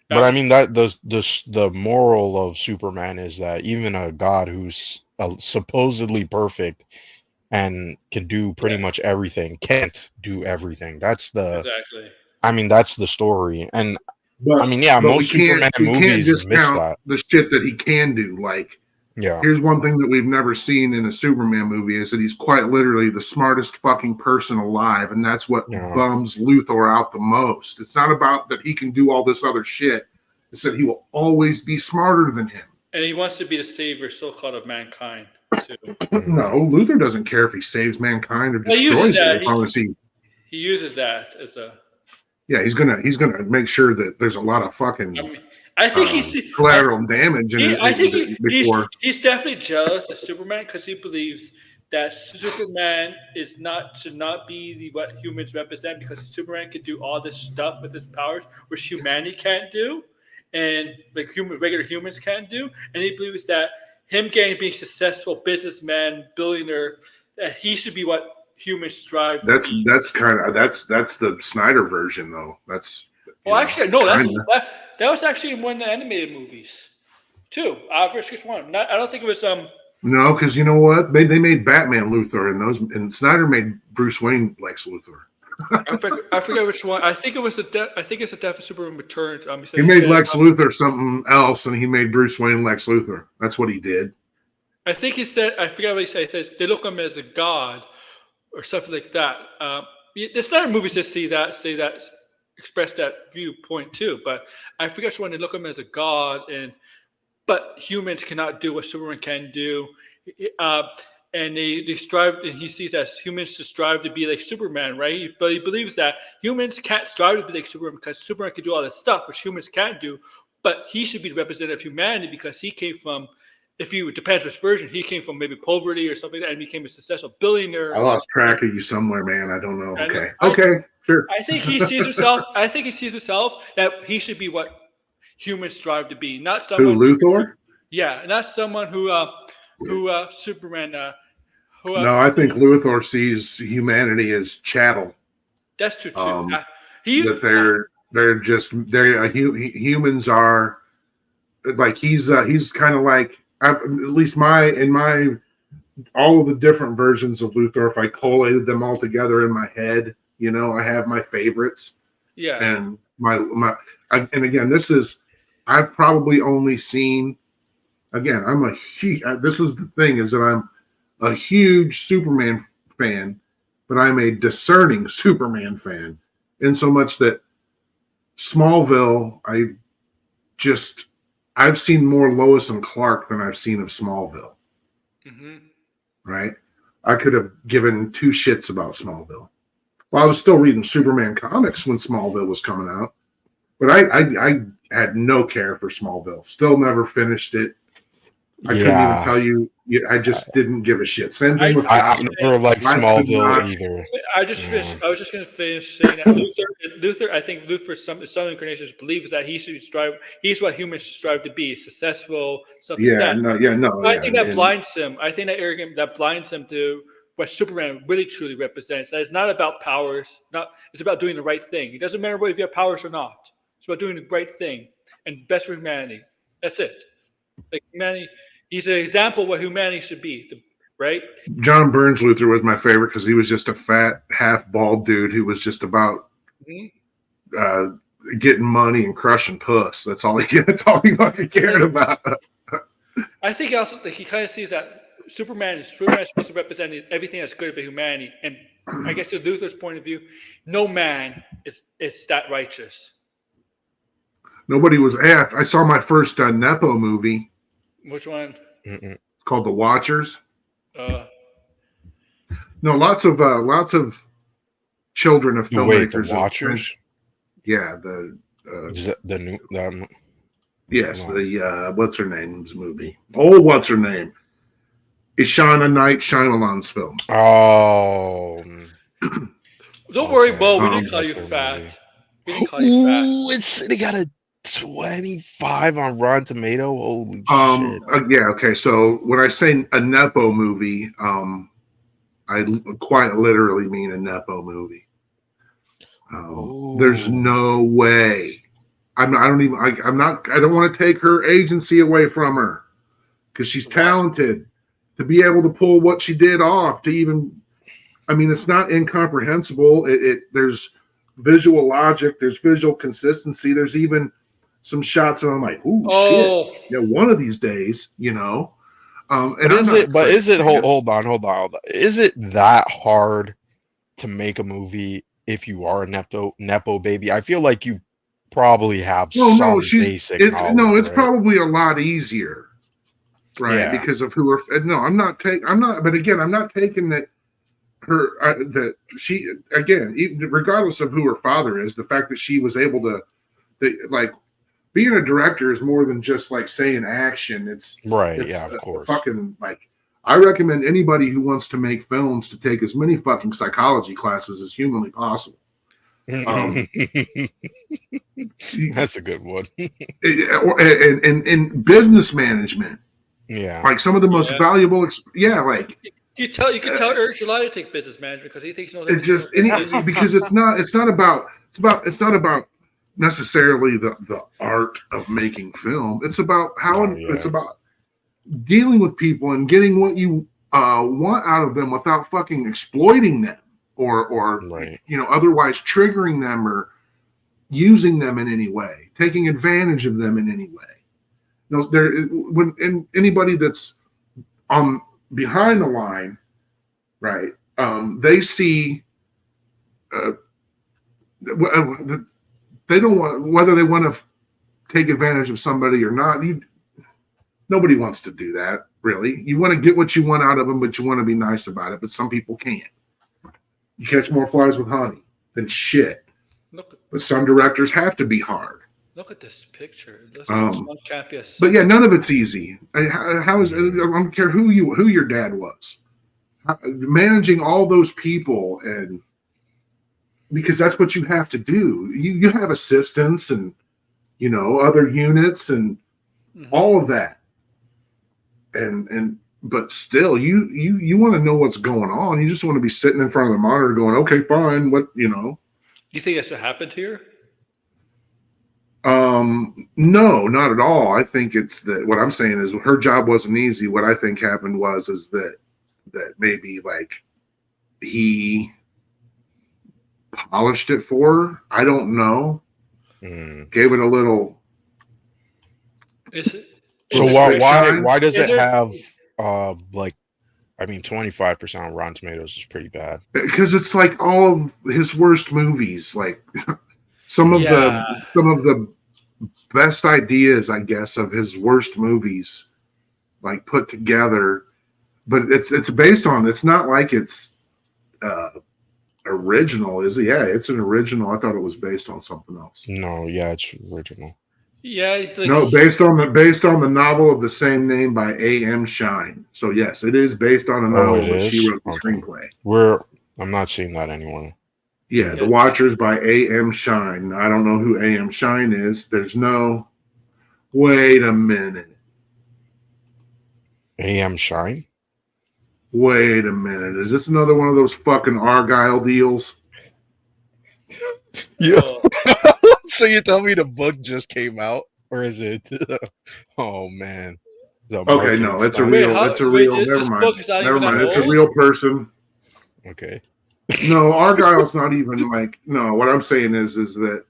But I Batman, mean that the moral of Superman is that even a god who's supposedly perfect and can do pretty Yeah. much everything can't do everything. That's the exactly. I mean that's the story. And But I mean yeah, but most Superman we can't movies miss discount that. the shit that he can do. Like, Yeah. here's one thing that we've never seen in a Superman movie is that he's quite literally the smartest fucking person alive, and that's what Yeah. bums Luthor out the most. It's not about that he can do all this other shit. It's that he will always be smarter than him. And he wants to be the savior, so-called, of mankind too. No, Luthor doesn't care if he saves mankind or Well, he uses destroys it that. as long as he. He uses that as a. Yeah, he's gonna make sure that there's a lot of fucking I mean, I think he's collateral damage in it I think before. he's definitely jealous of Superman because he believes that Superman should not be what humans represent, because Superman can do all this stuff with his powers which humanity can't do, and like regular humans can't do. And he believes that him being successful businessman, billionaire, that he should be what humans strive to be. That's the Snyder version though. That's Well, actually, no. kinda. That was actually in one of the animated movies, too. Versus one. I don't think it was No, because you know what? They made Batman Luthor, and Snyder made Bruce Wayne Lex Luthor. I forget which one. I think it was I think it's the Death of Superman Returns. He made Lex Luthor something else, and he made Bruce Wayne Lex Luthor. That's what he did. I think he said. I forget what he said. He says they look at him as a god, or something like that. The Snyder movies just say that, express that viewpoint too. But I forget which one. They look at him as a god, but humans cannot do what Superman can do. And they strive, and he sees as humans to strive to be like Superman, right? But he believes that humans can't strive to be like Superman because Superman can do all this stuff which humans can't do. But he should be the representative of humanity because he came from, it depends which version, he came from maybe poverty or something like that and became a successful billionaire. I lost track of you somewhere, man. I don't know. Okay, I- okay, sure. I think he sees himself. I think he sees himself that he should be what humans strive to be, not someone. Who, Luthor? Yeah, not someone who Superman. No, I think Luthor sees humanity as chattel. That's true too. That humans are like he's kind of like at least in my all of the different versions of Luthor. If I collated them all together in my head, I have my favorites. Yeah. And and again, I've probably only seen. Again, this is the thing, is that I'm a huge Superman fan, but I'm a discerning Superman fan, in so much that Smallville, I've seen more Lois and Clark than I've seen of Smallville. Mm-hmm. Right? I could have given two shits about Smallville. Well, I was still reading Superman comics when Smallville was coming out, but I had no care for Smallville. Still never finished it. I couldn't even tell you. I just didn't give a shit. Same thing with. I never liked Smallville either. I was just going to finish saying that Luthor. I think Luthor, some incarnations, believes that he's what humans should strive to be, successful, something like that. I think that blinds him. I think that arrogant that blinds him to what Superman really truly represents. That it's not about powers. It's about doing the right thing. It doesn't matter if you have powers or not. It's about doing the right thing and best for humanity. That's it. Like humanity. He's an example of what humanity should be, right? John Burns Luthor was my favorite because he was just a fat, half bald dude who was just about getting money and crushing puss. That's all he fucking cared about. I think also he kind of sees that Superman is supposed to represent everything that's good about humanity, and I guess to Luthor's point of view, no man is that righteous. Nobody was. I saw my first Nepo movie. Which one? It's called The Watchers. No, lots of children of filmmakers. The Watchers. Yeah, Is that the new? Yes, the what's her name's movie? Oh, what's her name? Ishana Night Shyamalan's film. Oh. Don't worry, Bo. We didn't call you fat. We didn't call you fat. Ooh, they got a 25 on Rotten Tomato. Holy shit. Yeah, okay. So when I say a Nepo movie, I quite literally mean a Nepo movie. There's no way. I don't want to take her agency away from her because she's talented to be able to pull what she did off. It's not incomprehensible. There's visual logic. There's visual consistency. There's even some shots and I'm like, shit. Yeah, one of these days, hold on. Is it that hard to make a movie if you are a nepo baby? I feel like you probably have basic knowledge. It's probably a lot easier, right? Yeah. Because of who her. No, I'm not. But again, I'm not taking that. Regardless of who her father is, the fact that she was able to, being a director is more than just like saying action. It's of course. Fucking I recommend anybody who wants to make films to take as many fucking psychology classes as humanly possible. That's a good one. and business management. Yeah. Like some of the most valuable. You can tell Eric July to take business management because he thinks he knows. Because it's not about necessarily the art of making film. It's about it's about dealing with people and getting what you want out of them without fucking exploiting them or otherwise triggering them or using them in any way, taking advantage of them in any way. Anybody that's behind the line, right? They see they don't want, whether they want to take advantage of somebody or not. Nobody wants to do that, really. You want to get what you want out of them, but you want to be nice about it. But some people can't. You catch more flies with honey than shit. But some directors have to be hard. Look at this picture. Campea. But yeah, none of it's easy. I don't care who your dad was. Managing all those people, and because that's what you have to do. You have assistants and other units and all of that. But still, you want to know what's going on. You just want to be sitting in front of the monitor going, okay, fine. What. Do you think that's what happened here? No, not at all. I think it's that what I'm saying is her job wasn't easy. What I think happened is that maybe he polished it for her. I don't know. Gave it a little. So why does it have 25% on Rotten Tomatoes is pretty bad. Because it's like all of his worst movies, like some of the best ideas, I guess, of his worst movies, like put together. But it's based on. It's not like it's original, is it? Yeah, it's an original. I thought it was based on something else. No, yeah, it's original. Yeah, it's like, no, based on the novel of the same name by A.M. Shine. So yes, it is based on a novel that she wrote the screenplay. I'm not seeing that anywhere. Yeah, The Watchers by A.M. Shine. I don't know who A.M. Shine is. There's no. Wait a minute. A.M. Shine? Wait a minute. Is this another one of those fucking Argyle deals? Yeah. So you tell me the book just came out, or is it? Oh man. Okay, no, it's a real. Never mind. Never mind. It's a real person. Okay. No, Argyle's not even like. No, what I'm saying is that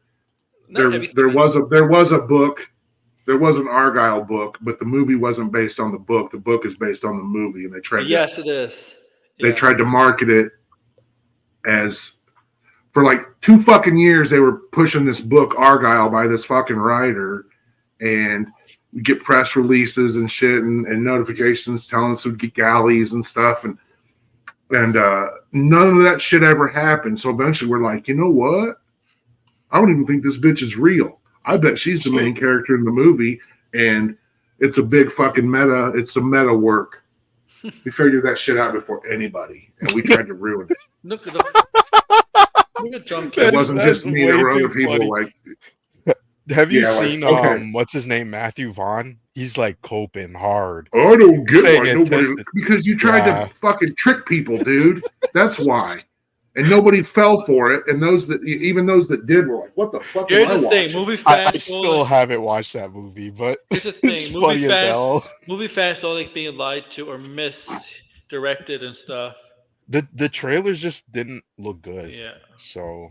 there was a book. There was an Argyle book, but the movie wasn't based on the book. The book is based on the movie, and they tried. Yes, it is. They tried to market it as. For like 2 fucking years, they were pushing this book, Argyle, by this fucking writer, and you get press releases and shit and notifications telling us to get galleys and stuff, and none of that shit ever happened. So eventually, we're like, you know what? I don't even think this bitch is real. I bet she's the main character in the movie, and it's a big fucking meta. It's a meta work. We figured that shit out before anybody, and we tried to ruin it. Look at it wasn't just me. There were other people funny. Like. Have you seen what's his name, Matthew Vaughn? He's like coping hard. I don't get why nobody because you tried to fucking trick people, dude. That's why. and nobody fell for it. And even those that did were like, "What the fuck?" Here's am the I thing, watching? movie fans. I still haven't watched that movie, but Here's the thing, it's movie funny as fans. hell. Movie fans don't like being lied to or misdirected and stuff. The trailers just didn't look good. Yeah. So,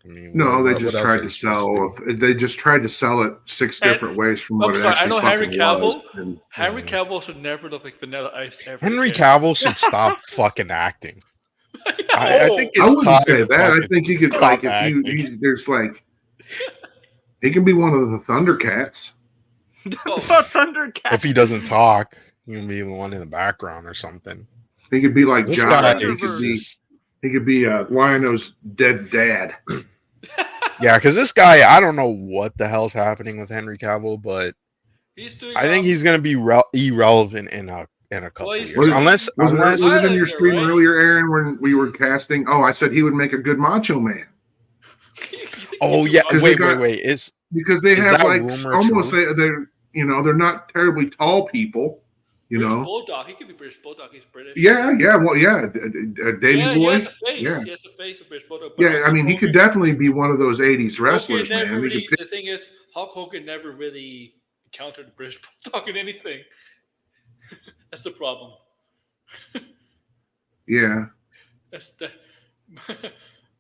I mean, No, they what just else tried are to you supposed sell. do? They just tried to sell it six And- different ways from I'm what it sorry, I actually know Henry fucking Cavill. was. And Henry Cavill should never look like Vanilla Ice ever. Henry again. Cavill should stop fucking acting. I think No. I it's wouldn't time say to that. I fucking think you could stop like if acting. there's like he can be one of the Thundercats. No. Thundercat. If he doesn't talk, he can be one in the background or something. He could be like This John. guy He could be Lionel's dead dad. yeah, because this guy, I don't know what the hell's happening with Henry Cavill, but He's doing. I think he's gonna be irrelevant in a couple he's years, doing- unless Was it in your Highlander, stream right? earlier, Aaron, when we were casting? Oh, I said he would make a good Macho Man oh yeah, 'Cause they got- wait, it's because they Is have that like rumor almost true? they're not terribly tall people. You British know. Bulldog. He could be British Bulldog. He's British. Yeah, well, yeah, Davy Yeah, Boy. he has a face. Yeah. He has a face of British Bulldog. but Yeah, I mean, he could definitely be one of those '80s Hogan wrestlers, never man. He really, could the thing is, Hulk Hogan never really encountered the British Bulldog in anything. That's the problem. yeah, That's the.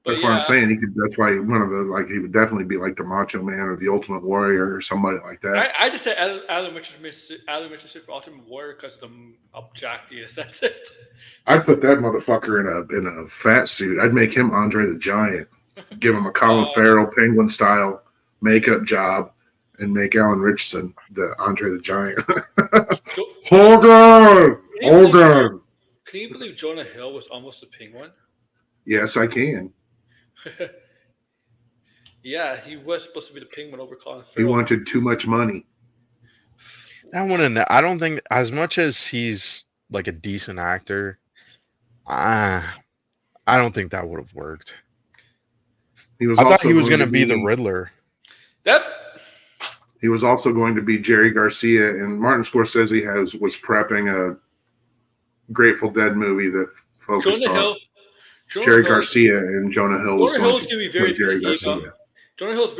that's what I'm saying. He could. That's why one of the he would definitely be like the Macho Man or the Ultimate Warrior or somebody like that. I just said Alan Richardson for Ultimate Warrior because how jacked he is. That's it. I'd put that motherfucker in a fat suit. I'd make him Andre the Giant. Give him a Colin Farrell Penguin style makeup job, and make Alan Richardson the Andre the Giant. Hogan. Can you believe Jonah Hill was almost a penguin? Yes, I can. Yeah, he was supposed to be the penguin over Colin He Farrell. wanted too much money. I don't think as much as he's like a decent actor, I don't think that would have worked. He was. I thought also he was going to be the Riddler. That He was also going to be Jerry Garcia, and Martin Scorsese was prepping a Grateful Dead movie that focused Jonah on Hill. Jerry Garcia, and Jonah Hill was Jonah going Hill's to gonna be play very Jerry picky. Garcia. Jonah Hill's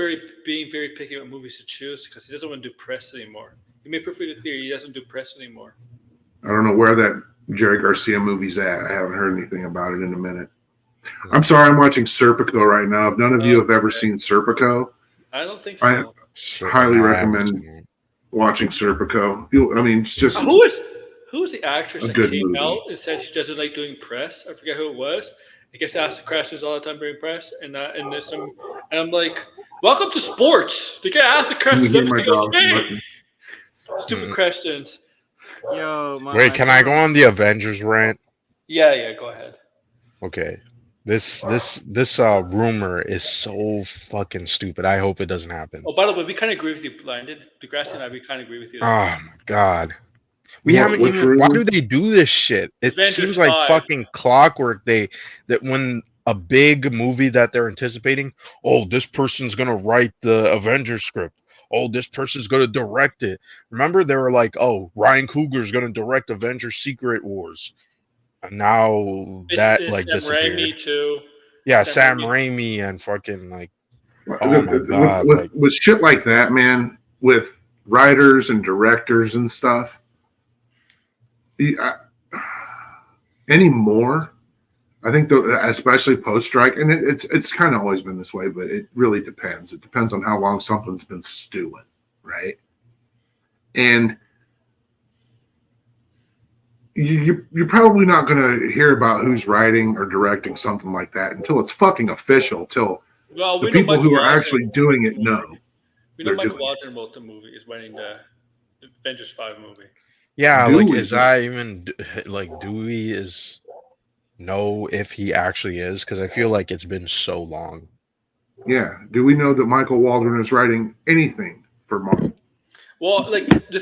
being very picky about movies to choose because he doesn't want to do press anymore. He made perfectly clear he doesn't do press anymore. I don't know where that Jerry Garcia movie's at. I haven't heard anything about it in a minute. I'm sorry, I'm watching Serpico right now. If none of you have ever seen Serpico, I don't think so. highly recommend watching Serpico. I mean, it's just Who is the actress A that good came movie. out and said she doesn't like doing press? I forget who it was. I guess asked questions all the time during press, and I'm like, welcome to sports. They get asked the Can you questions hear every my single dogs day. barking? Stupid questions. Yo, Wait, can I go on the Avengers rant? Yeah, go ahead. Okay. This rumor is so fucking stupid. I hope it doesn't happen. Oh, by the way, we kind of agree with you, Blinded. Degrassi and I, we kind of agree with you. Oh my god. We What- haven't which even. Why rumor? do they do this shit? It Avengers seems like 5. fucking clockwork. That when a big movie that they're anticipating, oh, this person's gonna write the Avengers script. Oh, this person's gonna direct it. Remember, they were like, oh, Ryan Coogler's gonna direct Avengers Secret Wars. And now that It's like Sam disappeared. Raimi too. Yeah, Sam Sam Raimi and fucking like. With- Oh my God, with, like- with shit like that, man, with writers and directors and stuff, anymore, I think, especially post-strike, and it's kind of always been this way, but it really depends. It depends on how long something's been stewing, right? And you're probably not going to hear about who's writing or directing something like that until it's fucking official, till Well, the we know people Michael who are Waldron actually wrote doing the it movie. know. We know they're Michael doing it. Waldron wrote the movie. Is writing the Avengers 5 movie. Yeah, Dewey, like is that even like Dewey is know if he actually is? Because I feel like it's been so long. Yeah. Do we know that Michael Waldron is writing anything for Marvel? Well, like the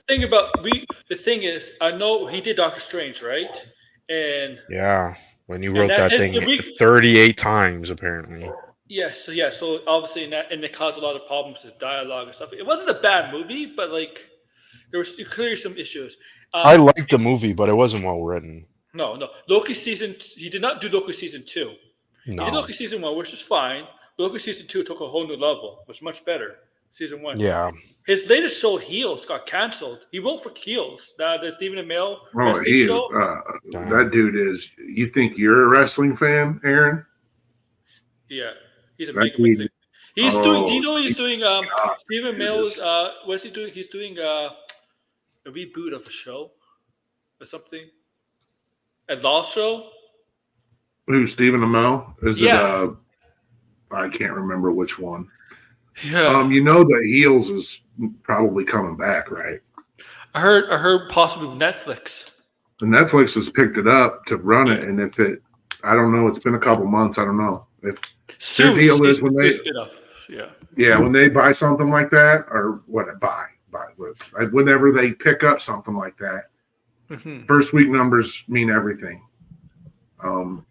thing is, I know he did Doctor Strange, right? And Yeah, when you And wrote that that is thing the week- 38 times apparently. so obviously, and it caused a lot of problems with dialogue and stuff. It wasn't a bad movie, but like there was clearly some issues. I liked the movie, but it wasn't well written. No. Loki season. He did not do Loki season 2. You No. did Loki season 1, which is fine. But Loki season 2 took a whole new level. It was much better. Season 1. Yeah. His latest show, Heels, got canceled. He wrote for Heels, the Stephen Amell Oh, wrestling he is. show. That dude is. You think you're a wrestling fan, Aaron? Yeah, he's a That mega dude- big thing. He's Oh, doing. Do you know he's doing? God, Stephen dude Amell's. is- What's he doing? He's doing a reboot of a show or something. A law show. Who? Stephen Amell? Is Yeah. it? I can't remember which one. Yeah. You know that Heels is probably coming back, right? I heard possibly Netflix. And Netflix has picked it up to run it, and if it, I don't know, it's been a couple months. I don't know if Soon, deal is when they- spin up. yeah, when they buy something like that, or whenever they pick up something like that, Mhm. first week numbers mean everything.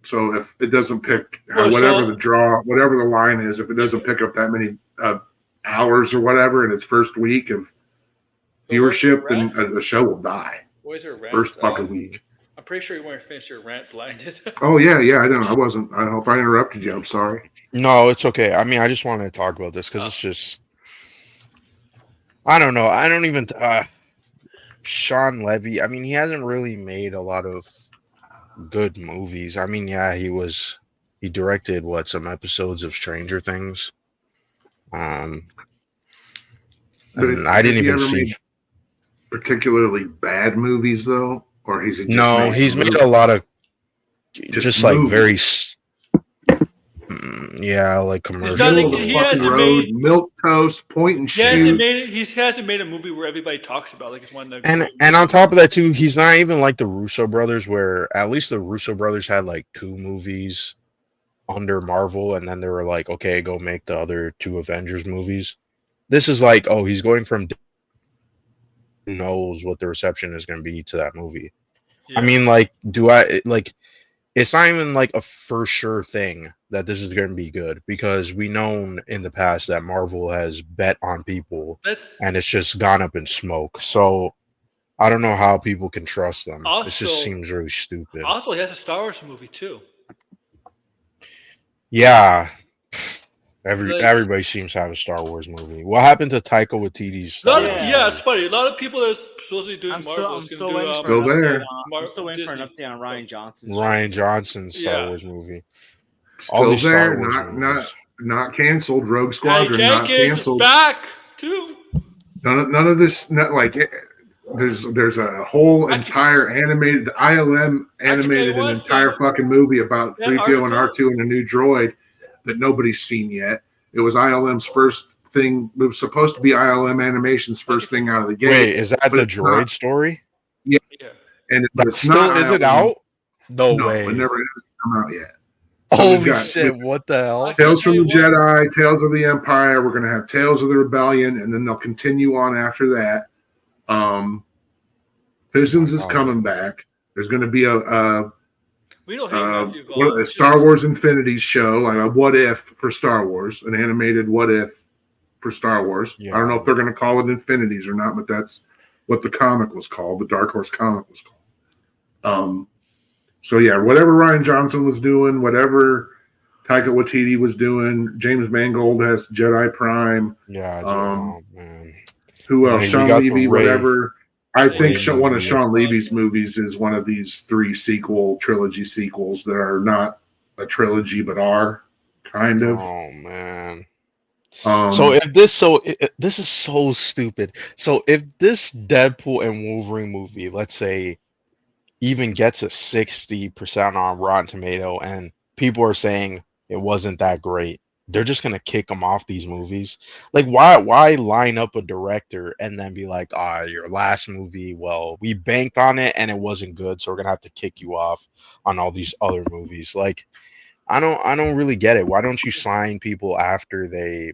So if it doesn't pick Well, whatever so- whatever the line is, if it doesn't pick up that many hours or whatever in its first week of viewership, then the show will die Where's your rant? first fucking week. I'm pretty sure you want to finish your rant blinded. Oh yeah, I don't. I wasn't. I hope I interrupted you. I'm sorry. No, it's okay. I mean, I just wanted to talk about this because it's just, I don't know. I don't even, Sean Levy, I mean, he hasn't really made a lot of good movies. I mean, yeah, he directed some episodes of Stranger Things. But And I didn't has he even ever see. made particularly bad movies though, or he's just No, he's made a lot of just like movies. very, yeah, like commercials. not Middle like- of the he fucking hasn't road, made- milk toast, point and He hasn't shoot. made a movie where everybody talks about. Like it's one of the And on top of that too, he's not even like the Russo brothers, where at least the Russo brothers had like 2 movies under Marvel, and then they were like, okay, go make the other 2 Avengers movies. This is like, oh, he's going from who knows what the reception is going to be to that movie. Yeah. I mean, like, it's not even like a for sure thing that this is going to be good, because we known in the past that Marvel has bet on people and it's just gone up in smoke. So I don't know how people can trust them. It just Also- seems really stupid. Also, he has a Star Wars movie too. Yeah. Like- Everybody seems to have a Star Wars movie. What happened to Taika Waititi's Star Wars Yeah, movie? it's funny. A lot of people that's supposedly doing I'm Marvel still is still going waiting to for an Still there. update on. I'm still waiting for an Disney. update on Ryan Johnson. Ryan Johnson's Star Yeah. Wars movie. Still All these there, Star Wars not movies. not canceled. Rogue Patty Squadron not Jenkins is canceled. back too. None of this. Not like there's a whole I can- entire animated ILM animated one an entire thing. fucking movie about That 3PO and article- R2 and a new droid that nobody's seen yet. It was ILM's first thing. It was supposed to be ILM Animation's first thing out of the gate. Wait, is that but the it's droid not. story? Yeah. And That it's still not isn't ILM. out? No, No, way. it never has come out yet. So we've Holy got- shit, what the hell? Tales from the Tell you what. Jedi, Tales of the Empire. We're going to have Tales of the Rebellion, and then they'll continue on after that. Visions is Oh. coming back. There's going to be We don't hate Matthew a Vaughn. Star Wars Infinity show, like a what if for Star Wars, an animated what if for Star Wars. I don't know if they're going to call it Infinities or not, but that's what the comic was called. The Dark Horse comic was called. So yeah, whatever Ryan Johnson was doing, whatever Taika Waititi was doing, James Mangold has Jedi Prime. Yeah, Um, oh, man. Who I else? mean, we Sean got the Levy, Ray- whatever. I Ray think one of movie. Sean Levy's movies is one of these 3 trilogy sequels that are not a trilogy but are kind of. Oh man. Um, So if this is so stupid. So if this Deadpool and Wolverine movie, let's say, even gets a 60% on Rotten Tomato, and people are saying it wasn't that great, they're just gonna kick them off these movies. Like, why line up a director and then be like, your last movie, well, we banked on it and it wasn't good, so we're gonna have to kick you off on all these other movies. Like, I don't really get it. Why don't you sign people after they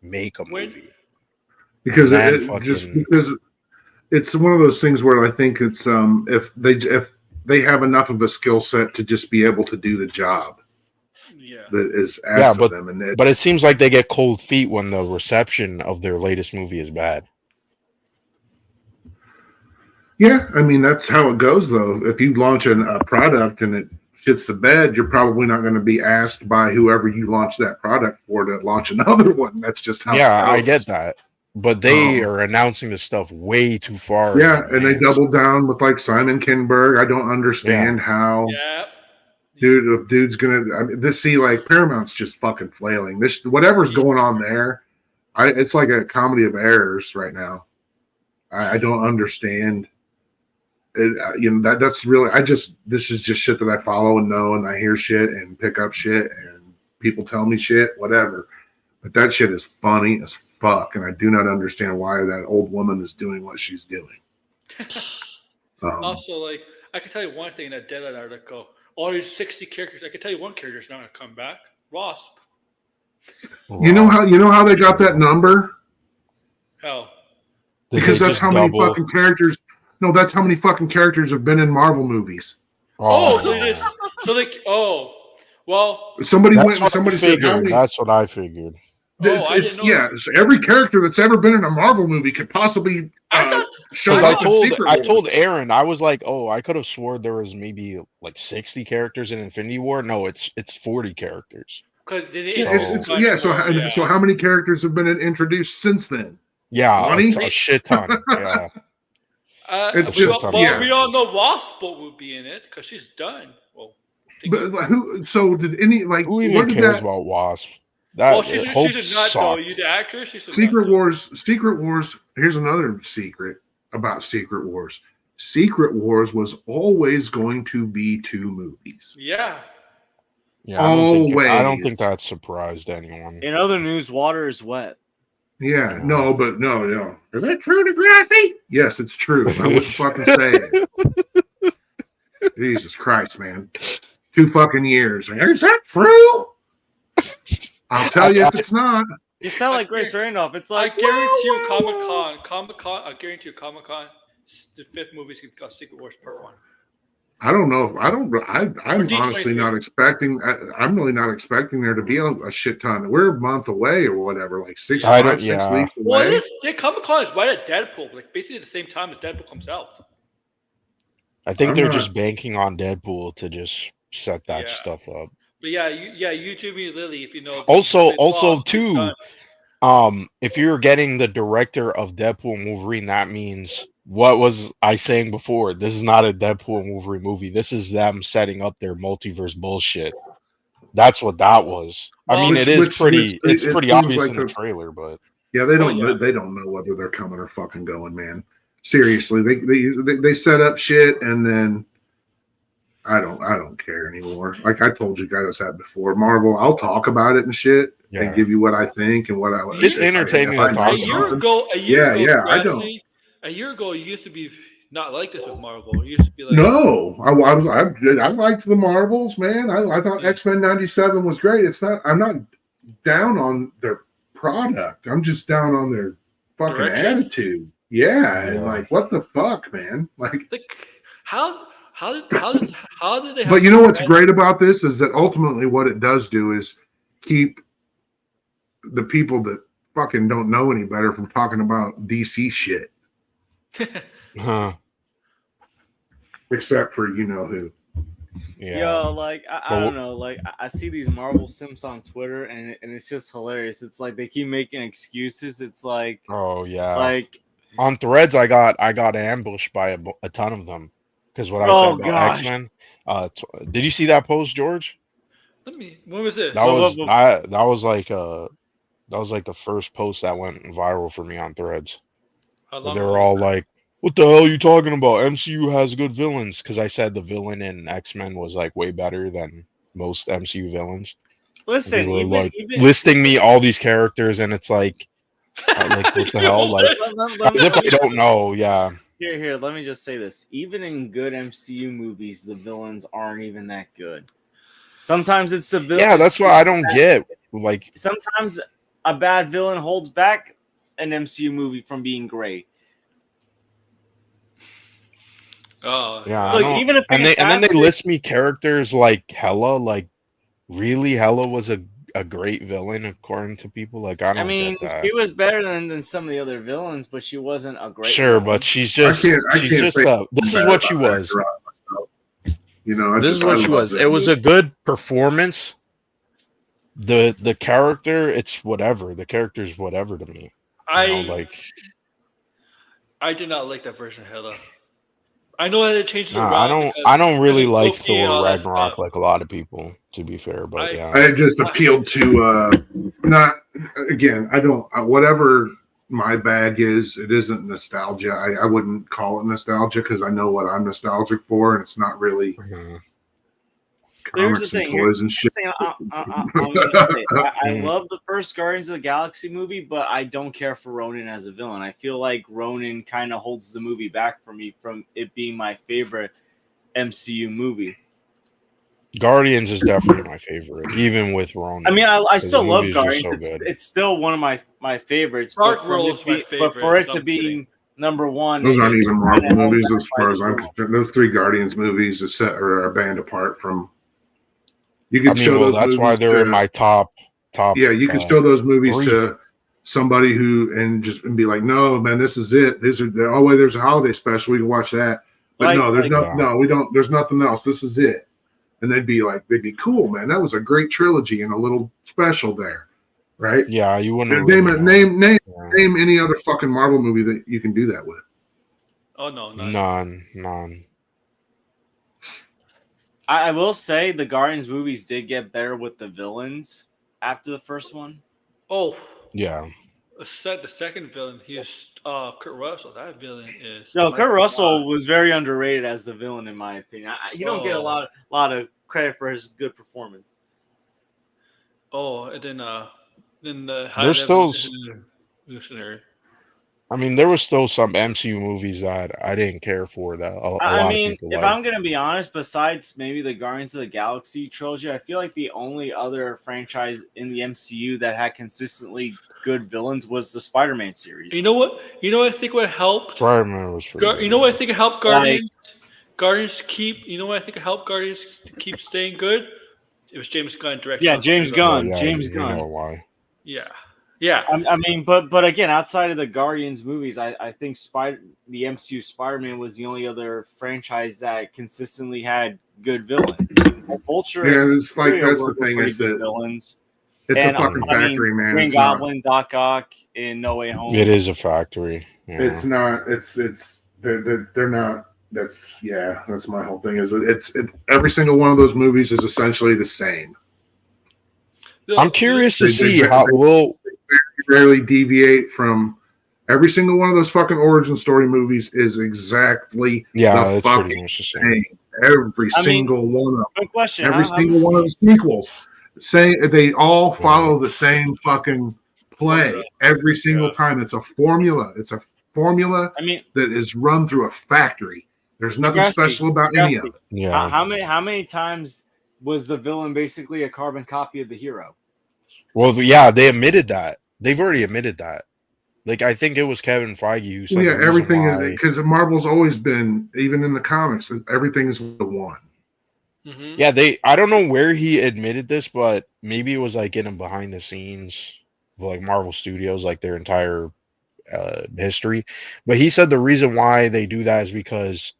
make a When- movie? because That just fucking- because it's one of those things where I think it's if they have enough of a skill set to just be able to do the job Yeah. that is asked Yeah, of them, and But it seems like they get cold feet when the reception of their latest movie is bad. yeah, I mean that's how it goes though. If you launch a product and it shits the bed, you're probably not going to be asked by whoever you launch that product for to launch another one. That's just how. Yeah, it goes. I get that, but they are announcing this stuff way too far. Yeah, and they doubled down with like Simon Kinberg. I don't understand how. Yeah. Dude's gonna. I mean, like Paramount's just fucking flailing. This whatever's going on there, it's like a comedy of errors right now. I don't understand. That's really. This is just shit that I follow and know, and I hear shit and pick up shit, and people tell me shit, whatever. But that shit is funny as fuck, and I do not understand why that old woman is doing what she's doing. Also, like I can tell you one thing in that Deadline article. All these 60 characters. I can tell you one character's not going to come back. Wasp. You know how they got that number? Hell. Because that's how many fucking characters. No, that's how many fucking characters have been in Marvel movies. So it is. So like, well. Somebody said, that's what I figured. So every character that's ever been in a Marvel movie could possibly show up. I told Aaron, I was like, I could have swore there was maybe like 60 characters in Infinity War. No, it's 40 characters. So how many characters have been introduced since then? Yeah, a shit ton. Yeah. We all know Wasp will be in it because she's done. Well, but who? So did any like? Who even cares about Wasp? She's a nut though. You the actress. Secret Wars. Here's another secret about Secret Wars. Secret Wars was always going to be 2 movies. Yeah. Yeah. I don't think that surprised anyone. In other news, water is wet. Yeah. No. Is that true, Degrassi? Yes, it's true. I wouldn't fucking say it. Jesus Christ, man. 2 fucking years. Is that true? I'll tell you if it's not. You sound like Grace Randolph. It's like I guarantee you, Comic-Con. I guarantee you, Comic-Con. The 5th movie's got Secret Wars Part 1. I don't know. I'm honestly not expecting. I'm really not expecting there to be a shit ton. We're a month away or whatever, like 6 weeks away. Well, Comic-Con is right at Deadpool, like basically at the same time as Deadpool comes out. I think they're just banking on Deadpool to just set that stuff up. But you Jimmy Lilly, if you know. Also too, if you're getting the director of Deadpool and Wolverine, that means what was I saying before? This is not a Deadpool and Wolverine movie. This is them setting up their multiverse bullshit. That's what that was. I mean, it's pretty obvious like in the trailer, but yeah, they don't know whether they're coming or fucking going, man. Seriously, they set up shit and then. I don't care anymore. Like I told you guys that before. Marvel, I'll talk about it and shit and give you what I think and what I. It's entertaining to talk about. A year ago, I don't. A year ago, it used to be not like this with Marvel. It used to be like no. I liked the Marvels, man. I thought X-Men '97 was great. It's not. I'm not down on their product. I'm just down on their fucking attitude. Yeah, and like what the fuck, man? Like how. How did they? But you know what's great about this is that ultimately what it does do is keep the people that fucking don't know any better from talking about DC shit. Except for you know who. Yeah. Yo, like I don't know, like I see these Marvel Sims on Twitter and it's just hilarious. It's like they keep making excuses. It's like like on Threads, I got ambushed by a ton of them. Because what I said about X-Men. Did you see that post, George? When was it? That was like the first post that went viral for me on Threads. They were all like, "What the hell are you talking about? MCU has good villains." Because I said the villain in X-Men was like way better than most MCU villains. Listen, they were even listing me all these characters, and it's like what the hell? Like as if I don't know. Yeah. Here, let me just say this. Even in good MCU movies, the villains aren't even that good. Sometimes it's the villain. Yeah, that's what I don't get. Like sometimes a bad villain holds back an MCU movie from being great. Oh, yeah. Look, even if and then they list me characters like Hela, like really Hela was a great villain according to people. Like I mean, get that. She was better than some of the other villains, but she wasn't a great. Sure, villain. But she's just this is what she was. You know, This is what she was. It was a good performance. The character, it's whatever. The character's whatever to me. I did not like that version of Hela. I know that it changed it around. I don't really like Loki and Thor all that Ragnarok stuff. like a lot of people, to be fair. But I just appealed to not again. I don't whatever my bag is. It isn't nostalgia. I wouldn't call it nostalgia because I know what I'm nostalgic for, and it's not really comics and toys and shit. I love the first Guardians of the Galaxy movie, but I don't care for Ronan as a villain. I feel like Ronan kind of holds the movie back for me from it being my favorite MCU movie. Guardians is definitely my favorite, even with Ronan. I mean, I still love Guardians. So it's still one of my favorites. Dark World is my favorite. But for it to be number one, those aren't even Marvel movies as far as I'm concerned. Those three Guardians movies are a band apart from. You could show those. That's why they're in my top. Yeah, you could show those movies 3. to somebody and be like, "No, man, this is it. These are there's a holiday special. We can watch that." But we don't. There's nothing else. This is it. And they'd be cool, man. That was a great trilogy and a little special there, right? Yeah, you wouldn't name any other fucking Marvel movie that you can do that with. Oh no, none. I will say the Guardians movies did get better with the villains after the first one. Oh yeah. The second villain, he is Kurt Russell. That villain is Kurt Russell was very underrated as the villain, in my opinion. He don't get a lot of credit for his good performance. Oh, and then there's still. Listener. I mean, there was still some MCU movies that I didn't care for. That I mean, if I'm gonna be honest, besides maybe the Guardians of the Galaxy trilogy, I feel like the only other franchise in the MCU that had consistently good villains was the Spider-Man series. You know what? I think what helped. Spider-Man was pretty. You know what I think helped Guardians? Guardians keep. You know what I think helped Guardians keep staying good? It was James Gunn directing. Yeah, James Gunn. Yeah, James you Gunn. know why? Yeah. Yeah. I mean, but again, outside of the Guardians movies, I think the MCU Spider-Man was the only other franchise that consistently had good villains. Vulture. Yeah, it's like that's the thing is that villains. It's a fucking factory, man. Green Goblin, Doc Ock in No Way Home. It is a factory. Yeah. It's not. They're not. That's my whole thing. Every single one of those movies is essentially the same. I'm curious to see how we'll rarely deviate from every single one of those fucking origin story movies is exactly it's pretty much the same. Every single one of them. Good question. Every single one of the sequels. They all follow the same fucking play every single time. It's a formula. It's a formula that is run through a factory. There's nothing special about any of it. Yeah. How many times was the villain basically a carbon copy of the hero? Well, yeah, they admitted that. They've already admitted that. Like, I think it was Kevin Feige who said, everything because Marvel's always been, even in the comics, everything is the one. Mm-hmm. Yeah, I don't know where he admitted this, but maybe it was like in behind the scenes of like Marvel Studios, like their entire history. But he said the reason why they do that is because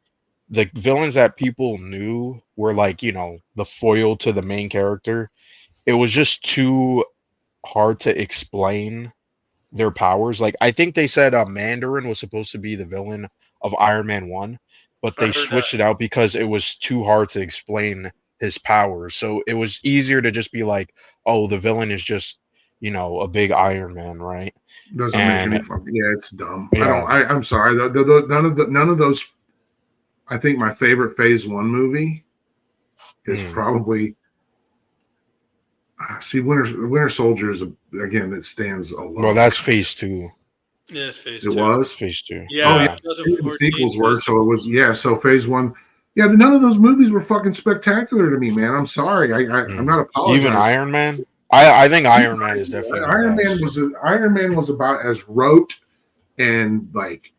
the villains that people knew were like, the foil to the main character. It was just too hard to explain their powers. Like, I think they said Mandarin was supposed to be the villain of Iron Man 1, but they switched it out because it was too hard to explain his powers. So it was easier to just be like, oh, the villain is just, a big Iron Man, right? Doesn't make any fucking. Yeah, it's dumb. Yeah. I'm sorry. None of those. I think my favorite Phase 1 movie is probably. See, Winter Soldier is again. It stands alone. Well, that's Phase 2. Yeah, it's Phase 2. It was Phase 2. Yeah. The sequels were, so it was. Yeah, so Phase 1. Yeah, none of those movies were fucking spectacular to me, man. I'm sorry. I'm not apologizing. Even Iron Man. I think Iron Man is definitely. Iron Man was about as rote and like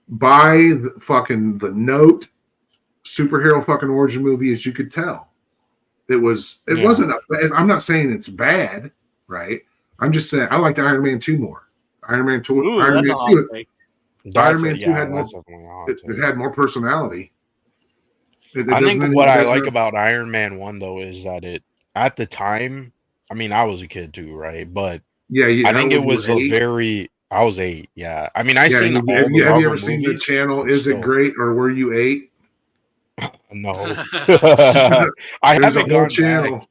by the note superhero fucking origin movie as you could tell. It wasn't. I'm not saying it's bad, right? I'm just saying I liked Iron Man 2 more. Iron Man 2. Ooh, Iron Man 2. Iron Man 2 had more. It had more personality. It I doesn't think what I doesn't like have- about Iron Man 1 though is that it at the time, I mean, I was a kid too, right? But yeah, I how think it old were was you, a 8? very I was 8, yeah. I mean, I Yeah, seen all have the you Marvel ever seen the movies. channel But Is It still, Great or Were You 8? no. I There's a haven't whole gone back channel.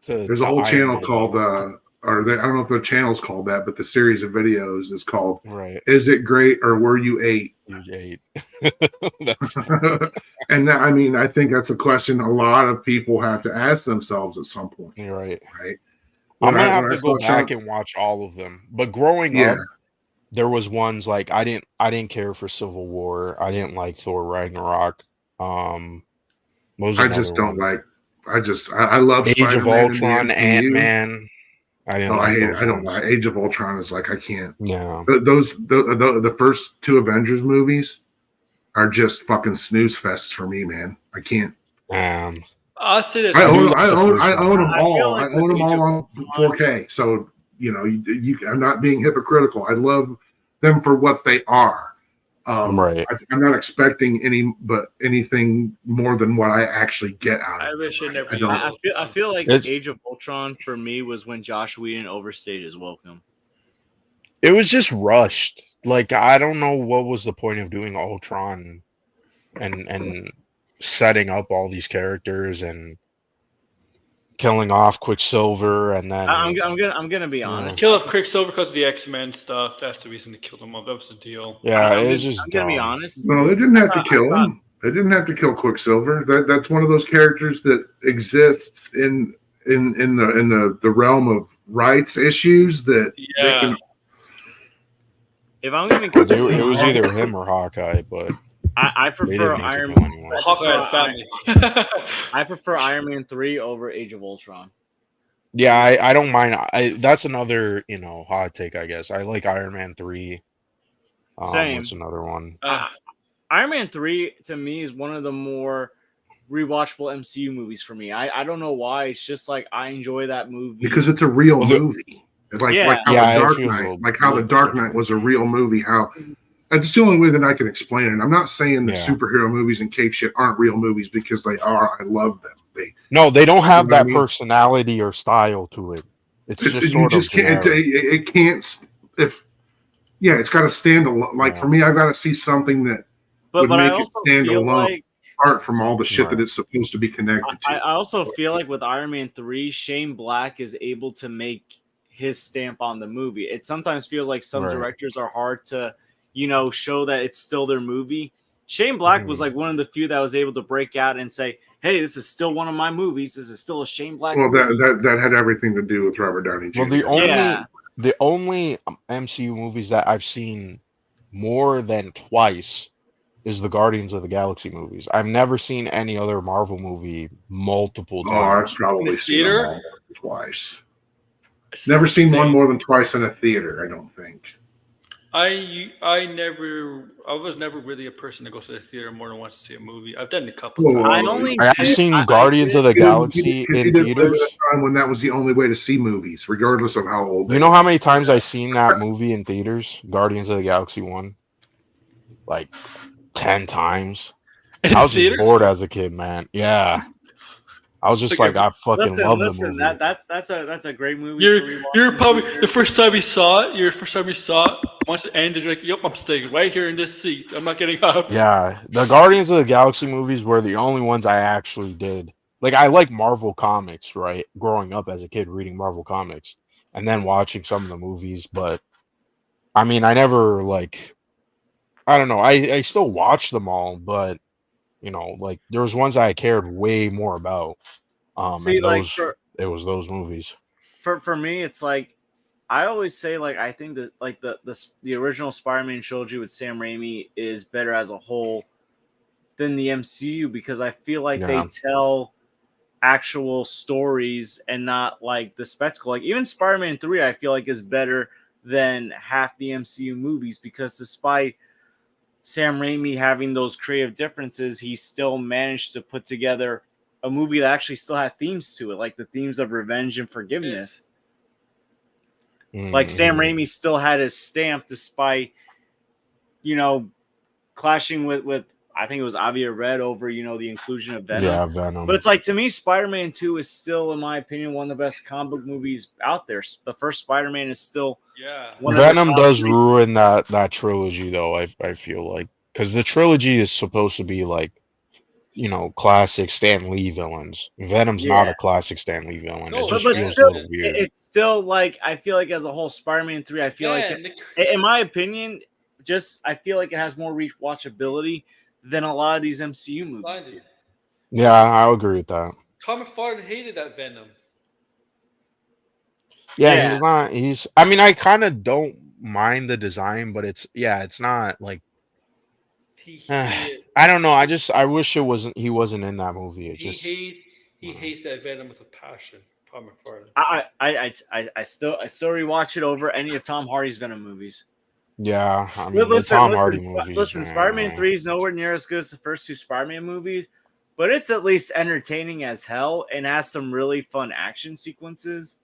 to There's a whole Iron channel Man called though. I don't know if the channel's called that, but the series of videos is called Right. Is It Great or Were You 8? Huge 8. That's And that, I mean, I think that's a question a lot of people have to ask themselves at some point, you're right. right? I'm gonna have When I to go saw Sean, back and watch all of them. But growing yeah, up, there was ones like I didn't care for Civil War. I didn't like Thor Ragnarok. What was I another just don't one? like. I love Age of Spider-Man in the Ultron, MCU. Ant-Man. I Oh, didn't I like hate it. those I don't ones. like Age of Ultron. Is like I can't. Yeah. The first two Avengers movies are just fucking snooze fests for me, man. I can't. I'll say this. I do like the first I own one. them I feel all. like I with own them Age all of on Ultron- 4K. So I'm not being hypocritical. I love them for what they are. Right. I'm not expecting anything more than what I actually get out I of it. wish I never I used don't. I feel like It's- Age of Ultron for me was when Josh Whedon overstayed his welcome. It was just rushed. Like I don't know what was the point of doing Ultron and setting up all these characters and killing off Quicksilver and then I'm gonna be honest. Kill off Quicksilver because of the X-Men stuff. That's the reason to kill them off. That was the deal. yeah, I'm it was gonna- just I'm gonna be dumb. honest. No, they didn't have to I kill thought- him. They didn't have to kill Quicksilver. That's one of those characters that exists in the realm of rights issues that they Yeah. can. If I'm gonna be It completely was honest, either him or Hawkeye, but I they prefer didn't need to Iron. kill anyone. I Hawkeye and prefer, family. I prefer Iron Man 3 over Age of Ultron. Yeah, I don't mind. That's another hot take, I guess. I like Iron Man 3. Same. What's another one? Iron Man 3 to me is one of the more rewatchable MCU movies for me. I don't know why. It's just like I enjoy that movie Because it's a real Well, the- movie. Like Yeah. how Yeah, the it Dark feels Knight, a like how the little Dark different. Knight was a real movie. How that's the only way that I can explain it. I'm not saying that Yeah. superhero movies and cape shit aren't real movies because they are. I love them. No, they don't have You know what I that mean? personality or style to it. It's just you sort of just can't. generic. It can't. It's got to stand alone. Like Yeah. for me, I've got to see something that but would I make it also stand feel alone. like apart from all the shit that Right. it's supposed to be connected I to. also feel like with Iron Man 3, Shane Black is able to make his stamp on the movie. It sometimes feels like some Right. directors are hard to, show that it's still their movie. Shane Black was Mhm. like one of the few that was able to break out and say, "Hey, this is still one of my movies. This is still a Shane Black Well, movie." that had everything to do with Robert Downey Jr. Well, Yeah. the only MCU movies that I've seen more than twice is the Guardians of the Galaxy movies. I've never seen any other Marvel movie multiple Oh, I've times. probably In the seen them theater? all twice. Never seen one more than twice in a theater. I don't think. I was never really a person to go to the theater more than once to see a movie. I've done it a couple Whoa, times. I only I've did- seen I Guardians did- of the He didn't- Galaxy because he in didn't live at theaters. a time when that was the only way to see movies, regardless of how old. You they know were. how many times I've seen that movie in theaters? Guardians of the Galaxy 1? Like 10 times. In I was just theaters? bored as a kid, man. Yeah. I was just Like, like, I fucking love the Listen, movie. that's a great movie. to rewatch You're in the probably theater. the first time you saw it. Once it ended, you're like, "Yep, I'm staying right here in this seat. I'm not getting up." Yeah, the Guardians of the Galaxy movies were the only ones I actually did. Like, I like Marvel comics, right? Growing up as a kid, reading Marvel comics, and then watching some of the movies. But I mean, I never I don't know. I still watch them all, but like there was ones I cared way more about. See, And like, it was those movies. for me, it's like I always say, like, I think that like the original Spider-Man trilogy with Sam Raimi is better as a whole than the MCU because I feel like Yeah. they tell actual stories and not like the spectacle. Like even Spider-Man 3, I feel like is better than half the MCU movies because despite Sam Raimi having those creative differences, he still managed to put together a movie that actually still had themes to it, like the themes of revenge and forgiveness. Like Sam Mhm. Raimi still had his stamp despite, clashing with I think it was Avia Red over, the inclusion of Venom. Yeah, Venom. But it's like, to me, Spider-Man 2 is still, in my opinion, one of the best comic book movies out there. The first Spider-Man is still one of the Venom top does 3. ruin that trilogy, though. I feel like, because the trilogy is supposed to be like, classic Stan Lee villains. Venom's not a classic Stan Lee villain. No, it just but feels still, a little weird. it's still like, I feel like as a whole, Spider-Man 3, I feel like, in my opinion, I feel like it has more rewatchability than a lot of these MCU movies do. Yeah, I agree with that. Tom Ford hated that Venom. Yeah, I mean, I kind of don't mind the design, but it's not like, I don't know. I wish he wasn't in that movie. He hates that Venom with a passion. Tom Ford. I still rewatch it over any of Tom Hardy's Venom movies. Yeah, I mean, the Tom Hardy movies. Listen, Spider-Man 3 is nowhere near as good as the first 2 Spider-Man movies, but it's at least entertaining as hell and has some really fun action sequences.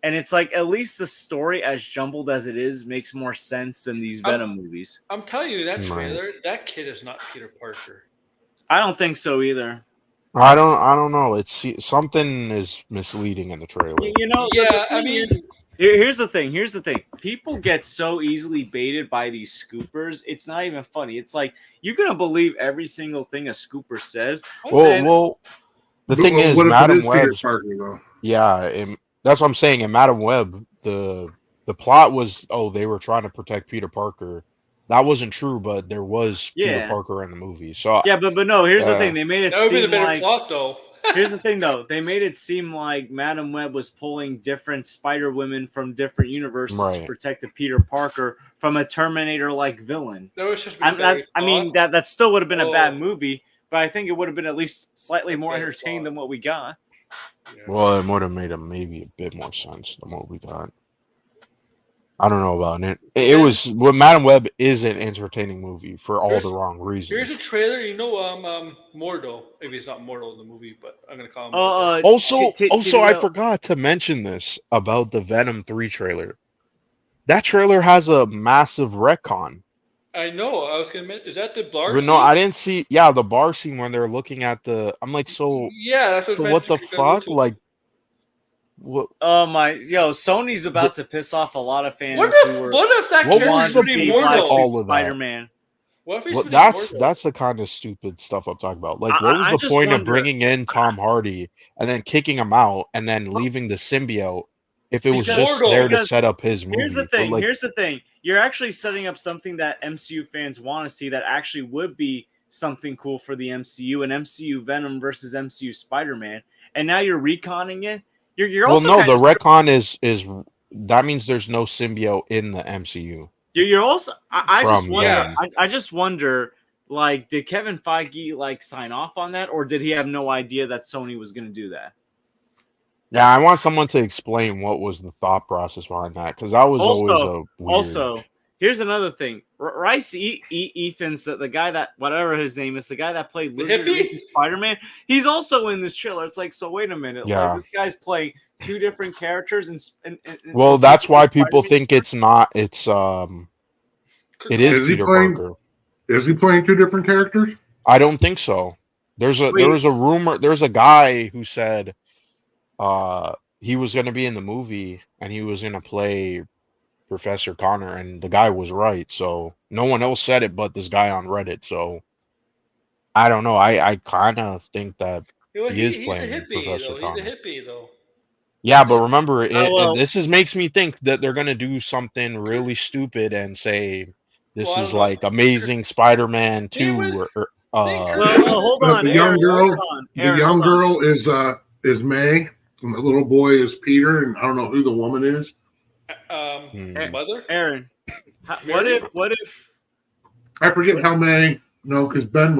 And it's like, at least the story, as jumbled as it is, makes more sense than these Venom movies. I'm telling you, that trailer, that kid is not Peter Parker. I don't think so either. I don't know. It's something is misleading in the trailer. Here's the thing. People get so easily baited by these scoopers. It's not even funny. It's like, you're gonna believe every single thing a scooper says. Well, the thing is, Madam Web. Yeah, that's what I'm saying. In Madam Web, the plot was, they were trying to protect Peter Parker. That wasn't true, but there was Peter Parker in the movie. So but no. Here's the thing. They made it that would be seem a better like plot, though. Here's the thing, though. They made it seem like Madam Web was pulling different Spider Women from different universes to protect the Peter Parker from a Terminator-like villain. That was just that still would have been a bad movie, but I think it would have been at least slightly more entertaining than what we got. Yeah. Well, it would have made maybe a bit more sense than what we got. I don't know about it. Madam Web is an entertaining movie for all the wrong reasons. Here's a trailer. Mordo. Maybe he's not Mordo in the movie, but I'm gonna call him. Also, I forgot to mention this about the Venom 3 trailer. That trailer has a massive retcon. I know. I was gonna mention. Is that the bar scene? No, I didn't see. Yeah, the bar scene when they're looking at the. I'm like, so. Yeah, that's what. So what the fuck? Like. What? Sony's about to piss off a lot of fans. What if that character's really Mordo? Spider-Man. That's the kind of stupid stuff I'm talking about. Like, what was the point of bringing in Tom Hardy and then kicking him out and then leaving the symbiote if it was just there to set up his movie? Here's the thing. You're actually setting up something that MCU fans want to see that actually would be something cool for the MCU, an MCU Venom versus MCU Spider-Man, and now you're reconning it. You're also the retcon is that means there's no symbiote in the MCU. You're also I just wonder, like, did Kevin Feige sign off on that, or did he have no idea that Sony was going to do that? Yeah, I want someone to explain what was the thought process behind that, because that was always a weird... Also, here's another thing. Rice Evans, the guy that, whatever his name is, the guy that played Lizard in Spider-Man, he's also in this trailer. It's like, so wait a minute. Yeah. Like, this guy's playing 2 different characters. Well, that's why people think it's not. It is Peter Parker. Is he playing 2 different characters? I don't think so. There was a rumor. There's a guy who said he was going to be in the movie and he was going to play Professor Connor, and the guy was right. So no one else said it but this guy on Reddit. So I don't know. I kind of think that he is playing Professor Connor. He's a hippie, though. Yeah, but remember, this makes me think that they're gonna do something really stupid and say this is like Amazing Spider-Man 2 or hold on. The young girl is May, and the little boy is Peter, and I don't know who the woman is. Mother? Aaron. What if I forget how May? No, because Ben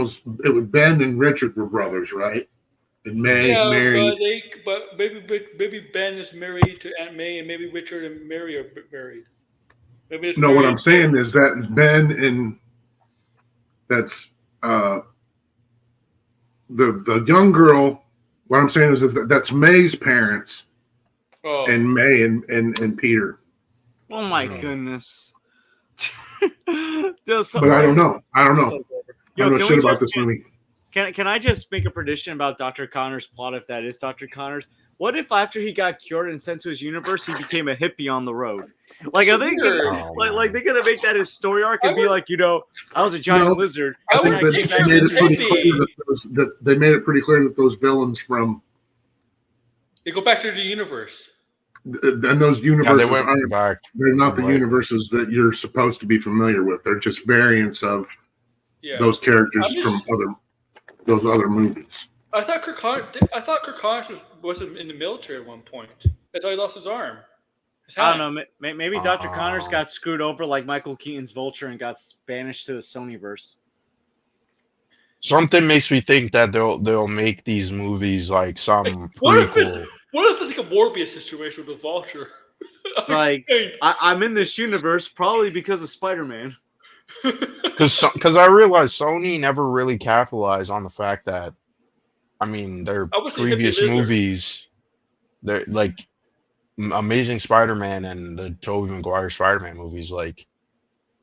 and Richard were brothers, right? And May married. But maybe Ben is married to Aunt May, and maybe Richard and Mary are married. No, what I'm saying is that Ben and that's the young girl. What I'm saying is that's May's parents, and May and Peter. Oh my goodness! But I don't know. I don't know can shit we about just this movie. can I just make a prediction about Dr. Connor's plot if that is Dr. Connor's? What if after he got cured and sent to his universe, he became a hippie on the road? Like, are they Weird. gonna Oh, like they gonna make that his story arc and I be would- like, I was a giant No. lizard. I I think would and that keep came they back him made as it a pretty hippie. clear that they made it pretty clear that those villains from They go back to the universe. and those Yeah, universes they went aren't. back. They're not the Right. universes that you're supposed to be familiar with. They're just variants of Yeah. those characters I'm just- from those other movies. I thought Kirk Connors was in the military at one point. That's how he lost his arm. His I hand. don't know. Maybe Dr. Connors Oh. got screwed over like Michael Keaton's Vulture and got banished to the Sonyverse. Something makes me think that they'll make these movies like some What if prequel. it's like a Morbius situation with a vulture? It's like, I'm in this universe probably because of Spider-Man. Because I realized Sony never really capitalized on the fact that, I mean, their I would say Hippie previous Lizard. movies, they're like Amazing Spider-Man and the Tobey Maguire Spider-Man movies. Like,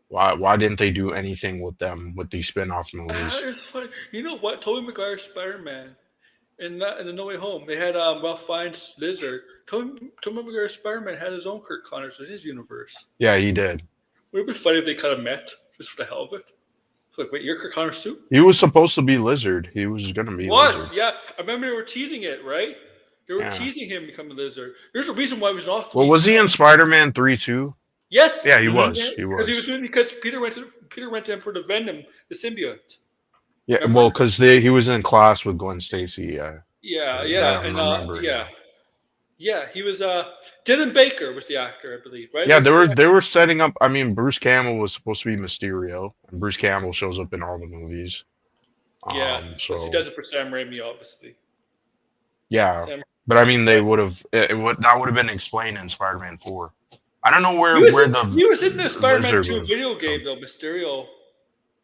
why didn't they do anything with them with these spin-off movies? It's funny. You know what? Tobey Maguire Spider-Man in the No Way Home, they had Ralph Fiennes Lizard. Tobey Maguire Spider-Man had his own Kirk Connors in his universe. Yeah, he did. Would it be funny if they kind of met just for the hell of it? It's like, wait, you're Kirk Connors too? He was supposed to be Lizard. He was gonna be Lizard. Yeah. I remember they were teasing it, right? They were Yeah. teasing him becoming a lizard. There's a reason why he was not. Well, was he in Spider-Man 3 too? Yes. Yeah, he Mhm. was. Yeah, He because was. because Peter went to him for the Venom, the symbiote. Yeah, remember? well, because he was in class with Gwen Stacy. Yeah, Yeah, I and remember, yeah, he was Dylan Baker was the actor, I believe, right? Yeah, He was the they were setting up. I mean, Bruce Campbell was supposed to be Mysterio, and Bruce Campbell shows up in all the movies. Yeah, So he does it for Sam Raimi, obviously. yeah, Sam, but I mean, they would have that would have been explained in Spider-Man 4. I don't know where he was in the Spider-Man lizard 2 was video from. game though, Mysterio.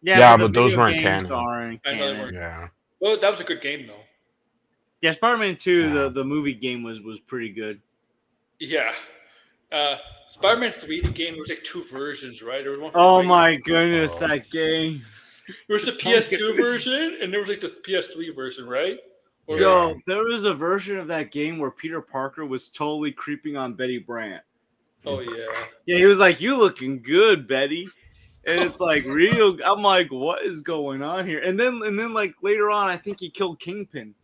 Yeah, the but those video weren't games canon. aren't I know they canon. weren't. Yeah, Well, that was a good game though. Yeah, Spider-Man 2, Yeah. the movie game was pretty good. Yeah. Spider-Man 3, the game, there was like two versions, right? There was one for Oh the- my goodness, Oh. that game. There was the PS2 version, and there was like the PS3 version, right? Or- Yeah. Yo, there was a version of that game where Peter Parker was totally creeping on Betty Brant. Oh yeah. Yeah, he was like, "You looking good, Betty," and it's like real. I'm like, "What is going on here?" And then like later on, I think he killed Kingpin.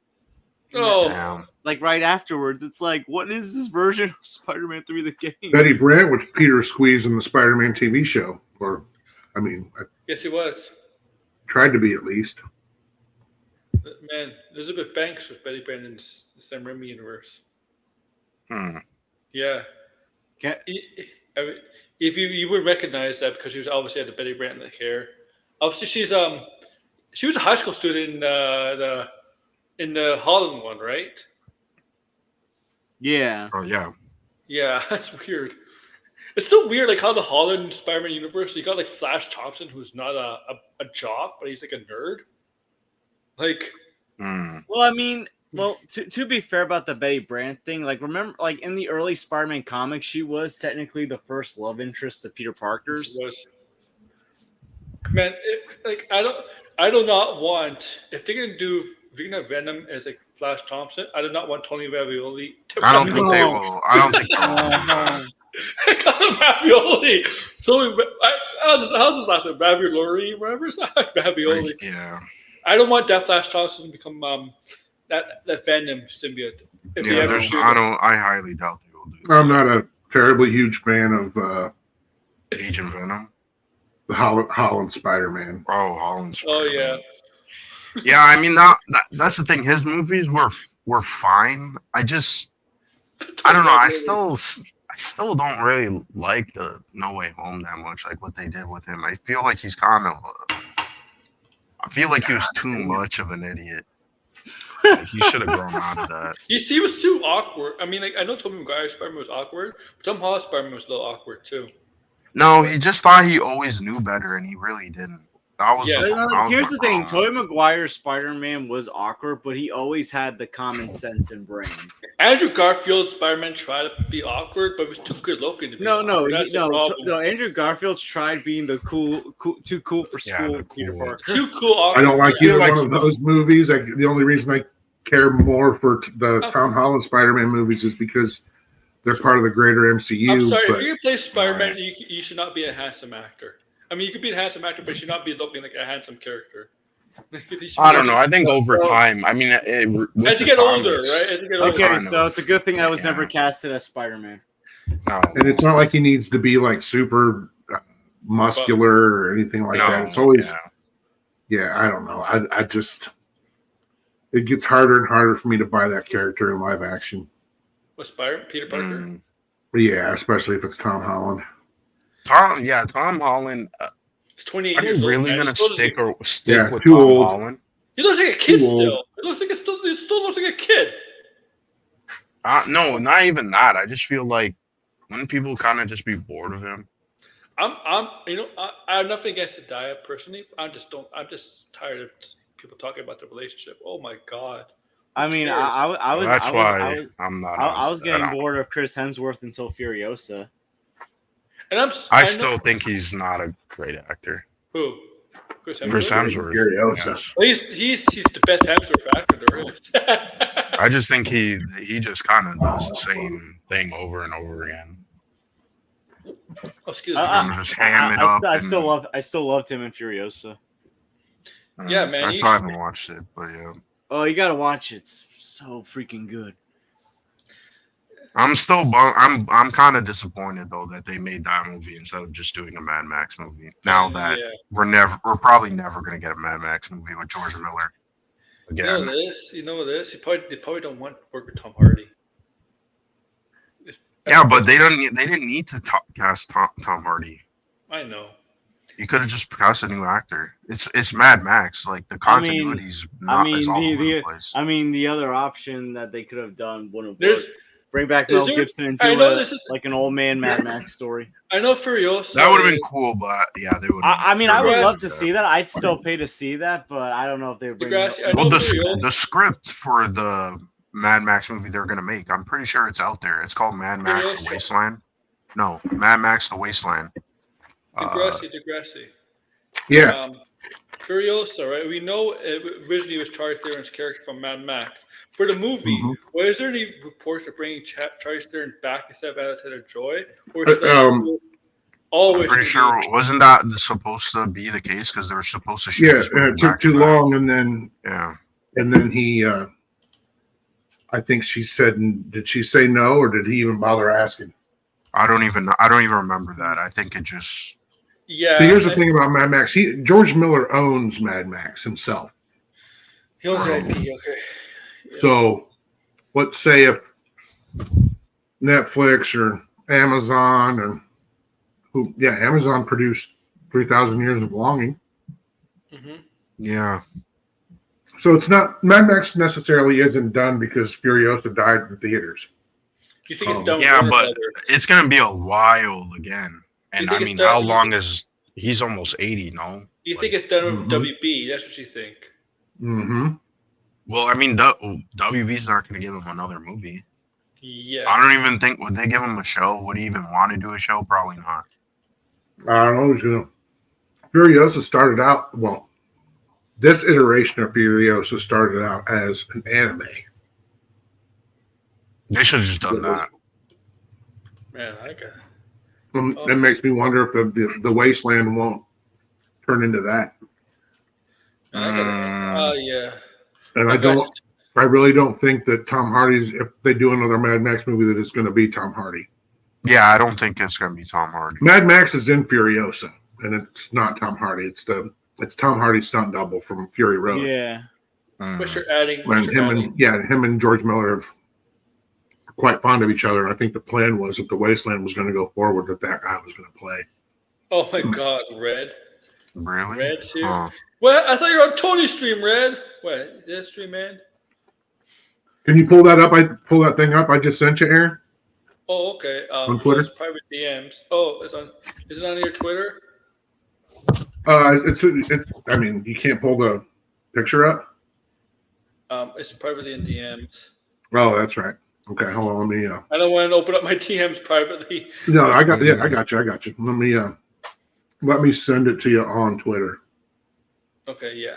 Oh, damn. Like right afterwards, it's like, what is this version of Spider-Man 3 the game? Betty Brant was Peter Squeeze in the Spider-Man TV show, or I yes, he was. tried to be at least. Man, Elizabeth Banks was Betty Brant in the Sam Raimi universe. Hmm. Yeah. Ca- I mean, if you would recognize that because she was obviously had the Betty Brant in the hair. Obviously, she was a high school student in the Holland one, right? Yeah. Oh yeah. Yeah, that's weird. It's so weird, like how the Holland Spider-Man universe. You got like Flash Thompson, who's not a jock, but he's like a nerd. Like, Hmm. Well, I mean, to be fair about the Betty Brant thing, like remember, like in the early Spider-Man comics, she was technically the first love interest of Peter Parker's. she was. Man, like I do not want if they're gonna have Venom as like Flash Thompson. I do not want Tony Ravioli. I don't think they No. will. I don't think they will. Uh-huh. I call him Ravioli. So how's his last name? Ravioli, whatever it's not. Ravioli. Yeah. I don't want that Flash Thompson to become that Venom symbiote. If they Yeah. ever There's. do I that. don't. I highly doubt they will do. I'm not a terribly huge fan of Agent Venom. the Holland Spider-Man. Oh, Holland. Oh yeah. Yeah, I mean that's the thing. His movies were fine. I don't know. I still don't really like the No Way Home that much. Like what they did with him. I feel like he's kind of. I feel like he was too much of an idiot. Like, he should have grown out of that. You see, he was too awkward. I mean, like I know Tobey Maguire Spider-Man was awkward, but Tom Holland Spider-Man was a little awkward too. No, he just thought he always knew better, and he really didn't. That was Yeah. Here's the thing: Tobey Maguire's Spider-Man was awkward, but he always had the common sense and brains. Andrew Garfield's Spider-Man tried to be awkward, but was too good looking to be awkward. That's the problem. Andrew Garfield's tried being the too cool for school the Peter cool. Parker. Too cool. Awkward. I don't like Yeah. either Like- one of those movies. The only reason I care more for the Tom Holland Spider-Man movies is because they're part of the greater MCU. I'm sorry, but if you're gonna play Spider-Man, you should not be a handsome actor. I mean, you could be a handsome actor, but you should not be looking like a handsome character. I don't know. I think over time, I mean, As you get older, right? As you get older. Okay, kind so of- it's a good thing I was yeah. never casted as Spider-Man. No, and it's not like he needs to be like super muscular or anything like that. It's always, I don't know. I just, it gets harder and harder for me to buy that character in live action. What Peter Parker? Yeah, especially if it's Tom Holland. Tom Holland. He's 28 Are they years old. really man. gonna He still stick doesn't- with too Tom old. Holland? He looks like a kid Too old. still. He still looks like a kid. No, not even that. I just feel like wouldn't people kind of just be bored of him? I have nothing against the Dia personally. I'm just tired of people talking about the relationship. Oh my god. I mean, cares? I was. That's I was, why I was, I'm not. I was getting don't- bored of Chris Hemsworth until Furiosa. And I know- still think he's not a great actor. Who? Chris Hemsworth. Chris Hemsworth. Furiosa. yes. Well, he's the best Hemsworth actor there is. I just think he just kind of does the same thing over and over again. Oh, excuse me. Just ham it up. I still loved him in Furiosa. Yeah, man, I you still should- haven't watched it, but yeah. Oh, you gotta watch it. It's so freaking good. I'm still I'm kind of disappointed though that they made that movie instead of just doing a Mad Max movie. Now that Yeah. we're probably never gonna get a Mad Max movie with George Miller again. You know this. They probably don't want to work with Tom Hardy. Yeah, but they didn't need to cast Tom Hardy. I know. You could have just cast a new actor. It's Mad Max. Like the continuity's is all over the place. I mean, the other option that they could have done would have There's bring back Mel Gibson and I do know this is- like an old man Mad Max story. I know Furiosa. That would have been cool, but yeah, they would. I mean, I would Degrassi- love to see that. I'd still pay to see that, but I don't know if they would bring. Degrassi- I Well, know the Furiosa. script for the Mad Max movie they're gonna make, I'm pretty sure it's out there. It's called Mad Max: The Furiosa. Wasteland. No, Mad Max: The Wasteland. Degrassi. Yeah. Furiosa, right? We know originally it was Charlize Theron's character from Mad Max. For the movie, was there any reports of bringing Charlize Theron back instead of Anna Joy? Or is that always I'm pretty sure wasn't that supposed to be the case because they were supposed to shoot. Yeah, this movie it took back to too back. long, and then he. I think she said, did she say no, or did he even bother asking? I don't even remember that. I think it just. Yeah. So here's the thing about Mad Max. George Miller owns Mad Max himself. He owns the IP, okay. So let's say if Netflix or Amazon Amazon produced 3,000 Years of Longing. Mm-hmm. Yeah. So it's not, Mad Max necessarily isn't done because Furiosa died in theaters. You think it's done with Yeah, Warner but Brothers? it's gonna be a while again. And think I it's mean, done- how long is he's almost 80? No. You think it's done with Mhm. WB? That's what you think. Mm-hmm. Well, I mean, WB's not gonna give him another movie. Yeah. I don't even think would they give him a show. Would he even want to do a show? Probably not. I don't know. Furiosa started out, well, this iteration of Furiosa started out as an anime. They should have just done that. Man, I got It makes me wonder if the Wasteland won't turn into that. Oh yeah. And I really don't think that Tom Hardy's, if they do another Mad Max movie, that it's going to be Tom Hardy. Yeah, I don't think it's gonna be Tom Hardy. Mad Max is in Furiosa, and it's not Tom Hardy. It's Tom Hardy's stunt double from Fury Road. Yeah. But you're adding. And him and George Miller are quite fond of each other. And I think the plan was if the Wasteland was going to go forward, that guy was going to play. Oh my God, Red. Really? Red's here. Huh. Well, I thought you were on Tony's stream, Red. What? This stream, man? Can you pull that up? Pull that thing up I just sent you, Aaron? Oh, okay. On Twitter? Private DMs. Oh, is it on your Twitter? I mean, you can't pull the picture up. It's privately in DMs. Oh, that's right. Okay, hold on. Let me. I don't want to open up my DMs privately. No, I got. Yeah, I got you. I got you. Let me send it to you on Twitter. Okay, yeah.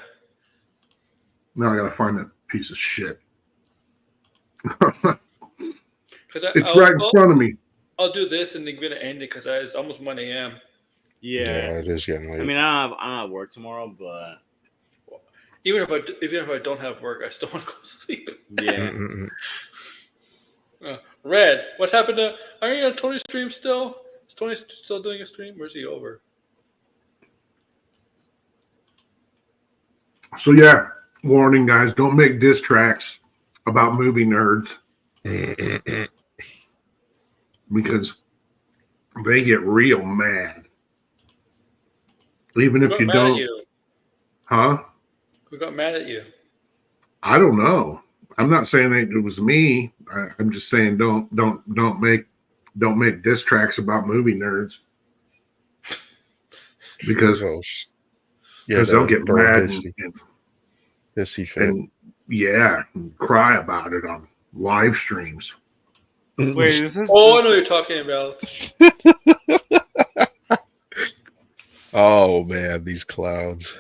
Now I gotta find that piece of shit. It's It's right in front of me. I'll do this and then we're gonna end it because it's almost 1 a.m. Yeah. It is getting late. I mean, I'm at work tomorrow, but Even if I don't have work, I still want to go to sleep. yeah. Red, what happened to? Are you on Tony's stream still? Is Tony still doing a stream? Where's he over? So yeah, warning guys, don't make diss tracks about movie nerds because they get real mad. Even if Who got you mad don't, at you? huh? Who got mad at you? I don't know. I'm not saying that it was me. I'm just saying don't make diss tracks about movie nerds because they'll get mad pissy fit. and yeah, cry about it on live streams. Wait, is this? Oh, I know what you're talking about. Oh man, these clouds.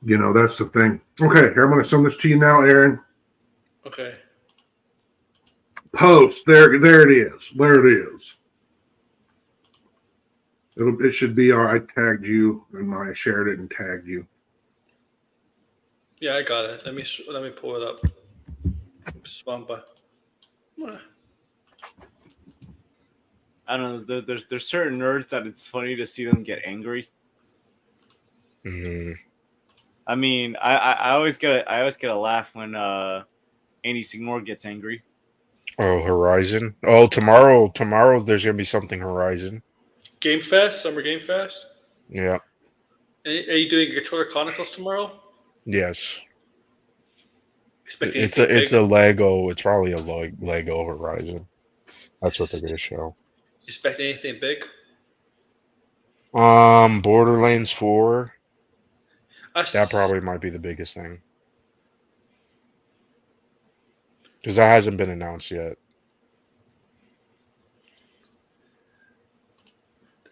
You know, that's the thing. Okay, here I'm going to send this to you now, Aaron. Okay. Post there it is. There it is. It should be. I tagged you and I shared it and tagged you. Yeah, I got it. Let me pull it up. Swampa. I don't know. There's certain nerds that it's funny to see them get angry. Mm-hmm. I mean, I always get a laugh when Andy Signore gets angry. Oh, Horizon. Oh, tomorrow there's gonna be something Horizon. Game Fest, Summer Game Fest. Yeah. Are you doing Controller Chronicles tomorrow? Yes. Expecting It's a Lego. It's probably a Lego Horizon. That's what they're gonna show. Expecting anything big? Borderlands 4. That probably might be the biggest thing. Because that hasn't been announced yet.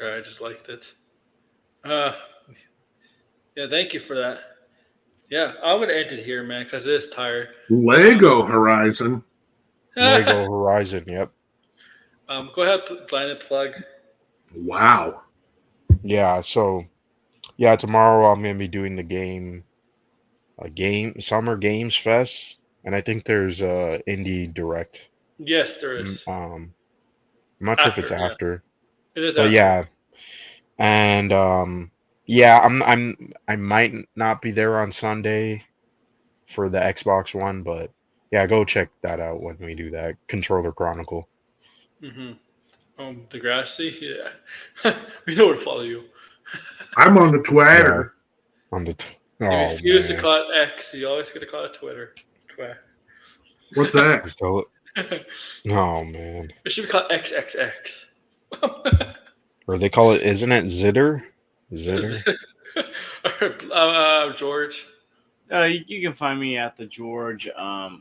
I just liked it. Yeah, thank you for that. Yeah, I'm gonna end it here, man, because it is tired. Lego Horizon. Lego Horizon. Yep. Go ahead, blind and plug. Wow. Yeah. So, yeah, tomorrow I'm gonna be doing the Summer Games Fest, and I think there's Indie Direct. Yes, there is. I'm not sure if it's after. It is. But after. yeah, and yeah, I might not be there on Sunday for the Xbox One, but yeah, go check that out when we do that Controller Chronicle. Mm-hmm. Degrassi, yeah, we know where to follow you. I'm on the Twitter. Yeah, on the You refuse to call it X. You always get to call it Twitter. What's that? Oh man, it should be called XXX. Or they call it, isn't it Zitter? George. You can find me at the George. I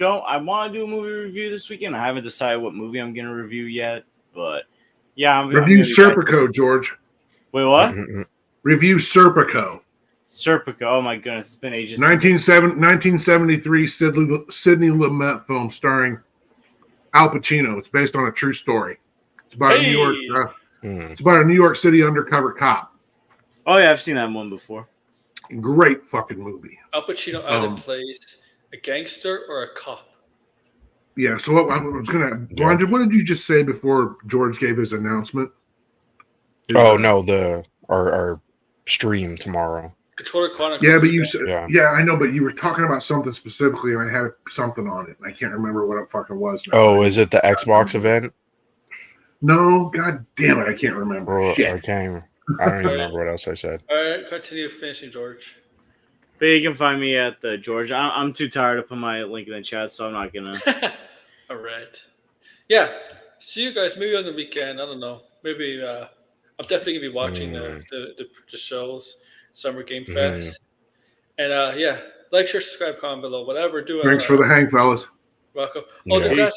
want to do a movie review this weekend. I haven't decided what movie I'm gonna review yet, but yeah, review Serpico, George. Wait, what? Review Serpico. Serpico. Oh my goodness, it's been ages. 1973 Sidney Lumet film starring Al Pacino. It's based on a true story. It's about a New York. It's about a New York City undercover cop. Oh yeah, I've seen that one before. Great fucking movie. Al Pacino either plays a gangster or a cop. Yeah. So what I was gonna, Blonder, what did you just say before George gave his announcement? Our stream tomorrow. Controller Chronicles. Yeah, but you said, yeah, I know, but you were talking about something specifically, and I had something on it. I can't remember what it fucking was now. Oh, is it the Xbox event? No, god damn it, I can't remember. Well, Shit. I don't even remember what else I said. All right, continue finishing, George. But you can find me at the George. I'm too tired to put my link in the chat, so I'm not gonna. All right. Yeah. See you guys maybe on the weekend. I don't know. Maybe I'm definitely gonna be watching the shows, Summer Game Fest, and like, share, subscribe, comment below, whatever. Do it. Thanks for the hang, fellas. Welcome. Oh, Yeah. the grass.